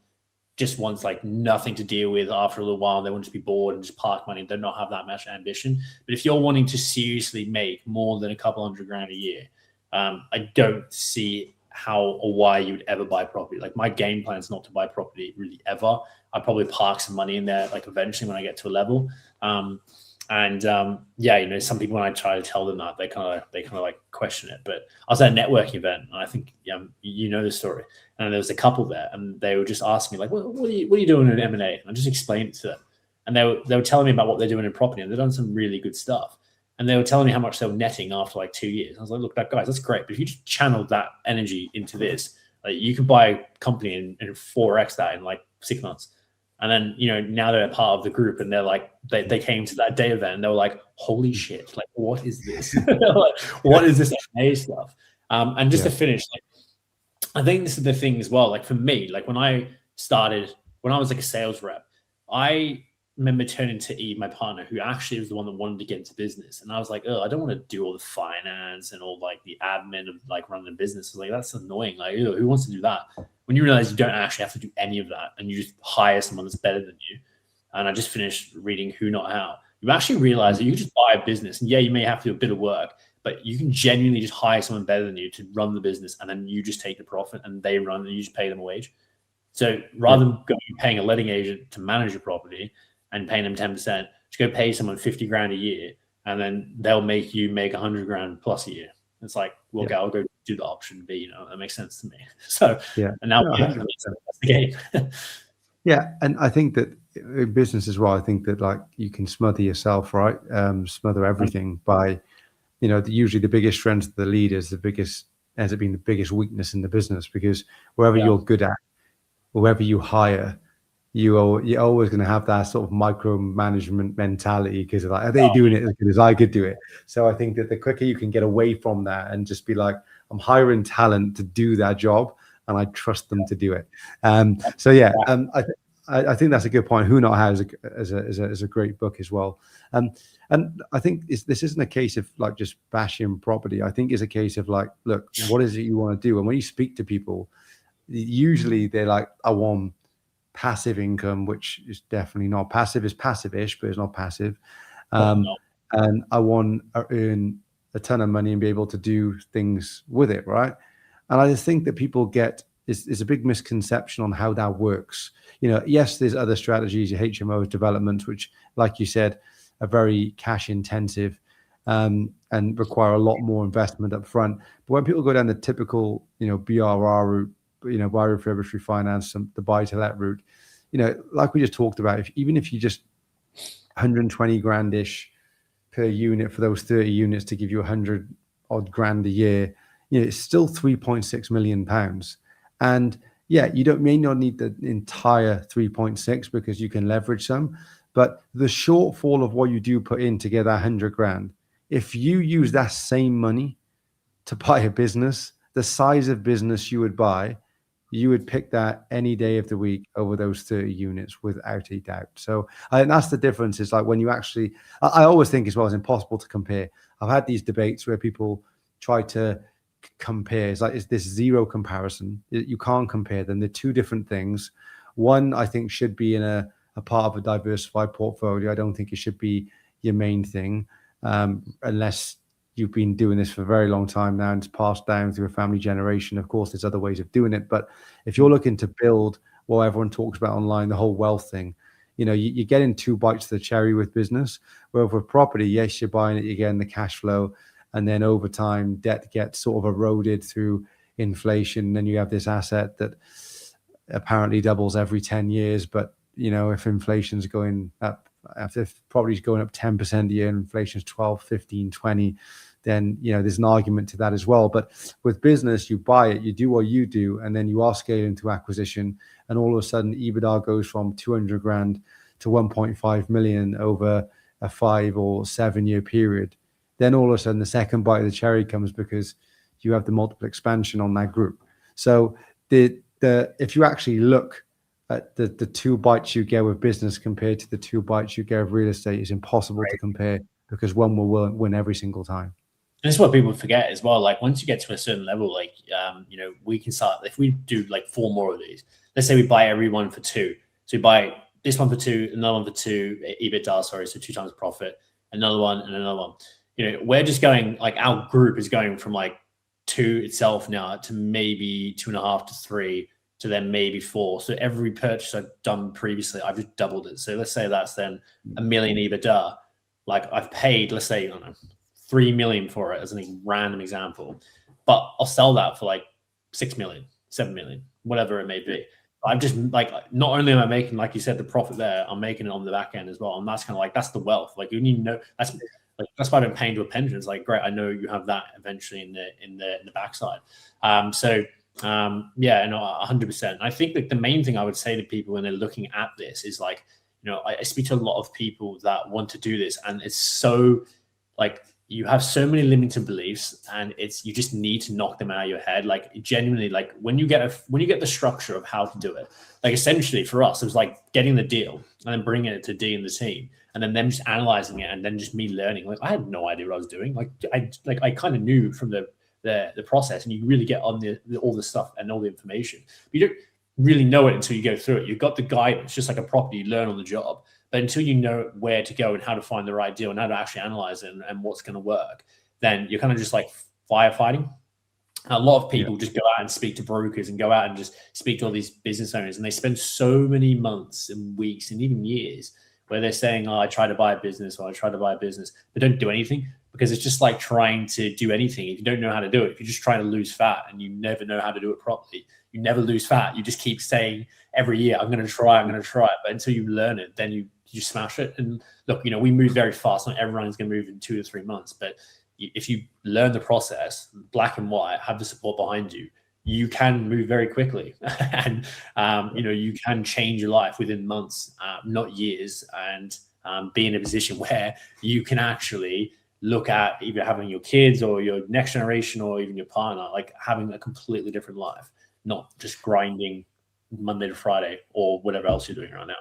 just wants like nothing to deal with after a little while, they want to be bored and just park money and do not have that much ambition. But if you're wanting to seriously make more than a couple $100 grand a year, I don't see how or why you would ever buy property. Like, my game plan is not to buy property really ever. I'll probably park some money in there like eventually when I get to a level. Yeah, you know, some people, when I try to tell them that, they kind of like question it. But I was at a networking event, and I think you know the story. And there was a couple there, and they were just asking me like, what are you doing in M&A? And I just explained it to them, and they were telling me about what they're doing in property, and they've done some really good stuff. And they were telling me how much they were netting after like 2 years. I was like, look, guys, that's great, but if you just channeled that energy into this, like, you could buy a company and 4x that in like 6 months. And then, you know, now they're part of the group, and they're like, they came to that day event and they were like, holy shit, like, what is this? Like, what is this M&A stuff? And just to finish, like, I think this is the thing as well. Like, for me, like, when I was like a sales rep, I remember turning to Eve, my partner, who actually was the one that wanted to get into business. And I was like, oh, I don't want to do all the finance and all like the admin of like running a business. I was like, that's annoying. Like, ew, who wants to do that? When you realize you don't actually have to do any of that, and you just hire someone that's better than you. And I just finished reading Who Not How. You actually realize that you can just buy a business, and yeah, you may have to do a bit of work, but you can genuinely just hire someone better than you to run the business, and then you just take the profit and they run, and you just pay them a wage. So rather than paying a letting agent to manage your property and paying them 10%, just go pay someone 50 grand a year, and then they'll make you make 100 grand plus a year. It's like, well, okay, I'll go do the option B. You know, that makes sense to me. So, and now that's the game. Yeah, and I think that in business as well, I think that like you can smother yourself, right? Smother everything by, you know, usually the biggest strength of the leader ends up being the biggest weakness in the business, because wherever you're good at, wherever you hire, you're always going to have that sort of micromanagement mentality, because like, are they doing it as good as I could do it? So I think that the quicker you can get away from that and just be like, I'm hiring talent to do that job, and I trust them to do it. So yeah, I think that's a good point. Who Not How is a great book as well. And I think this isn't a case of like just bashing property. I think it's a case of like, look, what is it you want to do? And when you speak to people, usually they're like, I want passive income, which is definitely not passive. It's passive-ish, but it's not passive. And I want to earn a ton of money and be able to do things with it, right? And I just think that people get is a big misconception on how that works. You know, yes, there's other strategies, your HMOs developments, which, like you said, are very cash intensive and require a lot more investment up front. But when people go down the typical, you know, BRR route, you know, buy, refurbish, refinance, the buy to let route, you know, like we just talked about, even if you just 120 grand-ish per unit for those 30 units to give you 100 odd grand a year, you know, it's still 3.6 million pounds. And yeah, you may not need the entire 3.6 because you can leverage some, but the shortfall of what you do put in to get that 100 grand, if you use that same money to buy a business, the size of business you would buy, you would pick that any day of the week over those 30 units without a doubt. So I think that's the difference. Is like when you actually, I always think as well, it's impossible to compare. I've had these debates where people try to compare. It's like, it's this zero comparison. You can't compare them. They're two different things. One, I think, should be in a part of a diversified portfolio. I don't think it should be your main thing, unless you've been doing this for a very long time now and it's passed down through a family generation. Of course, there's other ways of doing it. But if you're looking to build what everyone talks about online, the whole wealth thing, you know, you're getting two bites of the cherry with business. Where with property, yes, you're buying it, you're getting the cash flow. And then over time, debt gets sort of eroded through inflation. And then you have this asset that apparently doubles every 10 years. But, you know, if inflation's going up, if property's going up 10% a year and inflation's 12, 15, 20, then, you know, there's an argument to that as well. But with business, you buy it, you do what you do, and then you are scaling to acquisition. And all of a sudden, EBITDA goes from 200 grand to 1.5 million over a 5 or 7 year period. Then all of a sudden, the second bite of the cherry comes because you have the multiple expansion on that group. So if you actually look at the two bites you get with business compared to the two bites you get with real estate, is impossible to compare because one will win every single time. And this is what people forget as well. Like once you get to a certain level, like, you know, we can start, if we do like 4 more of these, let's say we buy every one for 2. So we buy this one for 2, another one for 2, EBITDA, sorry, so 2 times profit, another one and another one. You know, we're just going, like our group is going from like 2 itself now to maybe 2.5 to 3 to then maybe 4. So every purchase I've done previously, I've just doubled it. So let's say that's then $1 million EBITDA. Like I've paid, let's say, I don't know, 3 million for it as a random example, but I'll sell that for like 6 million, 7 million, whatever it may be. I'm just like, not only am I making, like you said, the profit there, I'm making it on the back end as well. And that's kind of like, that's the wealth. Like you need to know, that's why I don't pay into a pension. It's like, great, I know you have that eventually in the backside. Yeah, no, 100%. I think that the main thing I would say to people when they're looking at this is like, you know, I speak to a lot of people that want to do this, and it's so like, you have so many limiting beliefs, and you just need to knock them out of your head. Like genuinely, like when you get the structure of how to do it, like essentially for us, it was like getting the deal and then bringing it to D and the team, and then them just analyzing it, and then just me learning. Like I had no idea what I was doing. Like I kind of knew from the process, and you really get on all the stuff and all the information. But you don't really know it until you go through it. You've got the guidance, just like a property, you learn on the job. But until you know where to go and how to find the right deal and how to actually analyze it and what's going to work, then you're kind of just like firefighting. A lot of people just go out and speak to brokers and go out and just speak to all these business owners, and they spend so many months and weeks and even years where they're saying, oh, I try to buy a business, or I try to buy a business, but don't do anything, because it's just like trying to do anything. If you don't know how to do it, if you're just trying to lose fat and you never know how to do it properly, you never lose fat. You just keep saying every year, I'm going to try it. But until you learn it, then you smash it. And look, you know, we move very fast. Not everyone's going to move in 2 to 3 months, but if you learn the process, black and white, have the support behind you, you can move very quickly. And, you know, you can change your life within months, not years, and be in a position where you can actually look at either having your kids or your next generation or even your partner, like having a completely different life, not just grinding Monday to Friday or whatever else you're doing right now.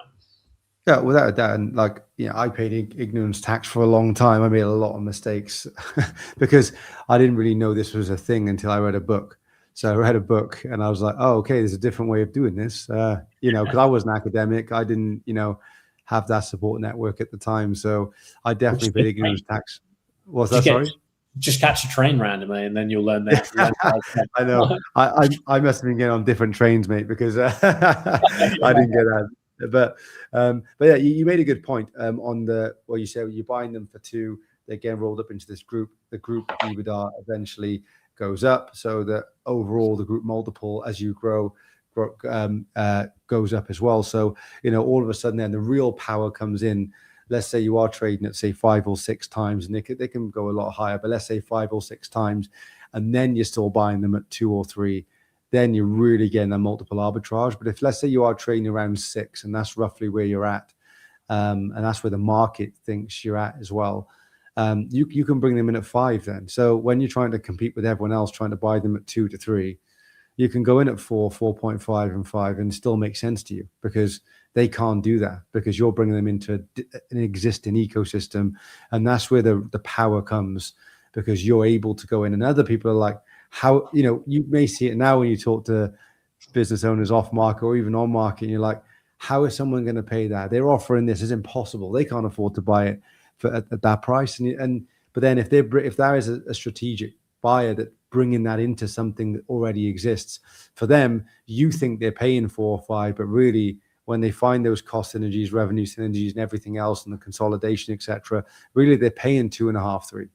Yeah, without a doubt. And like, you know, I paid ignorance tax for a long time. I made a lot of mistakes because I didn't really know this was a thing until I read a book. So I read a book and I was like, oh, okay, there's a different way of doing this. You know, because I was an academic. I didn't, you know, have that support network at the time. So I definitely paid ignorance tax. Was that, sorry? just catch a train randomly, and then you'll learn that. I know. I must have been getting on different trains, mate, because I didn't get that. But yeah, you made a good point on you said you're buying them for 2, they get rolled up into this group. The group EBITDA eventually goes up, so that overall the group multiple as you grow goes up as well. So all of a sudden then the real power comes in. Let's say you are trading at say 5 or 6 times, and they can go a lot higher, but let's say 5 or 6 times, and then you're still buying them at 2 or 3, then you're really getting a multiple arbitrage. But if let's say you are trading around 6, and that's roughly where you're at, and that's where the market thinks you're at as well, you can bring them in at 5 then. So when you're trying to compete with everyone else trying to buy them at 2 to 3, you can go in at 4, 4.5 and 5 and still make sense to you, because they can't do that, because you're bringing them into an existing ecosystem. And that's where the power comes, because you're able to go in, and other people are like, how, you may see it now when you talk to business owners off market or even on market, and you're like, how is someone going to pay that? They're offering this. It's impossible. They can't afford to buy it at that price. But then if there is a strategic buyer that bringing that into something that already exists for them, you think they're paying 4 or 5, but really when they find those cost synergies, revenue synergies, and everything else, and the consolidation, etc., really they're paying 2.5, 3.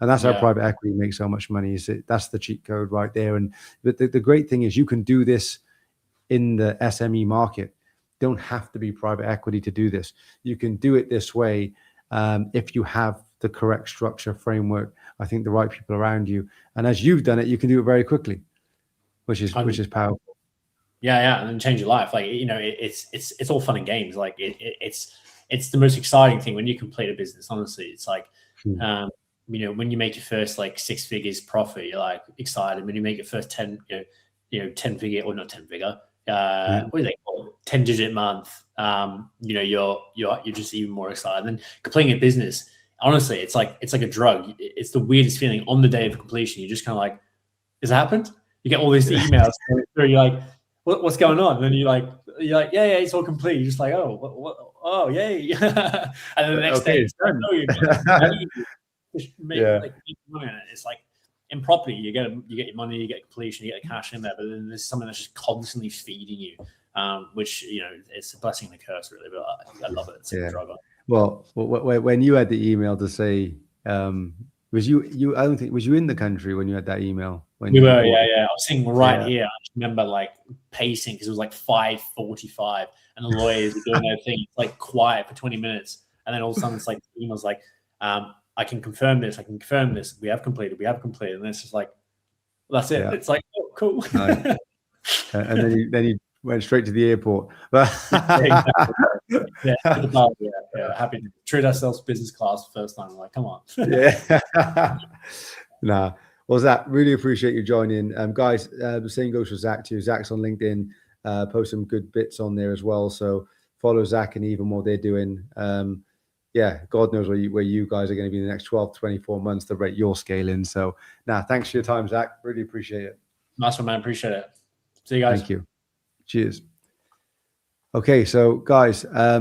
And that's how private equity makes so much money. That's the cheat code right there. And the great thing is you can do this in the SME market. Don't have to be private equity to do this. You can do it this way if you have the correct structure, framework, I think the right people around you. And as you've done it, you can do it very quickly, which is powerful. Yeah, and then change your life. Like, it's all fun and games. Like it's the most exciting thing when you complete a business. Honestly, it's like, when you make your first like 6 figures profit, you're like excited. When you make your first 10 figure, or not 10 figure, what do they call it? 10-digit month. You're just even more excited. And then completing a business, honestly, it's like a drug. It's the weirdest feeling on the day of completion. You're just kind of like, has it happened? You get all these emails through. You're like, what's going on? And then you're like, yeah, it's all complete. You're just like, oh, yay. And then the next day, it's done. It's like in property, you get your money, you get completion, you get the cash in there, but then there's something that's just constantly feeding you, which it's a blessing and a curse, really. But I love it. It's a drug. Well, when you had the email to say, was you? I don't think, was you in the country when you had that email? We were, yeah. I was sitting here. I just remember like pacing, because it was like 5:45, and the lawyers are doing their thing. It's like quiet for 20 minutes, and then all of a sudden it's like the email's like, I can confirm this. We have completed. And it's just like, that's it. Yeah. It's like, oh, cool. Nice. And then you went straight to the airport. Happy to treat ourselves business class the first time. I'm like, come on. Nah. Well, Zach, really appreciate you joining. Guys, the same goes for Zach too. Zach's on LinkedIn, post some good bits on there as well. So follow Zach and even what they're doing. God knows where you guys are going to be in the next 12 to 24 months, the rate you're scaling. So thanks for your time, Zach. Really appreciate it. Nice one, man. Appreciate it. See you guys. Thank you. Cheers. Okay, so guys, I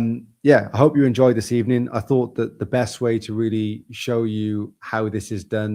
hope you enjoyed this evening. I thought that the best way to really show you how this is done